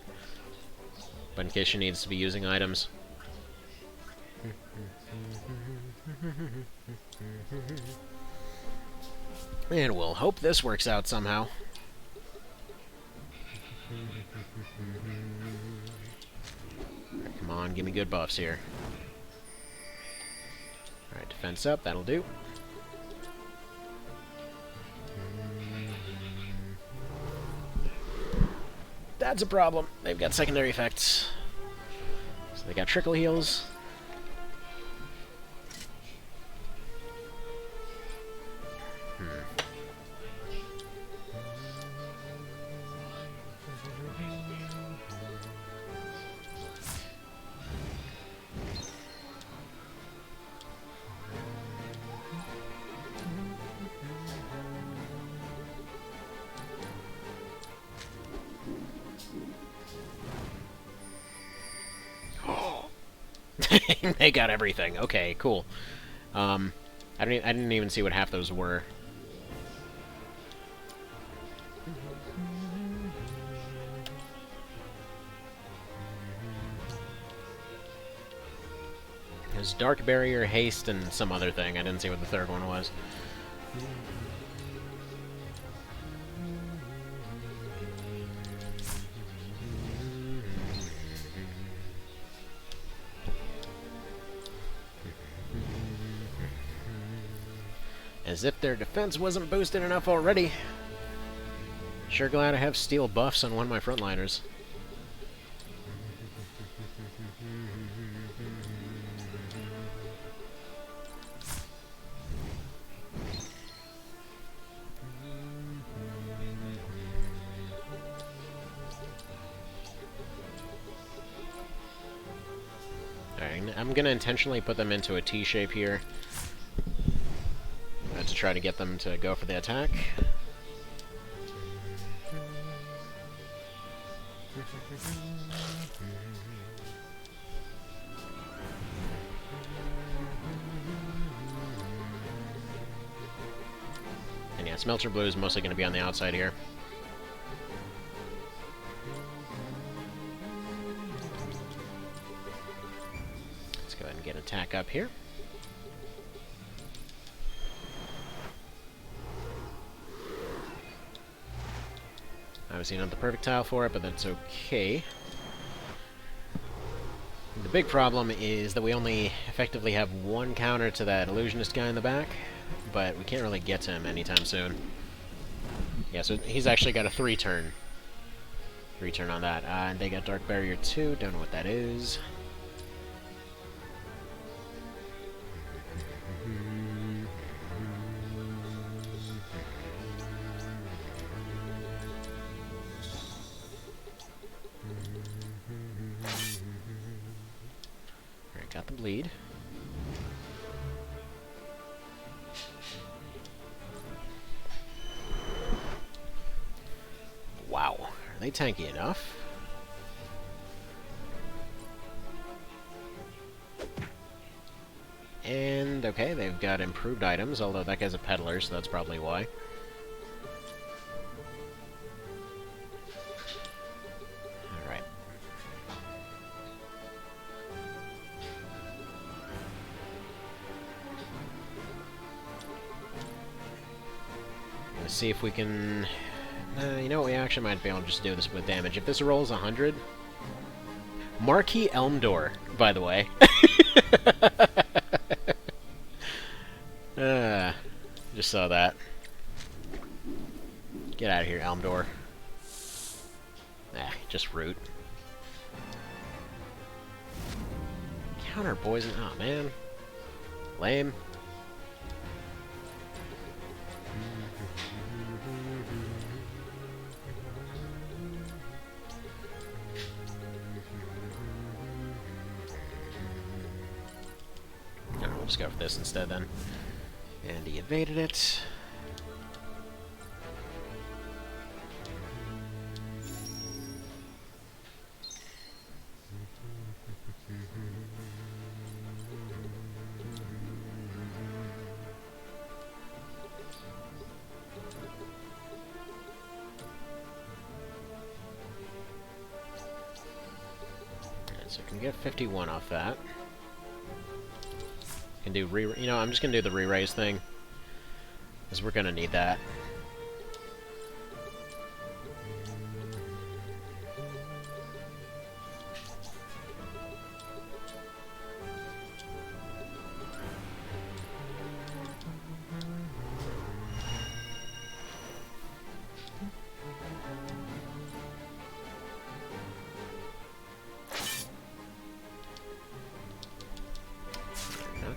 But in case she needs to be using items. And we'll hope this works out somehow. Right, come on, give me good buffs here. Alright, defense up, that'll do. That's a problem. They've got secondary effects. So they got trickle heals. They got everything. Okay, cool. I didn't even see what half those were. There's Dark Barrier, Haste, and some other thing. I didn't see what the third one was. As if their defense wasn't boosted enough already. Sure glad I have steel buffs on one of my frontliners. Alright, I'm gonna intentionally put them into a T shape here. To try to get them to go for the attack. And yeah, Smelter Blue is mostly going to be on the outside here. Let's go ahead and get attack up here. Obviously not the perfect tile for it, but that's okay. The big problem is that we only effectively have one counter to that illusionist guy in the back, but we can't really get to him anytime soon. Yeah, so he's actually got a 3-turn. 3-turn on that. And they got Dark Barrier too, don't know what that is. Got the bleed. Wow. Are they tanky enough? And, okay, they've got improved items, although that guy's a peddler, so that's probably why. Alright. Gonna see if we can... you know what, we actually might be able to just do this with damage. If this rolls 100... Marquee Elm Door, by the way. Just saw that. Get out of here, Elm Door. Just root. Counter poison. Oh, man. Lame. No, we'll just go for this instead then. And he evaded it. So I can get 51 off that. Can do you know, I'm just gonna do the re-raise thing, because we're gonna need that.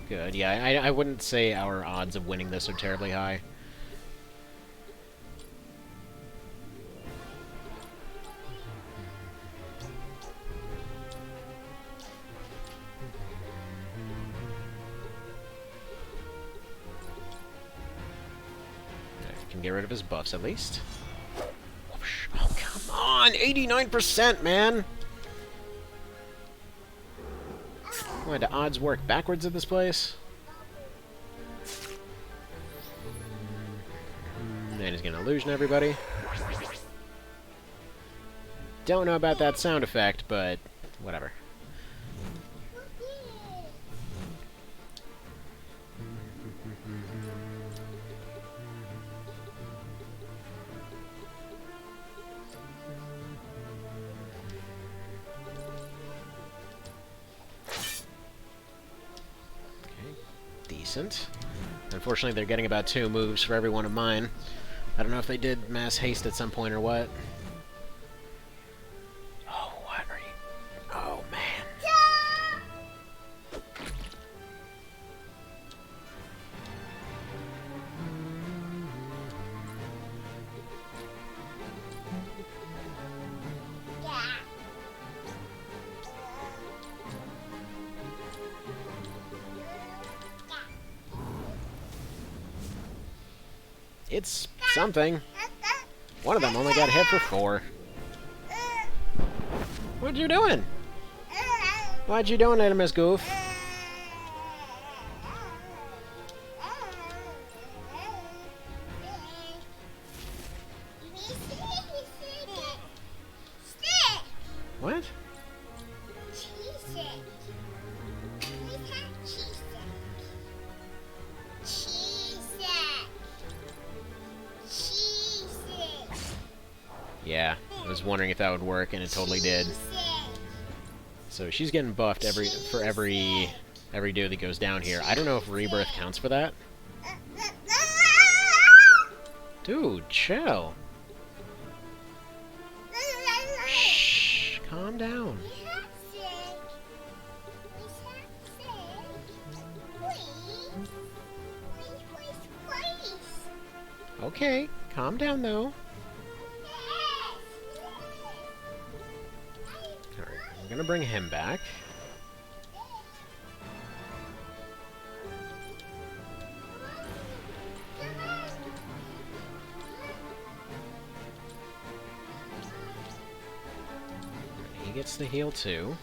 Good. Yeah, I wouldn't say our odds of winning this are terribly high. I can get rid of his buffs at least. Oh, come on! 89%, man! Why, do odds work backwards at this place? And he's gonna illusion everybody. Don't know about that sound effect, but whatever. Decent. Unfortunately, they're getting about 2 moves for every one of mine. I don't know if they did mass haste at some point or what. Oh, what are you... Oh, man. It's something. One of them only got hit for 4. What you doing? What you doing there, Miss Goof? What? Yeah, I was wondering if that would work, and it totally did. So she's getting buffed for every dude that goes down here. I don't know if Rebirth counts for that. Dude, chill. Shh, calm down. Okay, calm down though. Alright, I'm gonna bring him back. He gets the heal too.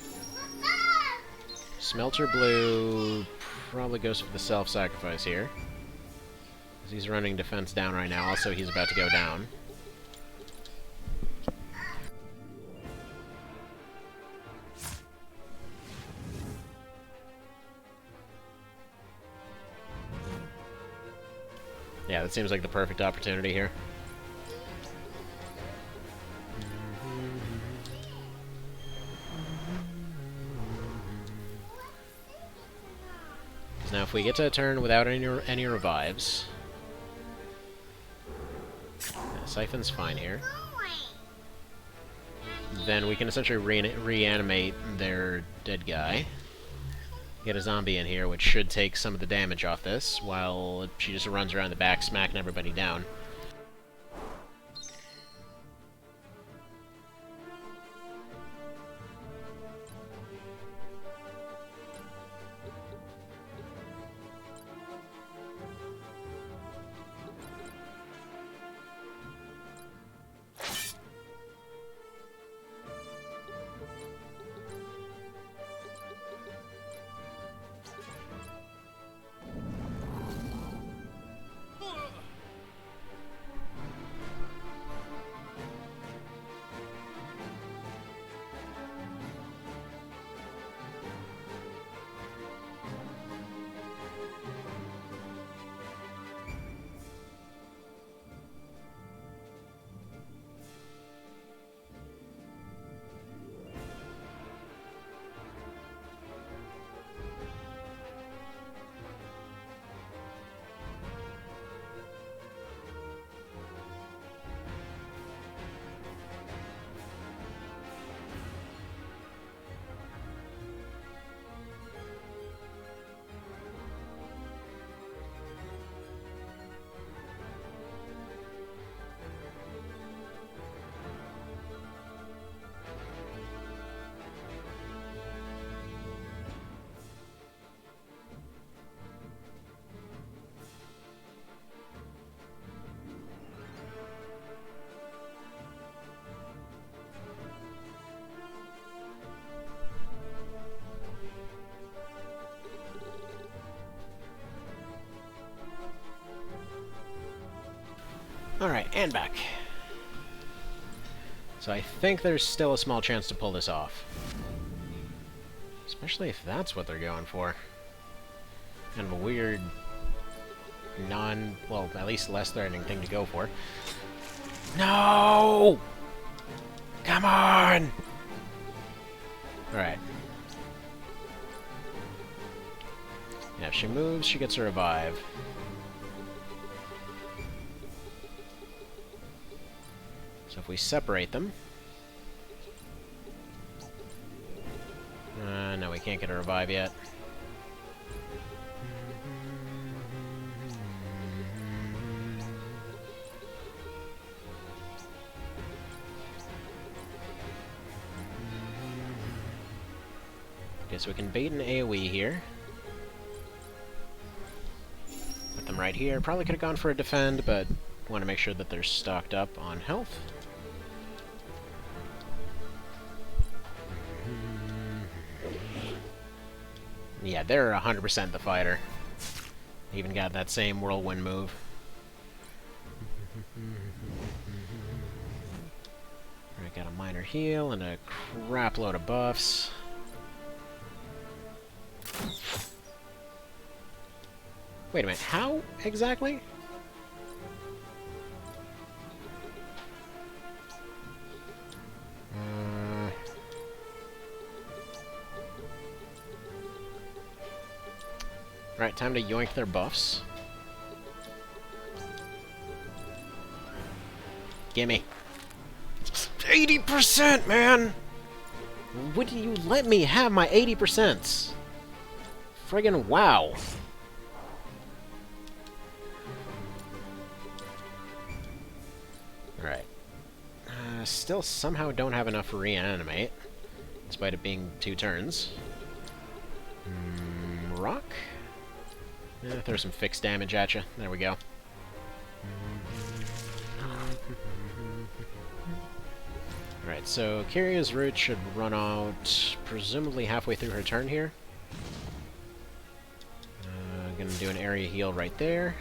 Smelter Blue probably goes for the self-sacrifice here. He's running defense down right now. Also, he's about to go down. Yeah, that seems like the perfect opportunity here. Because now if we get to a turn without any revives... Siphon's fine here. Then we can essentially reanimate their dead guy. Get a zombie in here, which should take some of the damage off this, while she just runs around the back, smacking everybody down. Alright, and back. So I think there's still a small chance to pull this off. Especially if that's what they're going for. Kind of a weird, well, at least less threatening thing to go for. No! Come on! Alright. Yeah, if she moves, she gets a revive. So if we separate them... no, we can't get a revive yet. Okay, so we can bait an AoE here. Put them right here. Probably could have gone for a defend, but want to make sure that they're stocked up on health. Yeah, they're 100% the fighter. Even got that same whirlwind move. Alright, got a minor heal and a crap load of buffs. Wait a minute, how exactly? Alright, time to yoink their buffs. Gimme. 80%, man! Would you let me have my 80%? Friggin' wow. Alright. Still somehow don't have enough reanimate, despite it being 2 turns. Rock? Throw some fixed damage at you. There we go. Alright, so Kiria's root should run out presumably halfway through her turn here. Gonna do an area heal right there.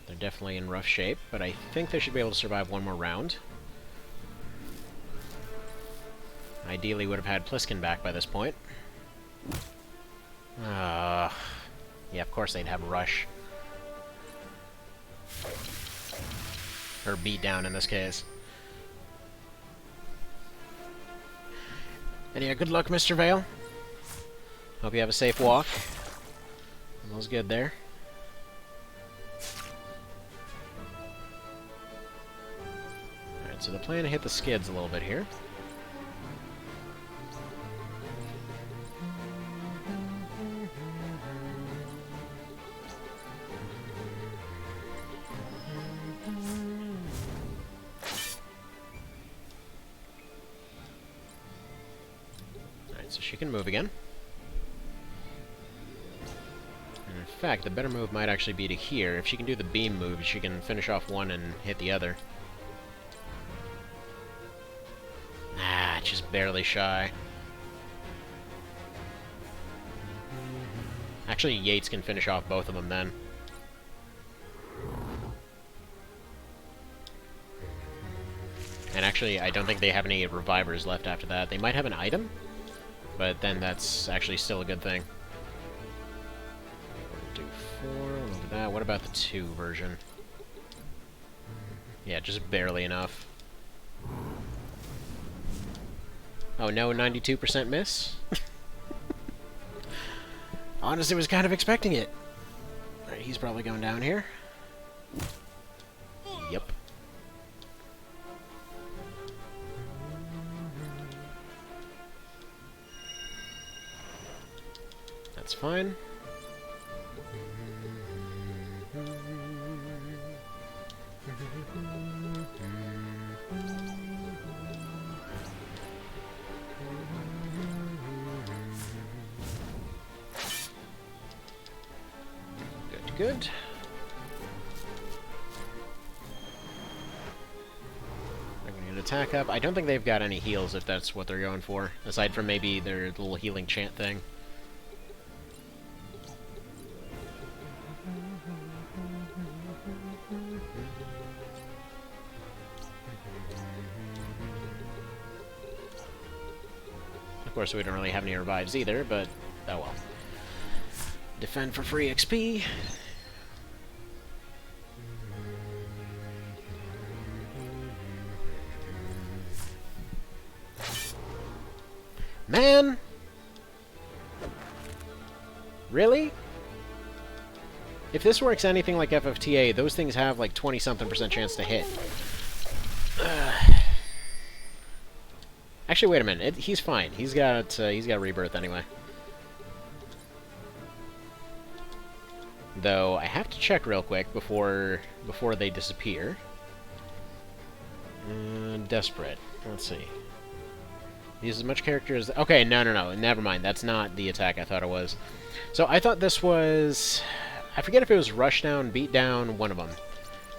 They're They're definitely in rough shape, but I think they should be able to survive one more round. Ideally would have had Pliskin back by this point. Yeah, of course they'd have Rush. Or Beat Down in this case. And yeah, good luck, Mr. Vale. Hope you have a safe walk. All's good there. Alright, so the plan to hit the skids a little bit here. Alright, so she can move again. And in fact, the better move might actually be to here. If she can do the beam move, she can finish off one and hit the other. Ah, just barely shy. Actually, Yates can finish off both of them then. And actually, I don't think they have any revivers left after that. They might have an item, but then that's actually still a good thing. 1, 2, 4, look at that. What about the 2 version? Yeah, just barely enough. Oh no, 92% miss? Honestly, was kind of expecting it. Alright, he's probably going down here. Yep. That's fine. Good. They're going to get attack up. I don't think they've got any heals if that's what they're going for, aside from maybe their little healing chant thing. Of course, we don't really have any revives either, but oh well. Defend for free XP. Man! Really? If this works anything like FFTA, those things have like 20-something% chance to hit. Actually, wait a minute. He's fine. He's got rebirth anyway. Though I have to check real quick before they disappear. Desperate. Let's see. Use as much character as... Okay, no. Never mind. That's not the attack I thought it was. So I thought this was... I forget if it was Rushdown, Beatdown, one of them.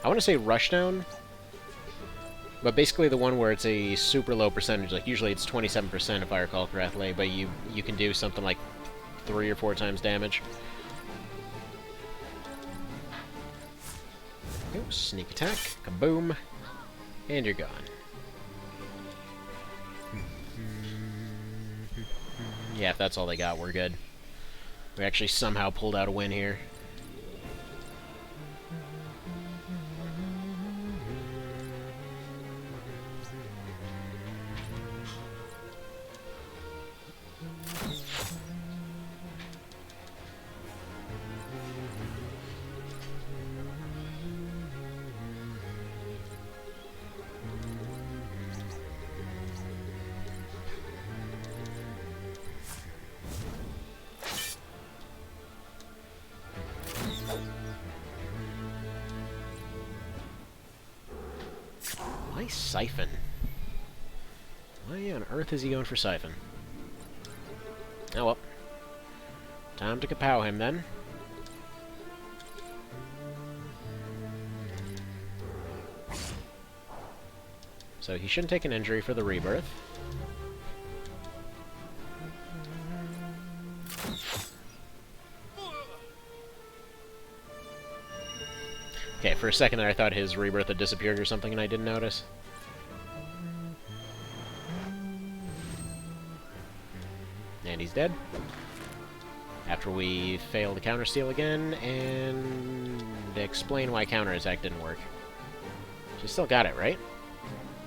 I want to say Rushdown. But basically the one where it's a super low percentage. Like, usually it's 27% if I recall correctly. But you can do something like 3 or 4 times damage. Go, sneak attack. Kaboom. And you're gone. Yeah, if that's all they got, we're good. We actually somehow pulled out a win here. Nice Siphon. Why on earth is he going for Siphon? Oh well. Time to kapow him then. So he shouldn't take an injury for the rebirth. Okay, for a second there I thought his rebirth had disappeared or something and I didn't notice. And he's dead. After we fail to countersteal again, and explain why counterattack didn't work. She still got it, right?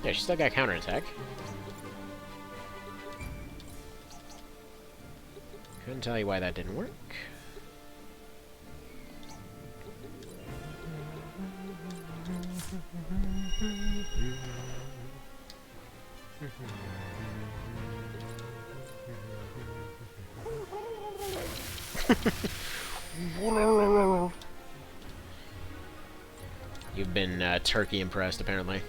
Yeah, she still got counterattack. Couldn't tell you why that didn't work. You've been turkey impressed, apparently.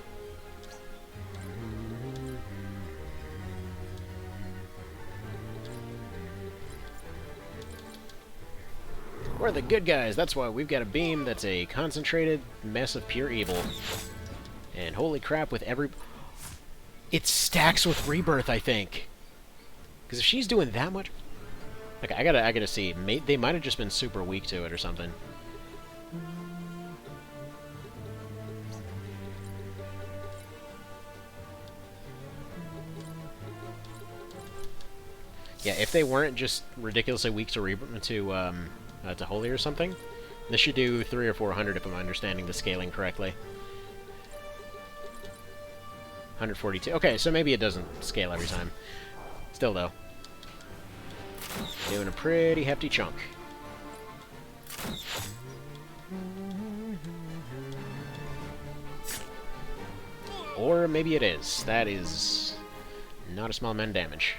We're the good guys, that's why we've got a beam that's a concentrated mess of pure evil. And holy crap, with every... It stacks with rebirth, I think. Because if she's doing that much... Okay, I gotta see. They might have just been super weak to it or something. Yeah, if they weren't just ridiculously weak to holy or something, this should do 300 or 400 if I'm understanding the scaling correctly. 142. Okay, so maybe it doesn't scale every time. Still, though. Doing a pretty hefty chunk. Or maybe it is. That is not a small amount of damage.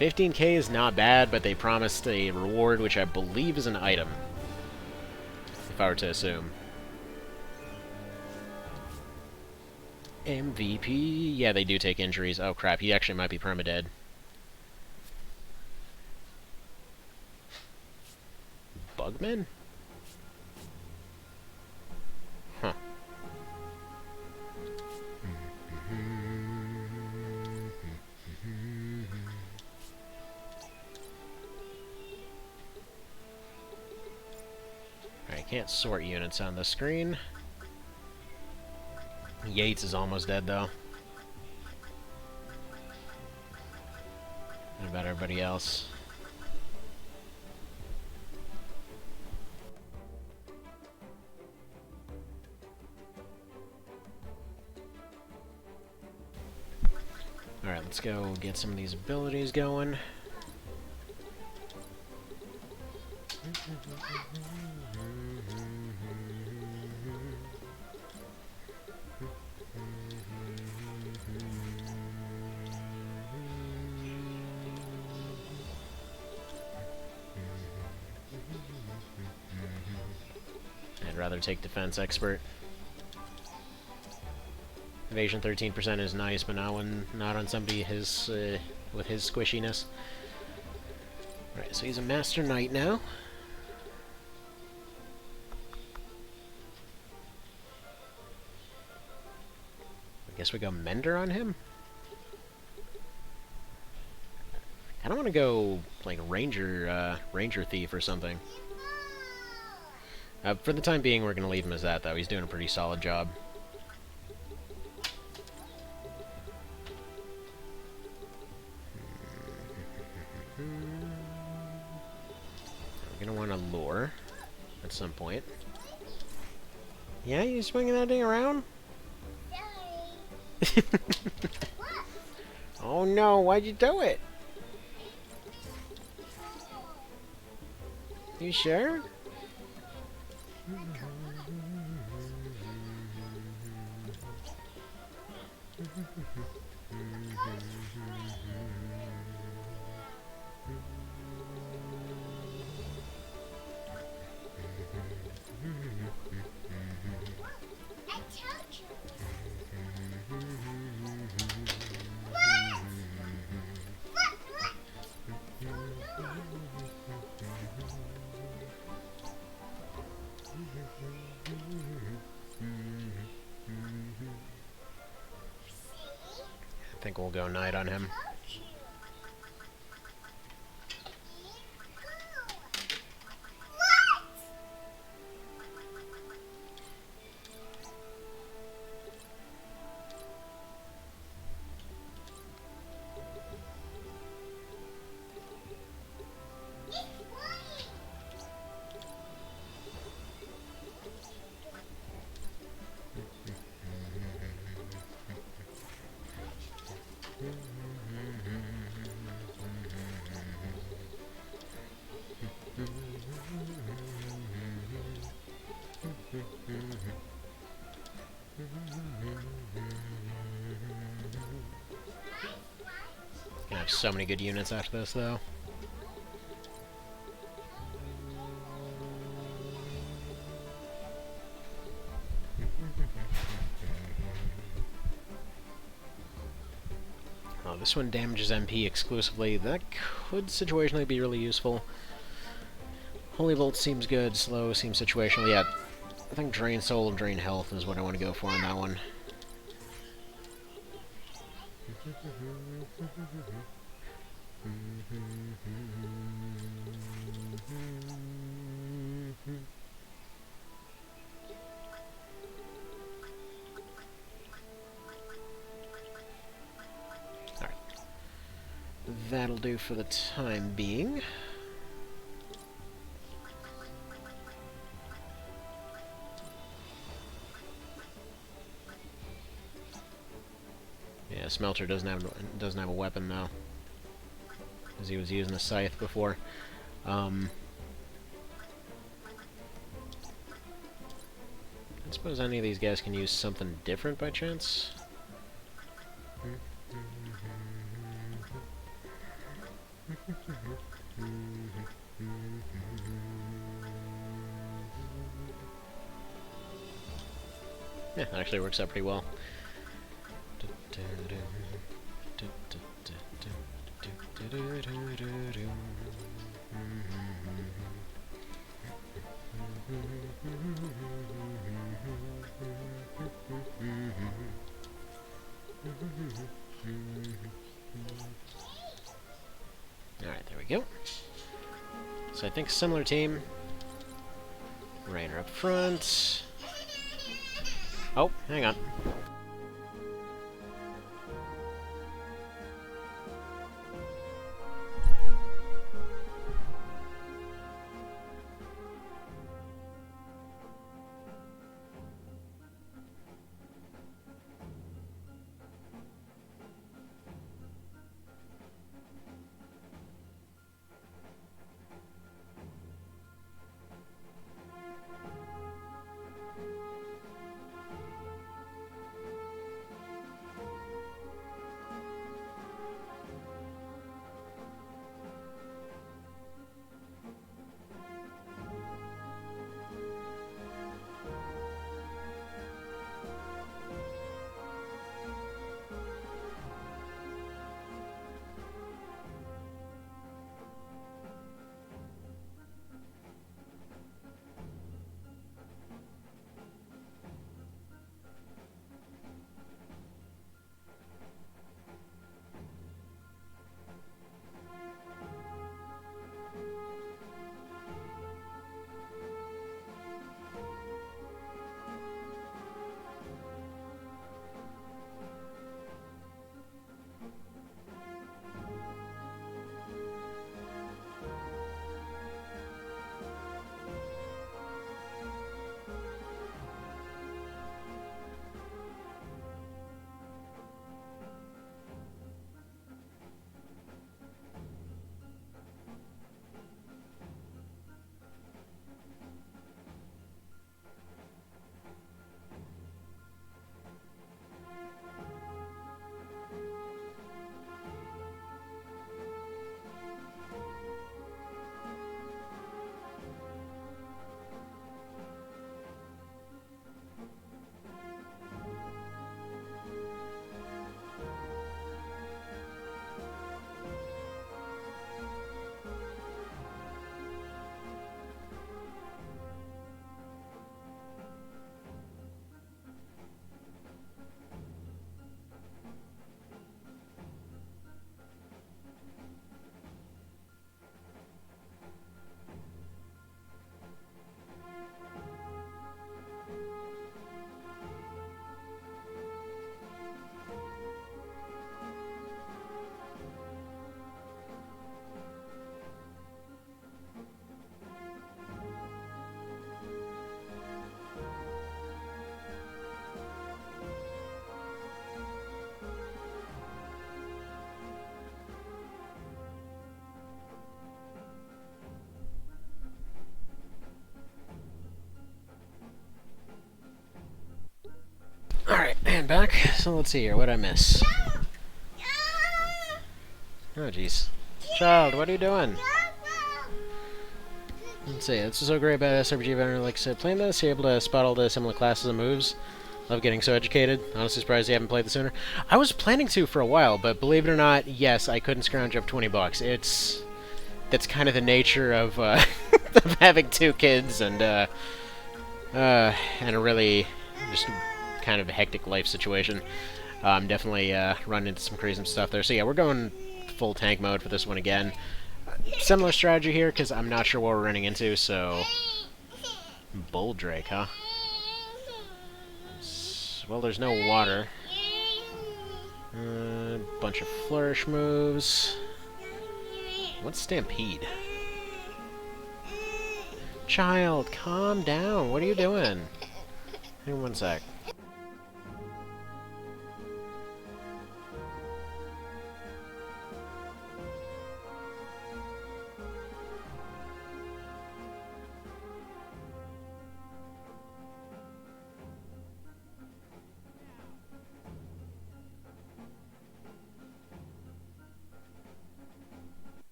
15k is not bad, but they promised a reward, which I believe is an item. If I were to assume. MVP? Yeah, they do take injuries. Oh crap, he actually might be permadead. Bugman? Huh. I can't sort units on the screen. Yates is almost dead, though. What about everybody else? Alright, let's go get some of these abilities going. I'd rather take Defense Expert. Evasion 13% is nice, but not on somebody with his squishiness. Right, so he's a Master Knight now. I guess we go Mender on him? I don't want to go, like, Ranger Thief or something. For the time being, we're going to leave him as that, though. He's doing a pretty solid job. We're going to want to lure at some point. Yeah, you swinging that thing around? Sorry. Oh no, why'd you do it? You sure? I told you. I think we'll go Knight on him. have so many good units after this, though. Oh, this one damages MP exclusively. That could situationally be really useful. Holy Bolt seems good. Slow seems situational. Yeah, I think Drain Soul and Drain Health is what I want to go for on that one. Alright. That'll do for the time being. Yeah, Smelter doesn't have a weapon now, because he was using a scythe before. I suppose any of these guys can use something different by chance. Yeah, that actually works out pretty well. Alright, there we go. So I think similar team. Rainer up front. Oh, hang on. Alright, and back. So let's see here, what'd I miss? Oh, jeez. Child, what are you doing? Let's see, this is so great about SRPG veteran. Like I said, playing this, you're able to spot all the similar classes and moves. Love getting so educated. Honestly surprised you haven't played this sooner. I was planning to for a while, but believe it or not, yes, I couldn't scrounge up 20 bucks. That's kind of the nature of, of having two kids and a really just kind of a hectic life situation. Definitely run into some crazy stuff there. So yeah, we're going full tank mode for this one again. Similar strategy here, because I'm not sure what we're running into, so... Bull Drake, huh? Well, there's no water. Bunch of flourish moves. What's Stampede? Child, calm down. What are you doing? Hang on one sec.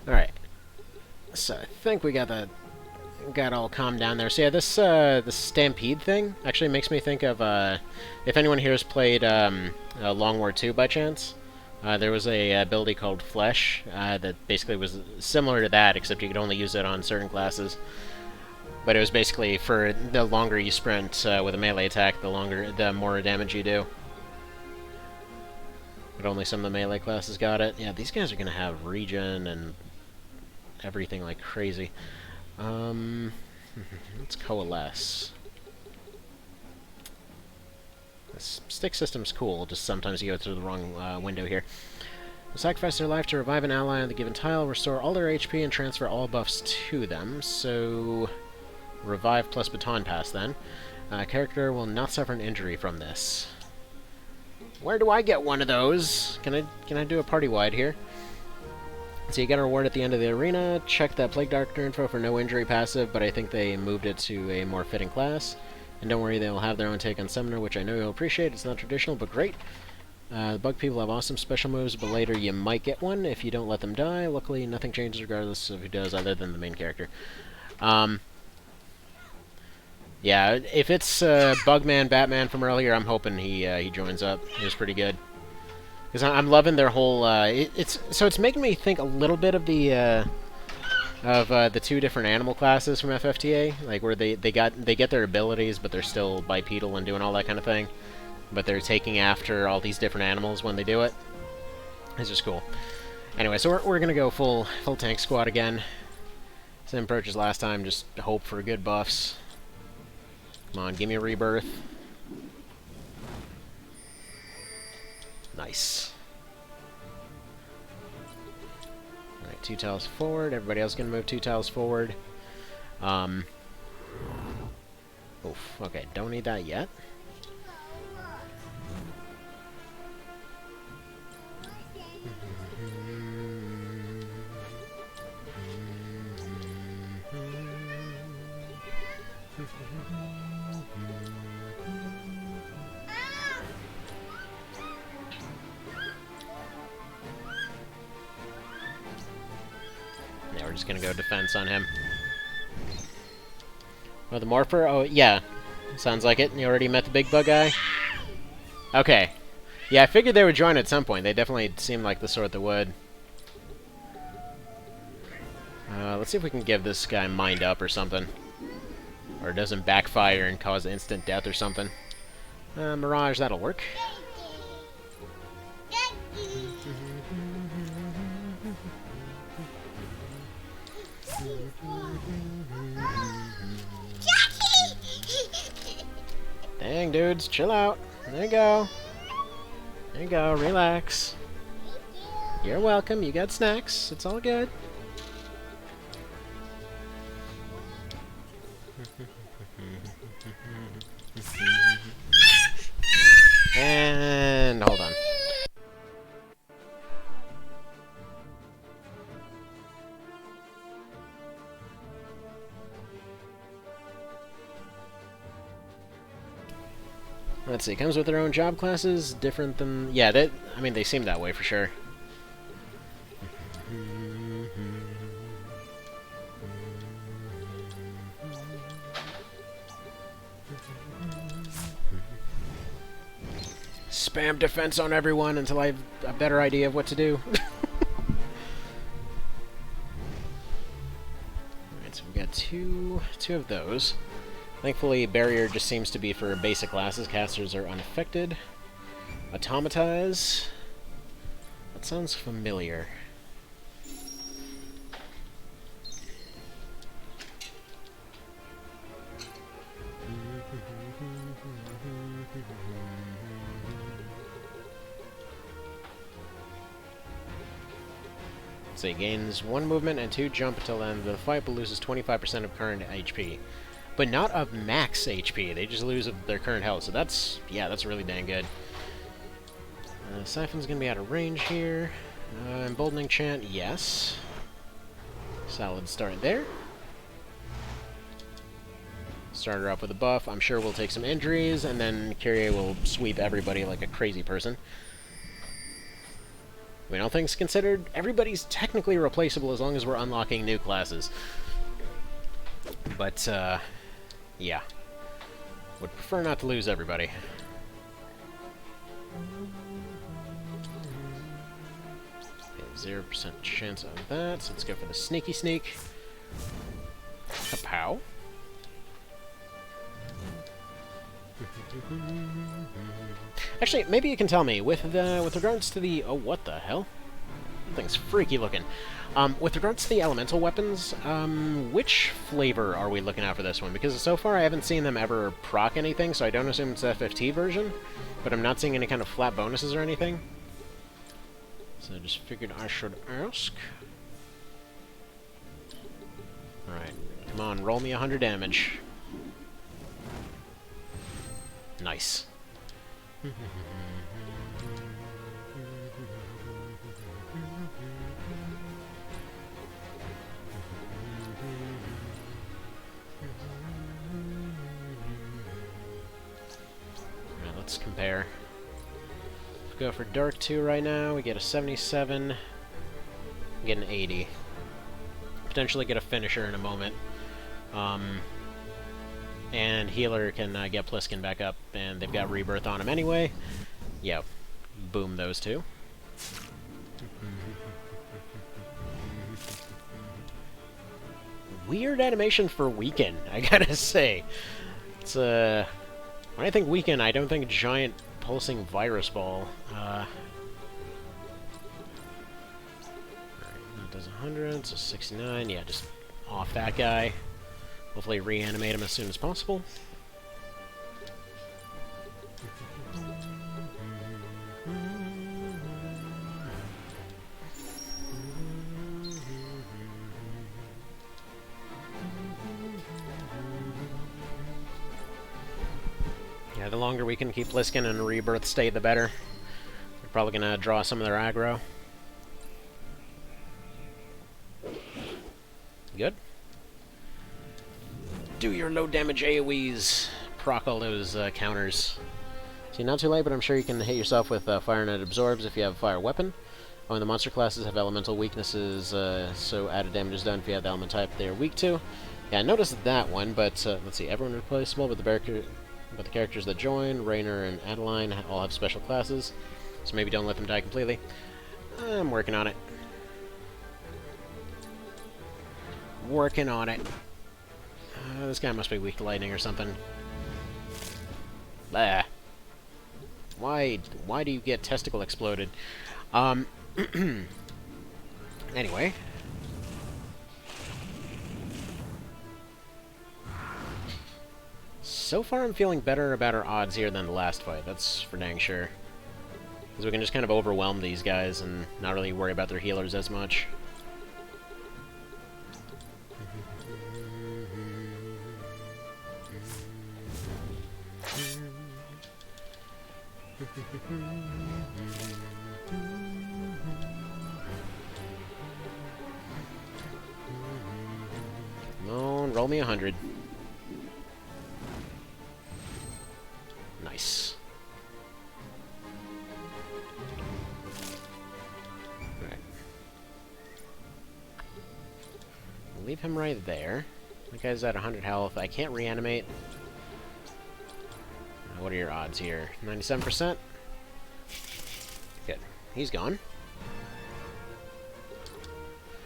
Alright. So I think we got all calmed down there. So yeah, this Stampede thing actually makes me think of if anyone here has played Long War 2 by chance. There was a ability called Flesh that basically was similar to that, except you could only use it on certain classes. But it was basically for the longer you sprint with a melee attack, the more damage you do. But only some of the melee classes got it. Yeah, these guys are gonna have regen and everything like crazy. Let's coalesce. This stick system's cool, just sometimes you go through the wrong window here. Sacrifice their life to revive an ally on the given tile, restore all their HP, and transfer all buffs to them. So, revive plus baton pass then. Character will not suffer an injury from this. Where do I get one of those? Can I do a party-wide here? So you get a reward at the end of the arena. Check that Plague Doctor info for no injury passive, but I think they moved it to a more fitting class. And don't worry, they'll have their own take on Summoner, which I know you'll appreciate. It's not traditional, but great. The bug people have awesome special moves, but later you might get one if you don't let them die. Luckily, nothing changes regardless of who does, other than the main character. Yeah, if it's Bugman Batman from earlier, I'm hoping he joins up. He was pretty good. Because I'm loving their whole. It's making me think a little bit of the two different animal classes from FFTA, like where they get their abilities, but they're still bipedal and doing all that kind of thing, but they're taking after all these different animals when they do it. It's just cool. Anyway, so we're gonna go full tank squad again. Same approach as last time, just hope for good buffs. Come on, give me a rebirth. Nice. Alright, 2 tiles forward. Everybody else gonna move 2 tiles forward. Oof. Okay, don't need that yet. Yeah, we're just gonna go defense on him. Oh, the Morpher? Oh, yeah. Sounds like it. You already met the big bug guy? Okay. Yeah, I figured they would join at some point. They definitely seem like the sort that would. Let's see if we can give this guy Mind Up or something. Or it doesn't backfire and cause instant death or something. Mirage, that'll work. Dang, dudes, chill out. There you go. There you go, relax. You're welcome, you got snacks. It's all good. And hold on. Let's see, comes with their own job classes, different than... Yeah, that, I mean, they seem that way for sure. Spam defense on everyone until I have a better idea of what to do. Alright, so we've got two of those. Thankfully, barrier just seems to be for basic classes. Casters are unaffected. Automatize. That sounds familiar. So he gains 1 movement and 2 jump until the end of the fight, but loses 25% of current HP. But not of max HP, they just lose of their current health, so that's, yeah, that's really dang good. Siphon's gonna be out of range here. Emboldening Chant, yes. Solid start there. Start her off with a buff. I'm sure we'll take some injuries, and then Kyrie will sweep everybody like a crazy person. I mean, all things considered, everybody's technically replaceable as long as we're unlocking new classes. But, yeah. Would prefer not to lose everybody. Okay, 0% chance of that, so let's go for the sneaky sneak. Kapow. Actually, maybe you can tell me, with regards to the... Oh, what the hell? That thing's freaky looking. With regards to the elemental weapons, which flavor are we looking at for this one? Because so far I haven't seen them ever proc anything, so I don't assume it's the FFT version, but I'm not seeing any kind of flat bonuses or anything. So I just figured I should ask. Alright, come on, roll me 100 damage. Nice. Let's compare. If we go for Dark 2 right now, we get a 77, we get an 80. Potentially get a finisher in a moment. And Healer can get Pliskin back up, and they've got Rebirth on him anyway. Yeah, boom those two. Weird animation for Weaken, I gotta say. It's, when I think Weaken, I don't think Giant Pulsing Virus Ball. Alright, that does 100, so 69, yeah, just off that guy. Hopefully reanimate him as soon as possible. Yeah, the longer we can keep Pliskin in a Rebirth state, the better. We're probably going to draw some of their aggro. Good. Do your low damage AoEs. Proc all those counters. See, not too late, but I'm sure you can hit yourself with Fire Net Absorbs if you have a fire weapon. Oh, and the monster classes have elemental weaknesses, so added damage is done if you have the element type they are weak to. Yeah, I noticed that one, but let's see, everyone replaceable, but the characters that join, Raynor and Adeline, all have special classes, so maybe don't let them die completely. I'm working on it. Working on it. This guy must be weak to lightning or something. Blah. Why do you get testicle exploded? Anyway. So far I'm feeling better about our odds here than the last fight, that's for dang sure. Because we can just kind of overwhelm these guys and not really worry about their healers as much. Come on, roll me 100. Nice. him right there. That guy's at 100 health. I can't reanimate. What are your odds here? 97%? Good. He's gone.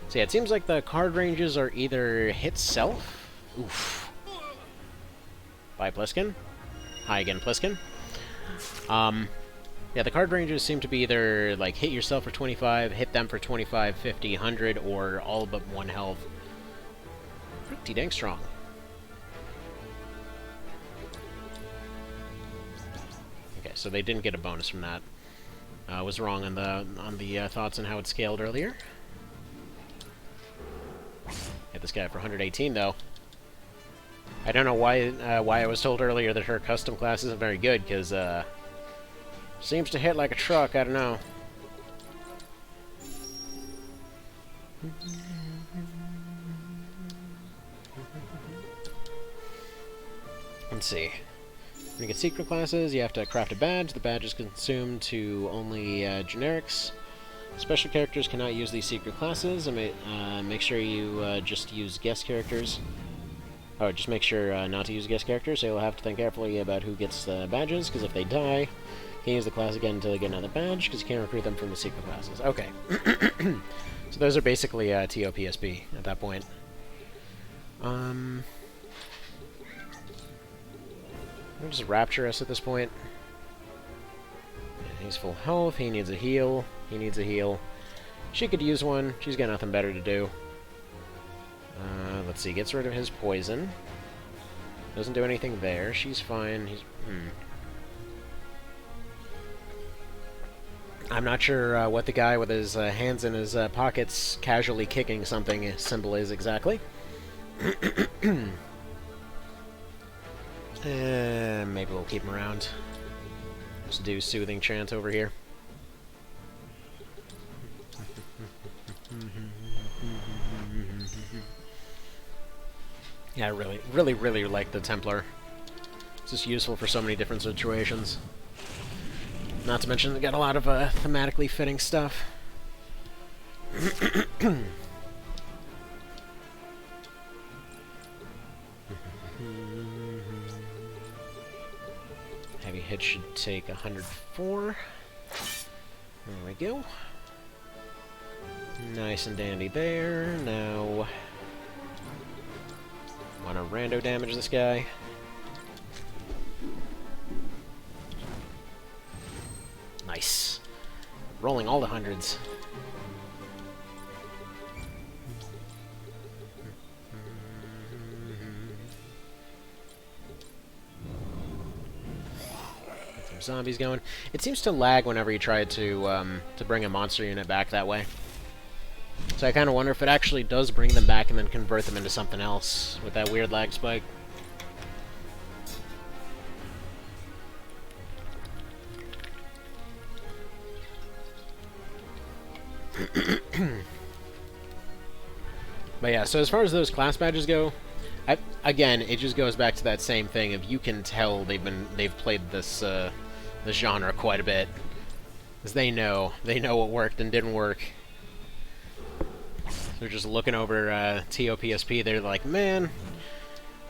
So yeah, it seems like the card ranges are either hit self. Oof. Bye, Pliskin. Hi again, Pliskin. Yeah, the card ranges seem to be either, like, hit yourself for 25, hit them for 25, 50, 100, or all but 1 health. Pretty dang strong. Okay, so they didn't get a bonus from that. I was wrong on the thoughts on how it scaled earlier. Hit this guy for 118, though. I don't know why I was told earlier that her custom class isn't very good, because, seems to hit like a truck, I don't know. Let's see. When you get secret classes, you have to craft a badge. The badge is consumed to only generics. Special characters cannot use these secret classes, and make sure you just use guest characters. Or just make sure not to use guest characters, so you'll have to think carefully about who gets the badges, because if they die, you can't use the class again until they get another badge, because you can't recruit them from the secret classes. Okay. So those are basically TOPSP at that point. We'll just rapture us at this point. He's full health, he needs a heal, he needs a heal. She could use one, she's got nothing better to do. Let's see, gets rid of his poison. Doesn't do anything there, she's fine. I'm not sure what the guy with his hands in his pockets casually kicking something symbol is exactly. Maybe we'll keep him around. Just do soothing chant over here. Yeah, I really like the Templar. It's just useful for so many different situations. Not to mention they got a lot of thematically fitting stuff. Heavy hit should take 104. There we go. Nice and dandy there. Now, want to rando damage this guy. Nice. Rolling all the hundreds. Get some zombies going. It seems to lag whenever you try to bring a monster unit back that way. So I kind of wonder if it actually does bring them back and then convert them into something else with that weird lag spike. But yeah, so as far as those class badges go, again, it just goes back to that same thing of you can tell they've played this this genre quite a bit, because they know what worked and didn't work. They're just looking over TOPSP. They're like, man,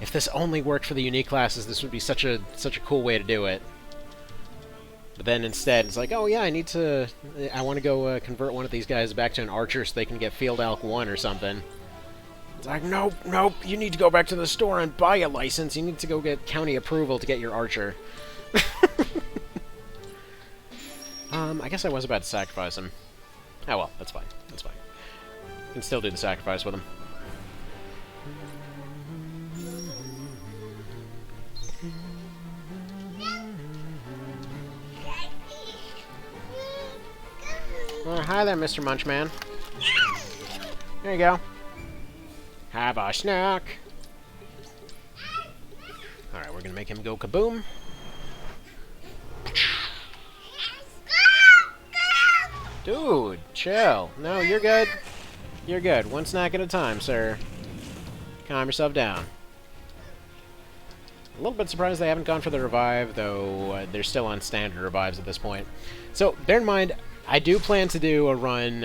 if this only worked for the unique classes, this would be such a cool way to do it. But then instead, it's like, oh yeah, I want to go convert one of these guys back to an archer so they can get Field Elk 1 or something. It's like, nope, you need to go back to the store and buy a license. You need to go get county approval to get your archer. I guess I was about to sacrifice him. Oh well, that's fine. That's fine. You can still do the sacrifice with him. Oh, hi there, Mr. Munchman. There you go. Have a snack. Alright, we're gonna make him go kaboom. Dude, chill. No, you're good. You're good. One snack at a time, sir. Calm yourself down. A little bit surprised they haven't gone for the revive, though they're still on standard revives at this point. So, bear in mind, I do plan to do a run,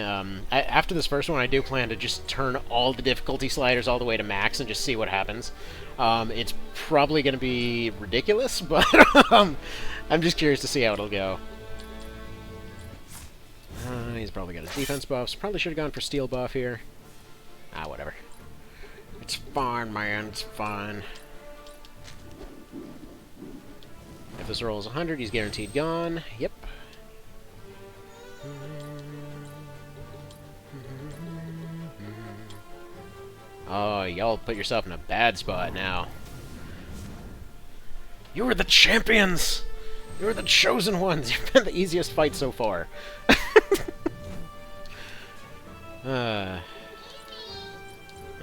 after this first one, I do plan to just turn all the difficulty sliders all the way to max and just see what happens. It's probably going to be ridiculous, but I'm just curious to see how it'll go. He's probably got his defense buffs. Probably should have gone for steel buff here. Ah, whatever. It's fine, man. It's fine. If this roll is 100, he's guaranteed gone. Yep. Oh, y'all put yourself in a bad spot now. You were the champions! You were the chosen ones! You've been the easiest fight so far.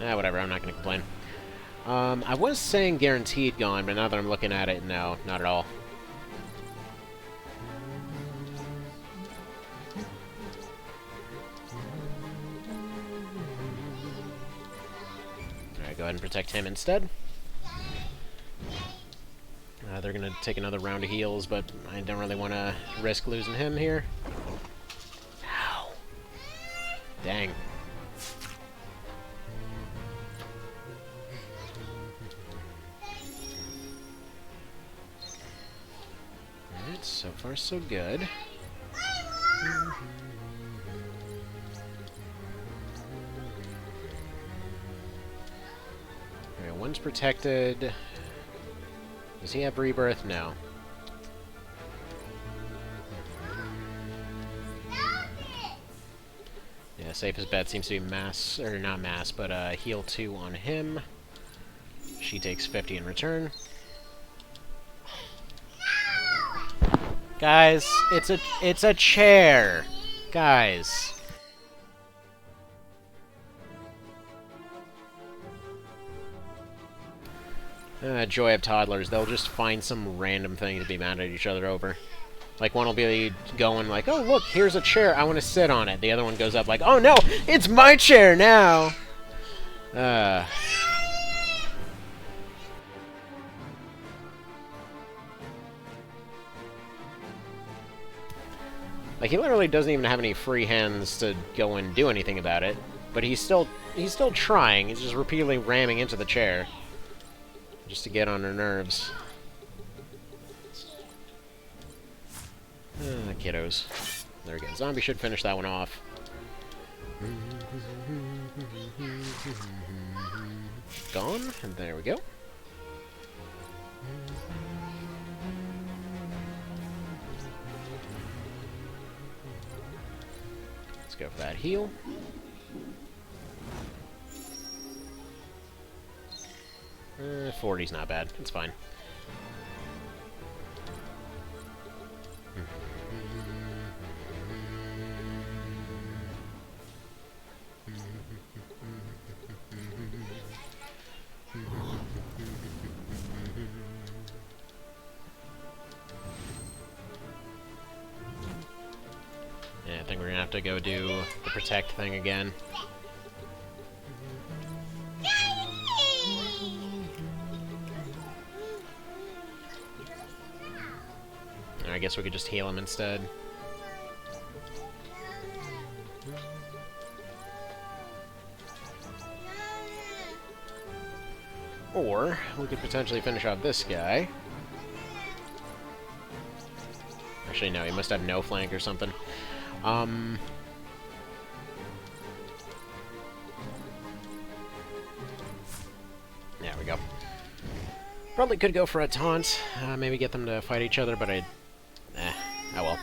Whatever, I'm not gonna complain. I was saying guaranteed gone, but now that I'm looking at it, no, not at all. Alright, go ahead and protect him instead. They're gonna take another round of heals, but I don't really want to risk losing him here. Ow. Dang. Alright, so far so good. Okay, one's protected. Does he have rebirth? No. Yeah, safest bet seems to be mass, or not mass, but heal 2 on him. She takes 50 in return. Guys, it's a chair. Guys. Joy of toddlers. They'll just find some random thing to be mad at each other over. Like, one will be going like, oh, look, here's a chair. I want to sit on it. The other one goes up like, oh, no, it's my chair now. Like, he literally doesn't even have any free hands to go and do anything about it. But he's still trying. He's just repeatedly ramming into the chair. Just to get on her nerves. Kiddos. There we go. Zombie should finish that one off. Gone. And there we go. Let's go for that heal. 40's not bad. It's fine. Yeah, I think we're gonna have to go do the protect thing again. I guess we could just heal him instead. Or we could potentially finish off this guy. Actually, no, he must have no flank or something. There we go. Probably could go for a taunt, maybe get them to fight each other, but oh well.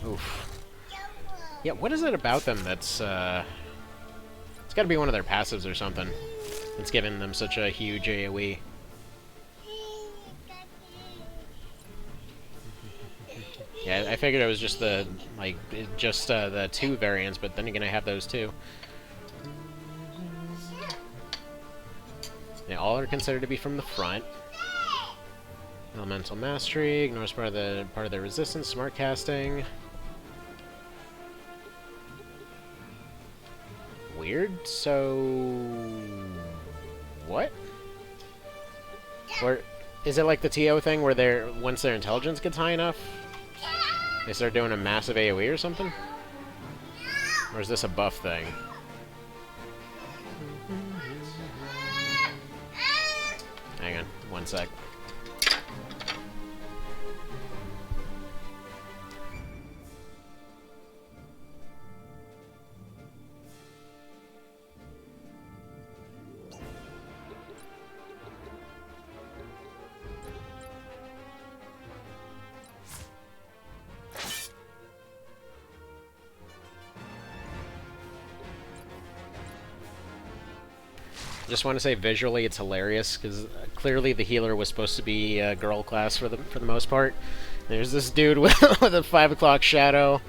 Oof. Yeah, what is it about them that's, it's gotta be one of their passives or something. It's giving them such a huge AoE. Yeah, I figured it was just the, like, the 2 variants, but then you're gonna have those too. They all are considered to be from the front. Elemental Mastery, ignores part of their resistance, smart casting. Weird, so... what? Or is it like the TO thing where once their intelligence gets high enough, they start doing a massive AoE or something? Or is this a buff thing? Hang on, one sec. Just want to say visually it's hilarious because clearly the healer was supposed to be a girl class for the most part. There's this dude with a 5 o'clock shadow,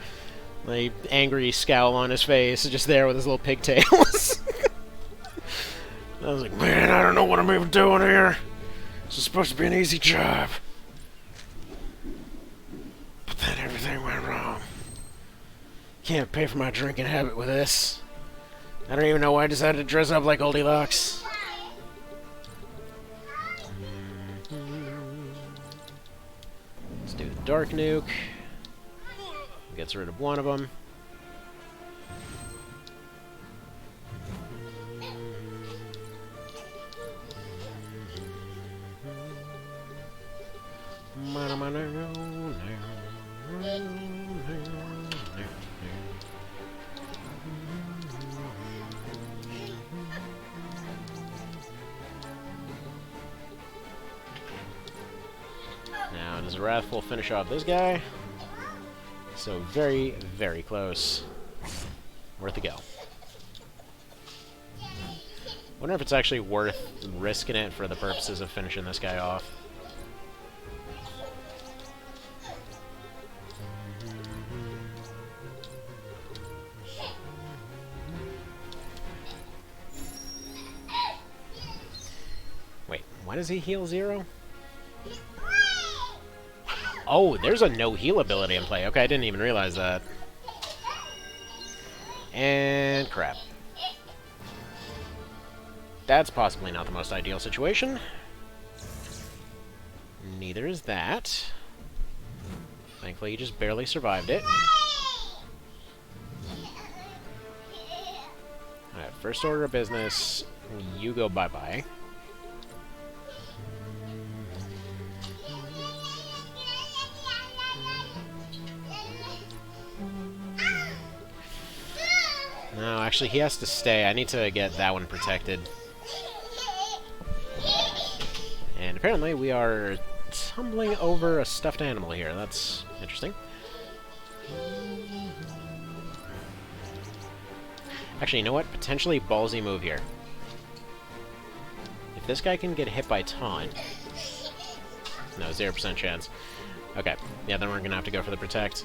like angry scowl on his face, just there with his little pigtails. I was like, man, I don't know what I'm even doing here. This is supposed to be an easy job, but then everything went wrong. Can't pay for my drinking habit with this. I don't even know why I decided to dress up like Goldilocks. Let's do the Dark Nuke. Gets rid of one of them. Now, does Wrathful finish off this guy? So very, very close. Worth a go. Wonder if it's actually worth risking it for the purposes of finishing this guy off. Wait, why does he heal 0? Oh, there's a no-heal ability in play. Okay, I didn't even realize that. And crap. That's possibly not the most ideal situation. Neither is that. Thankfully, you just barely survived it. Alright, first order of business. You go bye-bye. No, actually, he has to stay. I need to get that one protected. And apparently we are tumbling over a stuffed animal here. That's interesting. Actually, you know what? Potentially ballsy move here. If this guy can get hit by taunt... No, 0% chance. Okay. Yeah, then we're going to have to go for the protect.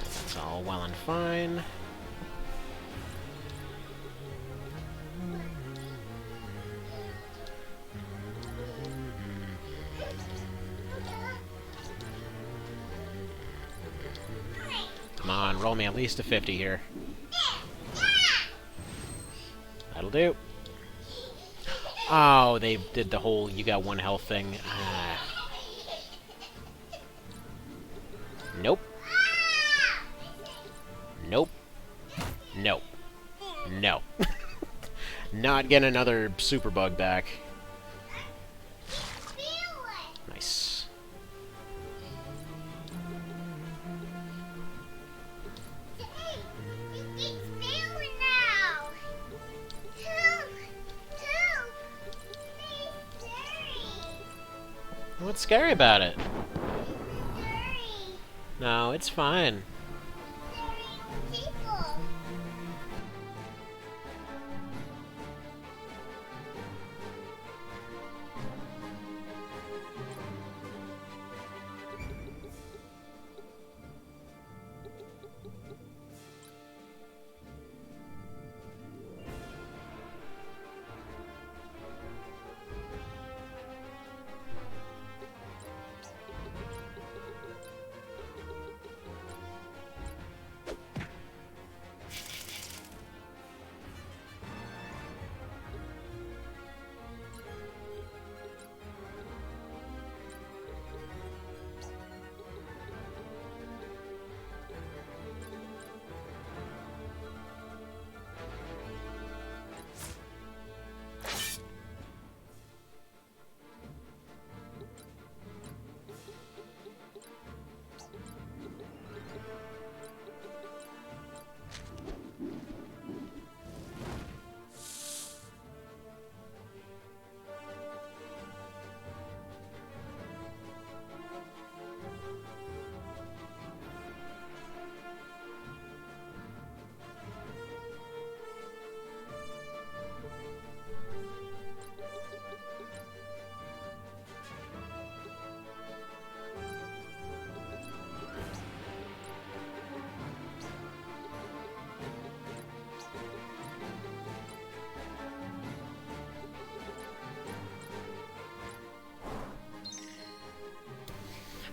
That's all well and fine. Come on, roll me at least a 50 here. That'll do. Oh, they did the whole you got 1 health thing. Nope. Nope. Nope. No. Not getting another super bug back. Nice. What's scary about it? No, it's fine.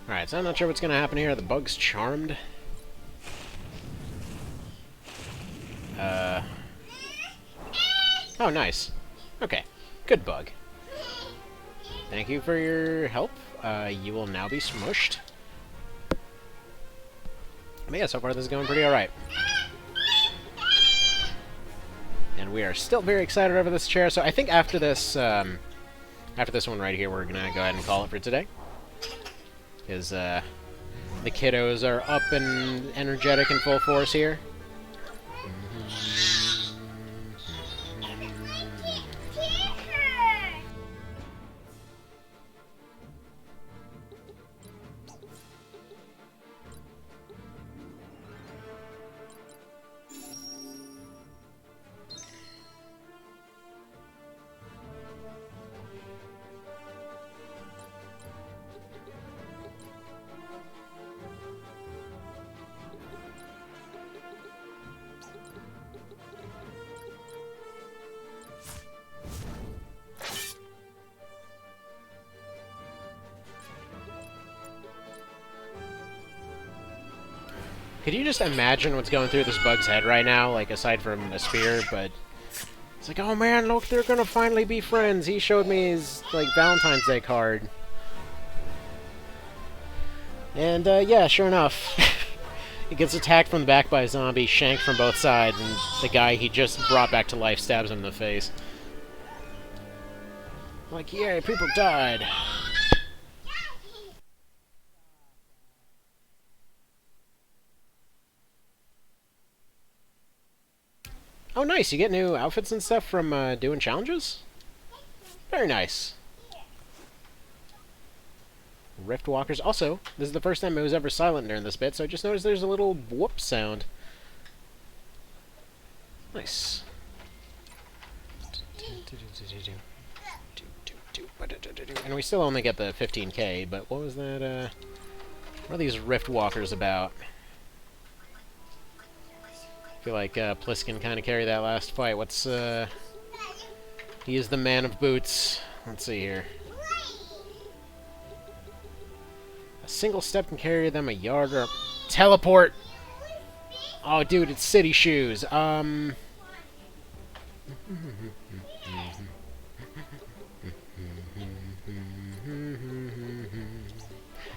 Alright, so I'm not sure what's gonna happen here. The bug's charmed. Oh, nice. Okay. Good bug. Thank you for your help. You will now be smushed. But yeah, so far this is going pretty alright. And we are still very excited over this chair, so I think after this one right here, we're gonna go ahead and call it for today. Because, the kiddos are up and energetic in full force here. Could you just imagine what's going through this bug's head right now, like, aside from a spear, but... It's like, oh man, look, they're gonna finally be friends. He showed me his, like, Valentine's Day card. And, yeah, sure enough. He gets attacked from the back by a zombie, shanked from both sides, and the guy he just brought back to life stabs him in the face. Like, yeah, people died. Oh, nice. You get new outfits and stuff from doing challenges? Very nice. Rift walkers. Also, this is the first time it was ever silent during this bit, so I just noticed there's a little whoop sound. Nice. And we still only get the 15k, but what was that, what are these rift walkers about? I feel like Pliss can kind of carry that last fight. What's he is the man of boots. Let's see here. A single step can carry them a yard or teleport. Oh, dude, it's city shoes.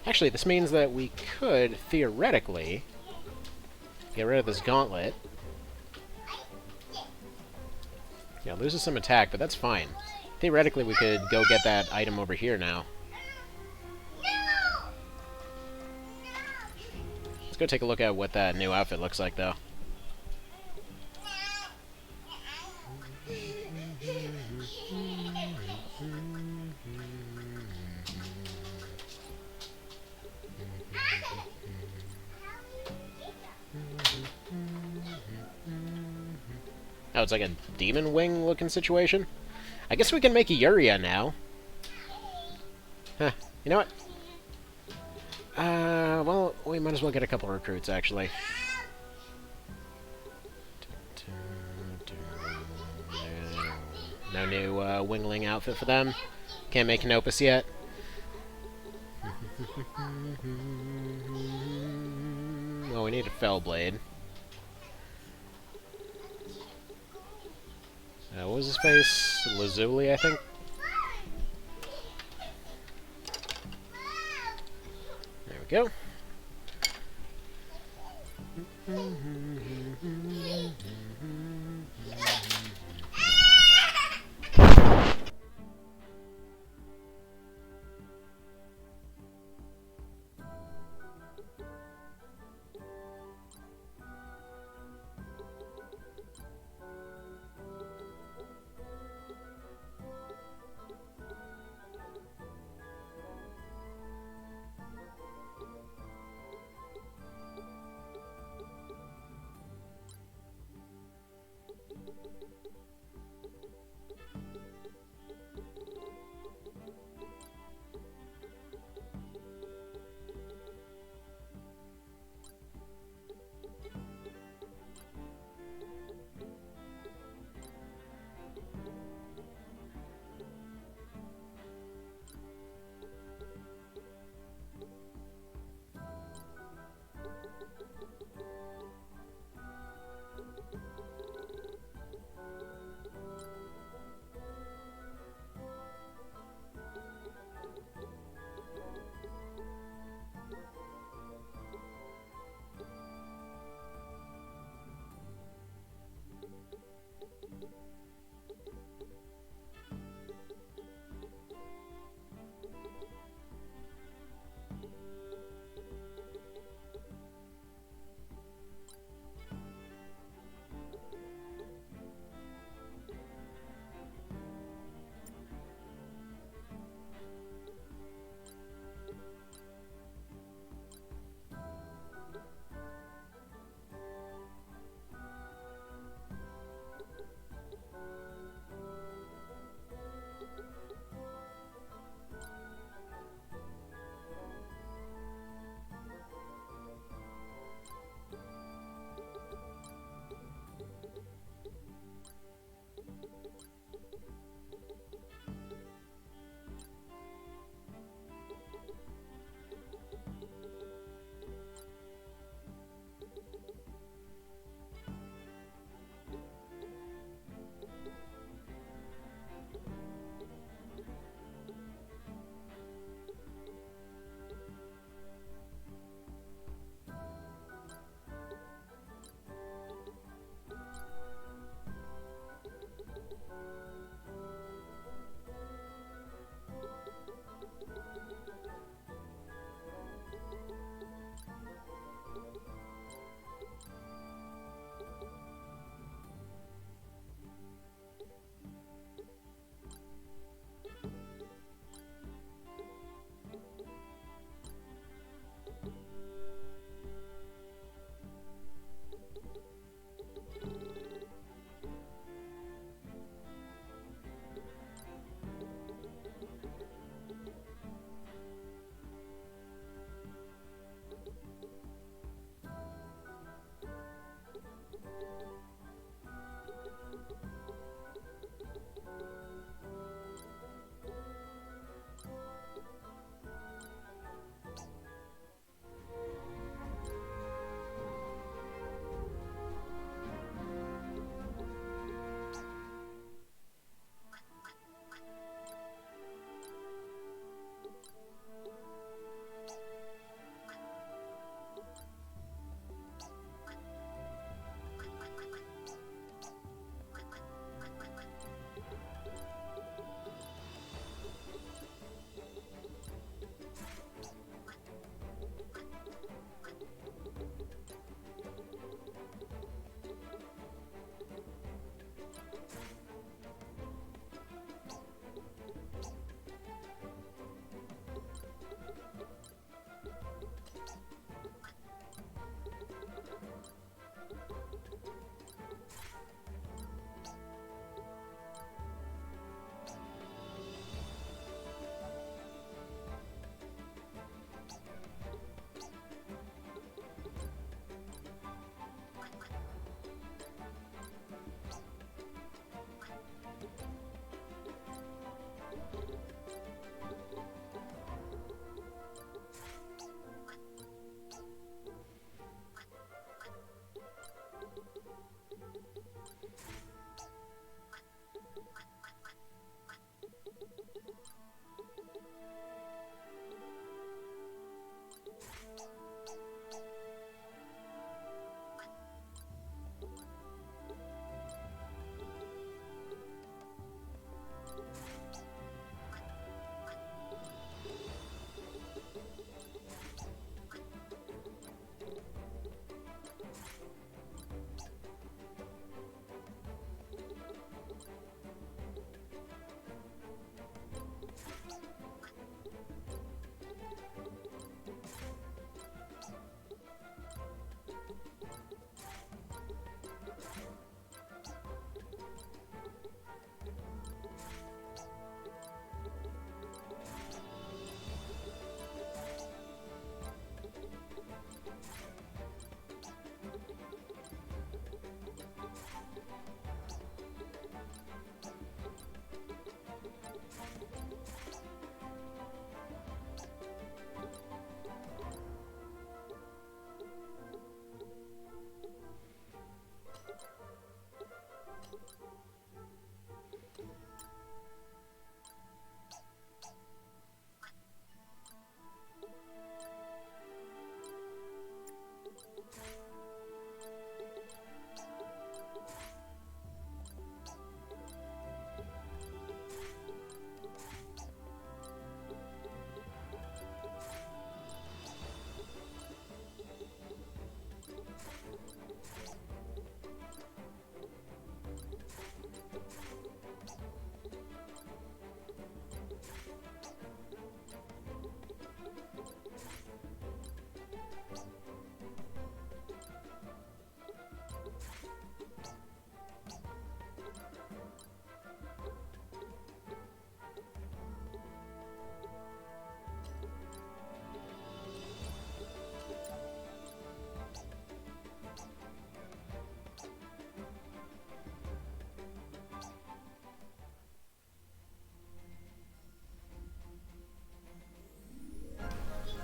Actually, this means that we could theoretically get rid of this gauntlet. Yeah, it loses some attack, but that's fine. Theoretically, we could go get that item over here now. Let's go take a look at what that new outfit looks like, though. Oh, it's like a demon wing looking situation? I guess we can make a Yuria now. Huh. You know what? Well, we might as well get a couple recruits, actually. No new wingling outfit for them. Can't make Canopus yet. Oh, we need a Fellblade. What was his face? Lazuli, I think? There we go.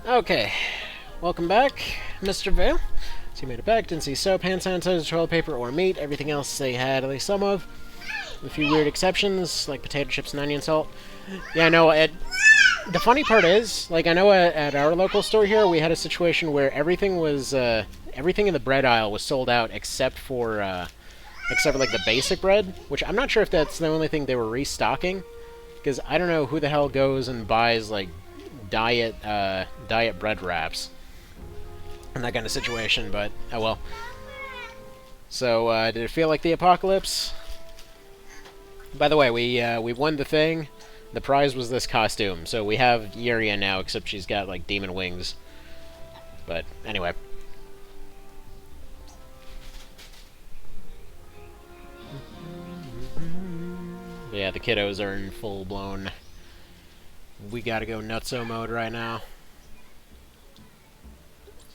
Okay, welcome back, Mr. Vale. So you made it back, didn't see soap, hand sanitizer, toilet paper, or meat. Everything else they had at least some of. A few weird exceptions, like potato chips and onion salt. Yeah, I know, the funny part is, like, I know at our local store here, we had a situation where everything was, everything in the bread aisle was sold out except for, like, the basic bread, which I'm not sure if that's the only thing they were restocking, because I don't know who the hell goes and buys, like, diet bread wraps in that kind of situation, but, oh well. So, did it feel like the apocalypse? By the way, we won the thing. The prize was this costume, so we have Yuria now, except she's got, like, demon wings. But, anyway. But yeah, the kiddos are in full-blown we gotta go nutso mode right now.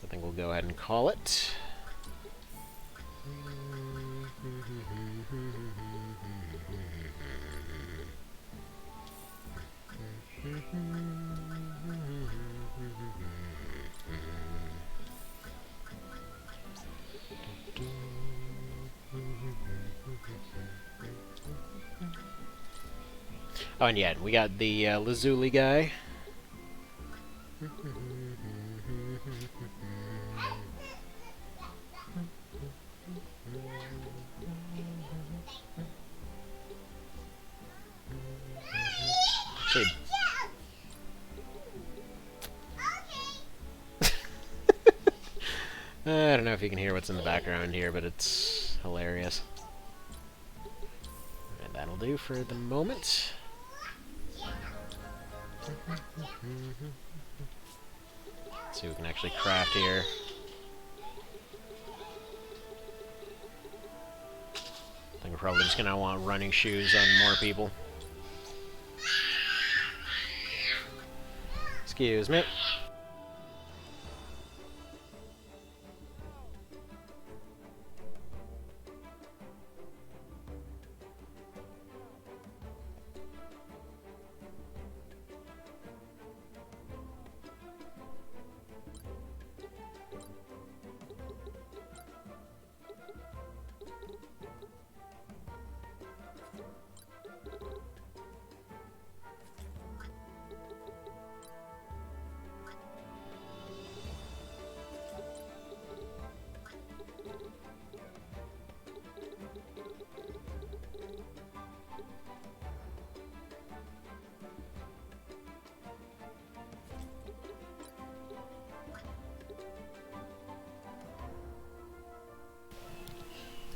So I think we'll go ahead and call it. Oh, and yeah, we got the Lazuli guy. Actually, I don't know if you can hear what's in the background here, but it's hilarious. And that'll do for the moment. Let's see what we can actually craft here. I think we're probably just gonna want running shoes on more people. Excuse me.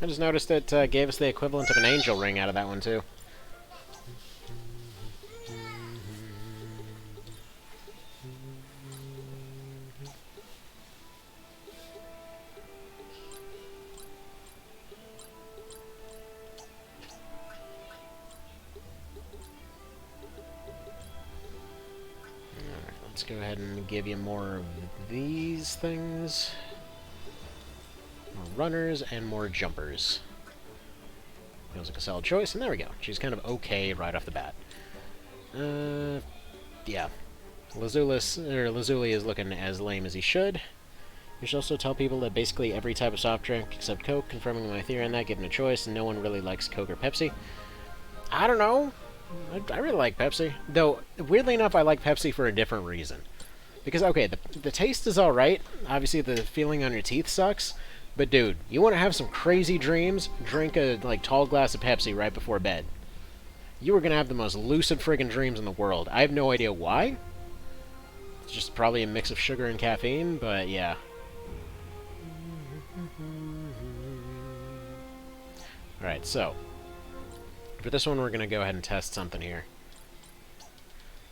I just noticed it gave us the equivalent of an angel ring out of that one, too. Alright, let's go ahead and give you more of these things. More runners and more jumpers. Feels like a solid choice, and there we go. She's kind of okay right off the bat. Yeah. Lazuli is looking as lame as he should. You should also tell people that basically every type of soft drink except Coke, confirming my theory on that, given a choice, and no one really likes Coke or Pepsi. I don't know. I really like Pepsi. Though, weirdly enough, I like Pepsi for a different reason. Because, okay, the taste is alright. Obviously, the feeling on your teeth sucks. But dude, you want to have some crazy dreams? Drink a tall glass of Pepsi right before bed. You are going to have the most lucid friggin' dreams in the world. I have no idea why. It's just probably a mix of sugar and caffeine, but yeah. Alright, so. For this one, we're going to go ahead and test something here.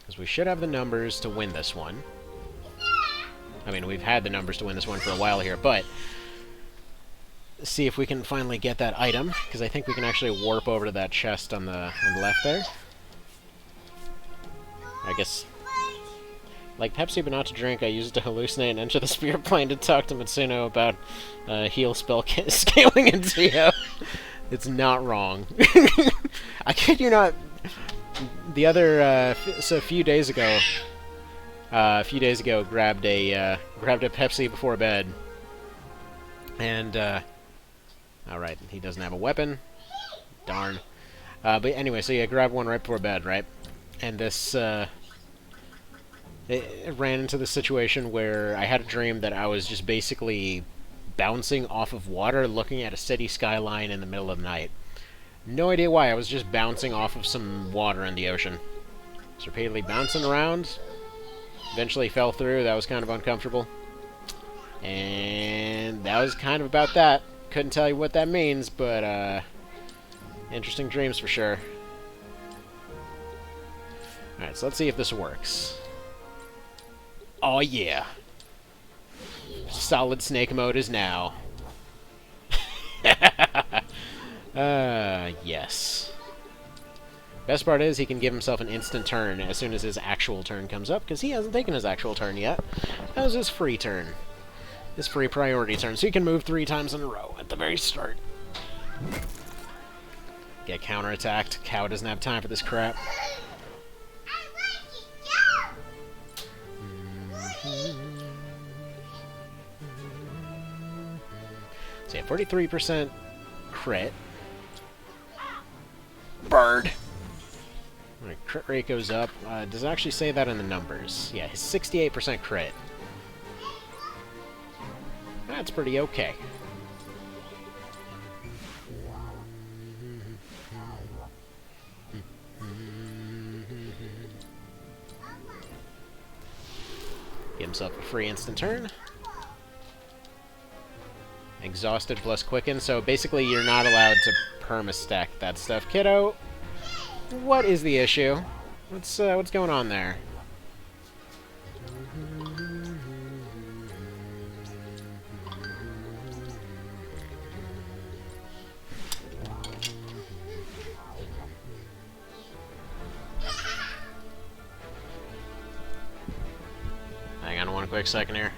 Because we should have the numbers to win this one. I mean, we've had the numbers to win this one for a while here, but see if we can finally get that item, because I think we can actually warp over to that chest on the left there. I guess, like Pepsi but not to drink, I use it to hallucinate and enter the spirit plane to talk to Mitsuno about heal spell scaling in Zio. It's not wrong. I kid you not, the other, so a few days ago, A few days ago, grabbed a Pepsi before bed, and all right, he doesn't have a weapon. Darn. But anyway, so yeah, grabbed one right before bed, right? And this it ran into the situation where I had a dream that I was just basically bouncing off of water, looking at a city skyline in the middle of the night. No idea why. I was just bouncing off of some water in the ocean. Just repeatedly bouncing around. Eventually fell through. That was kind of uncomfortable. And that was kind of about that. Couldn't tell you what that means, but interesting dreams for sure. Alright, so let's see if this works. Oh yeah. Solid snake mode is now. Yes. Best part is he can give himself an instant turn as soon as his actual turn comes up, because he hasn't taken his actual turn yet. That was his free turn. His free priority turn, so he can move 3 times in a row at the very start. Get counterattacked. Cow doesn't have time for this crap. So yeah, 43% crit. Bird! Right, crit rate goes up. Does it actually say that in the numbers? Yeah, his 68% crit. That's pretty okay. Get himself a free instant turn. Exhausted plus Quicken, so basically you're not allowed to perma-stack that stuff. Kiddo, what is the issue? What's going on there? Hang on one quick second here.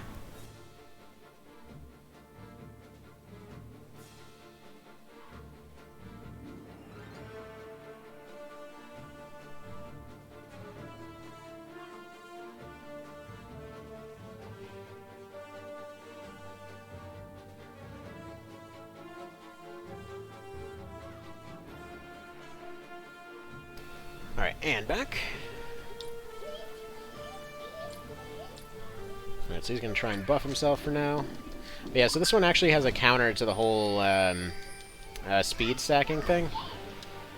Alright, and back. Alright, so he's going to try and buff himself for now. But yeah, so this one actually has a counter to the whole speed stacking thing,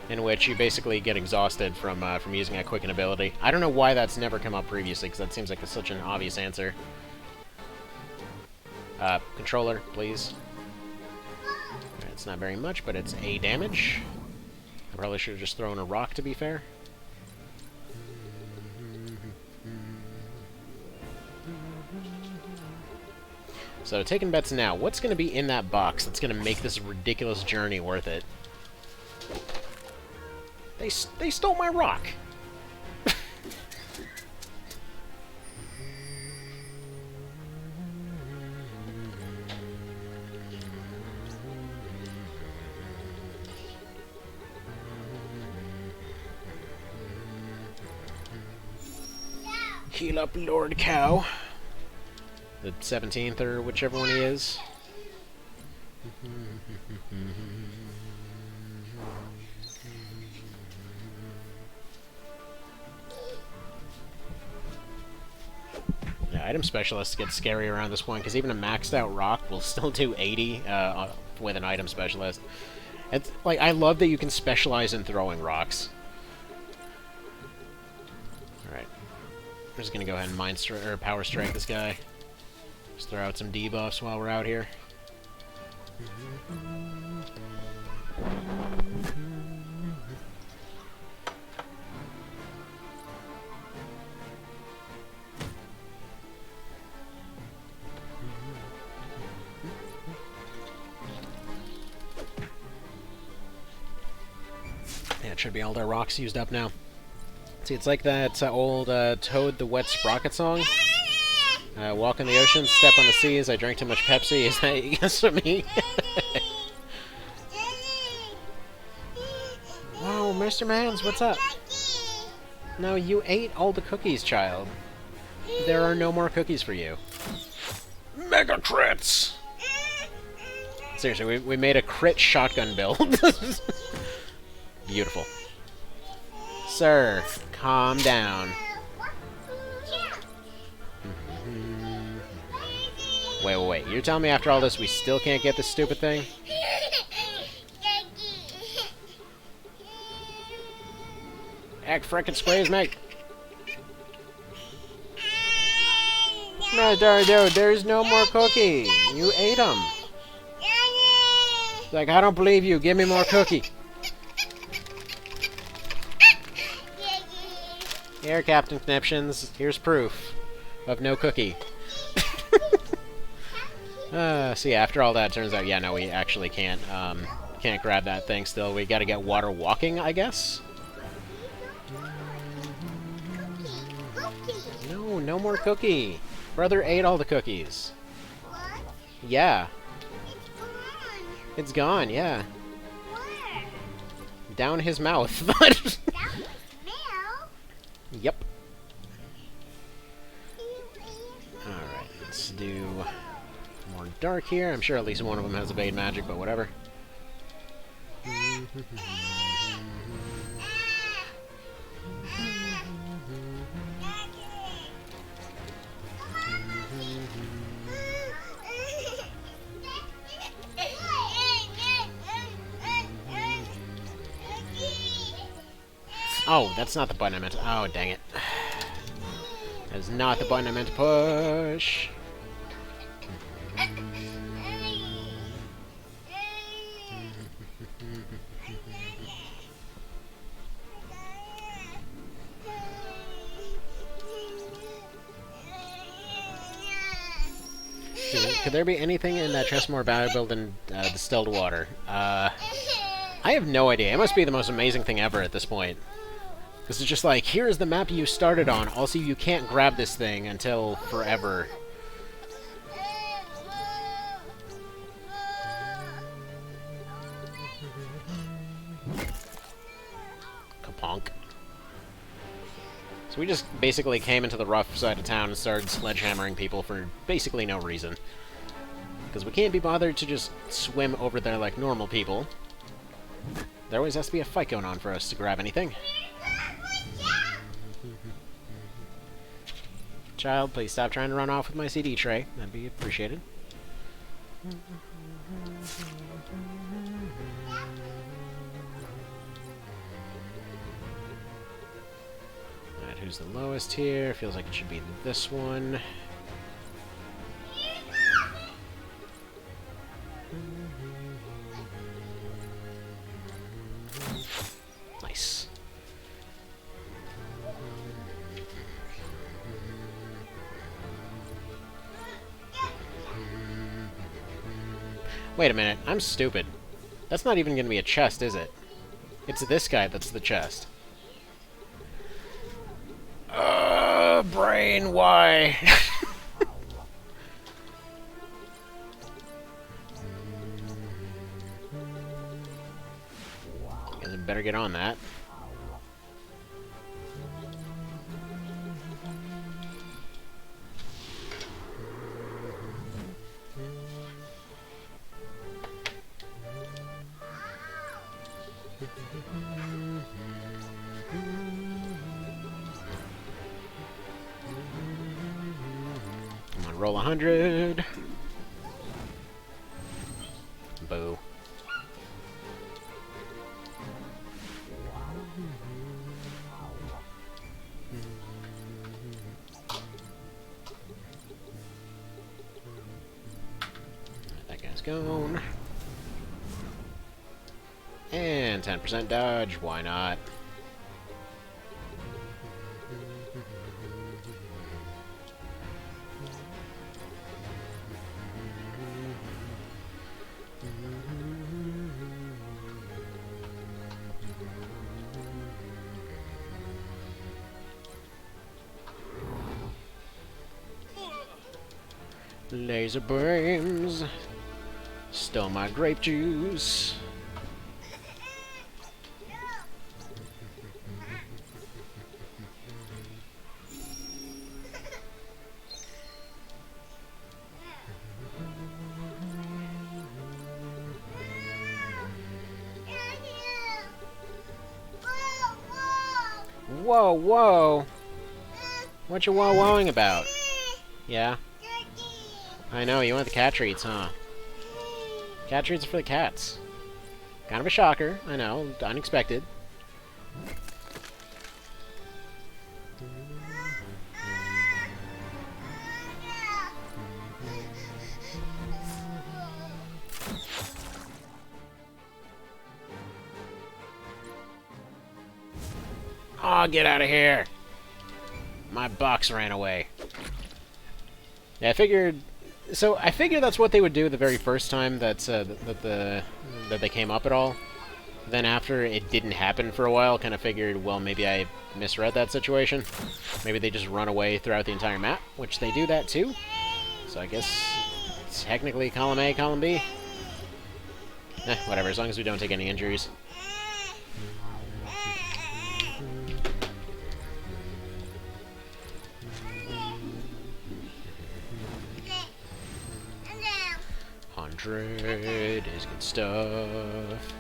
in which you basically get exhausted from using a Quicken ability. I don't know why that's never come up previously, because that seems like such an obvious answer. Controller, please. Alright, it's not very much, but it's A damage. I probably should have just thrown a rock, to be fair. So, taking bets now. What's going to be in that box that's going to make this ridiculous journey worth it? They stole my rock! Heal up, Lord Cow. The 17th, or whichever one he is. Yeah, item specialists get scary around this point, because even a maxed out rock will still do 80 with an item specialist. It's, like, I love that you can specialize in throwing rocks. Alright. I'm just gonna go ahead and power strike this guy. Just throw out some debuffs while we're out here. Yeah, it should be all our rocks used up now. See, it's like that old Toad the Wet Sprocket song. Walk in the ocean, step on the seas, I drank too much Pepsi. Is that yes for me? Whoa, Mr. Mans, what's up? No, you ate all the cookies, child. There are no more cookies for you. Mega crits! Seriously, we made a crit shotgun build. Beautiful. Sir, calm down. Wait. You're telling me after all this we still can't get this stupid thing? Act frickin' squares, mate. No, there's no more cookie. You ate them. Like, I don't believe you. Give me more cookie. Here, Captain Conniptions. Here's proof of no cookie. See, after all that, turns out, yeah, no, we actually can't grab that thing still. We gotta get water walking, I guess? No more cookie. Brother ate all the cookies. What? Yeah. It's gone. It's gone, yeah. Where? Down his mouth. That was smell. Yep. Alright, let's do more dark here. I'm sure at least one of them has evade magic, but whatever. Oh, that's not the button I meant to... Oh, dang it. That is not the button I meant to push. Could there be anything in that chest more valuable than distilled water? I have no idea. It must be the most amazing thing ever at this point. Because it's just like, here's the map you started on, also you can't grab this thing until forever. Kaponk. So we just basically came into the rough side of town and started sledgehammering people for basically no reason. Because we can't be bothered to just swim over there like normal people. There always has to be a fight going on for us to grab anything. Child, please stop trying to run off with my CD tray. That'd be appreciated. Alright, who's the lowest here? Feels like it should be this one. Nice. Wait a minute, I'm stupid. That's not even going to be a chest, is it? It's this guy that's the chest. Brain, why? Guess I better get on that. Come on, roll 100. Boo. That guy's gone. And 10% dodge, why not? Laser beams stole my grape juice. Whoa, whoa! What you whoa-woing about? Yeah? I know, you want the cat treats, huh? Cat treats are for the cats. Kind of a shocker, I know, unexpected. Aw, get out of here! My box ran away. Yeah, I figured... So, I figured that's what they would do the very first time that they came up at all. Then after it didn't happen for a while, kind of figured, well, maybe I misread that situation. Maybe they just run away throughout the entire map, which they do that too. So I guess it's technically column A, column B. Whatever, as long as we don't take any injuries. Hundred is good stuff.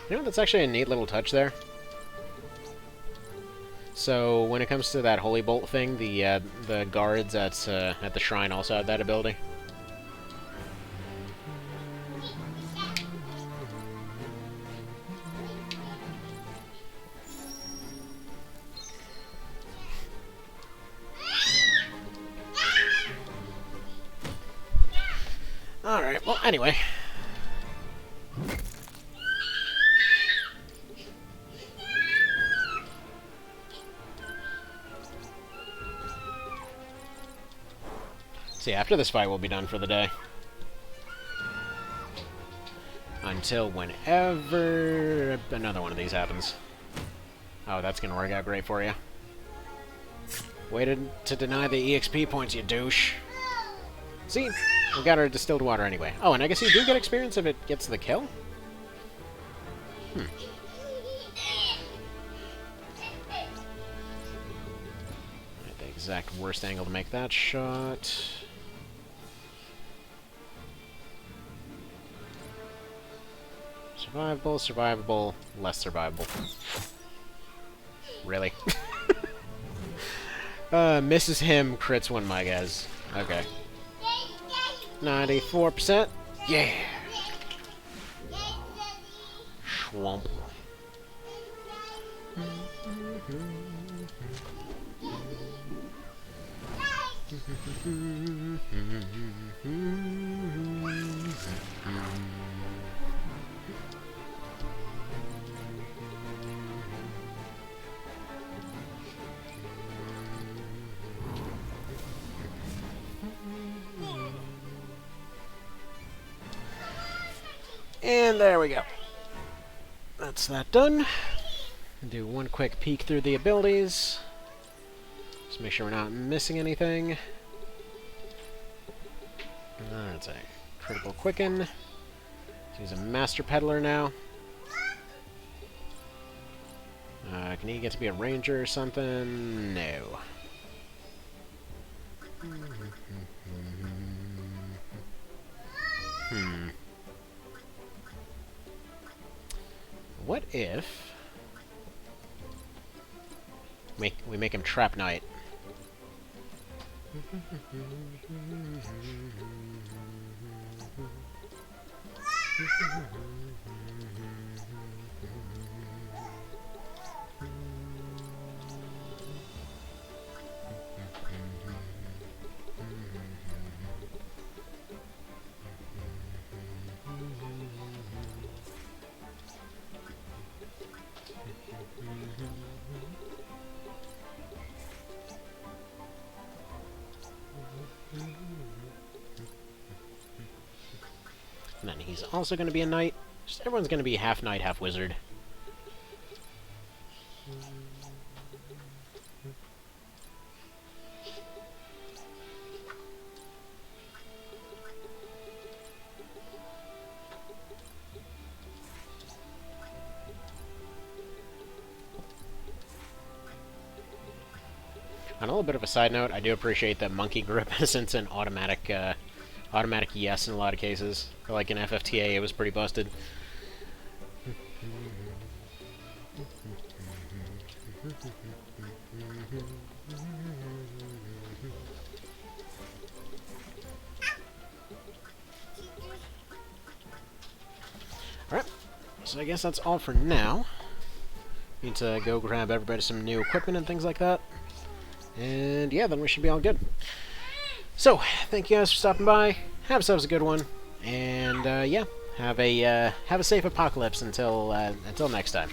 You know, that's actually a neat little touch there. So, when it comes to that Holy Bolt thing, the guards at the shrine also have that ability. Alright, well, anyway. See, after this fight, we'll be done for the day. Until whenever another one of these happens. Oh, that's gonna work out great for you. Waited to deny the EXP points, you douche. See? We got our distilled water anyway. Oh, and I guess you do get experience if it gets the kill? At the exact worst angle to make that shot. Survivable, survivable, less survivable. Really? Misses him, crits one, my guys. Okay. 94%. Yeah! Schwamp. And there we go. That's that done. Do one quick peek through the abilities. Just make sure we're not missing anything. That's a critical quicken. He's a master peddler now. Can he get to be a ranger or something? No. What if we make him Trap Knight? And then he's also going to be a knight. Just everyone's going to be half knight, half wizard. On a little bit of a side note, I do appreciate that monkey grip isn't an automatic yes in a lot of cases. Like in FFTA, it was pretty busted. Alright, so I guess that's all for now. Need to go grab everybody some new equipment and things like that. And yeah, then we should be all good. So, thank you guys for stopping by. Have yourselves a good one. And yeah, have a safe apocalypse until next time.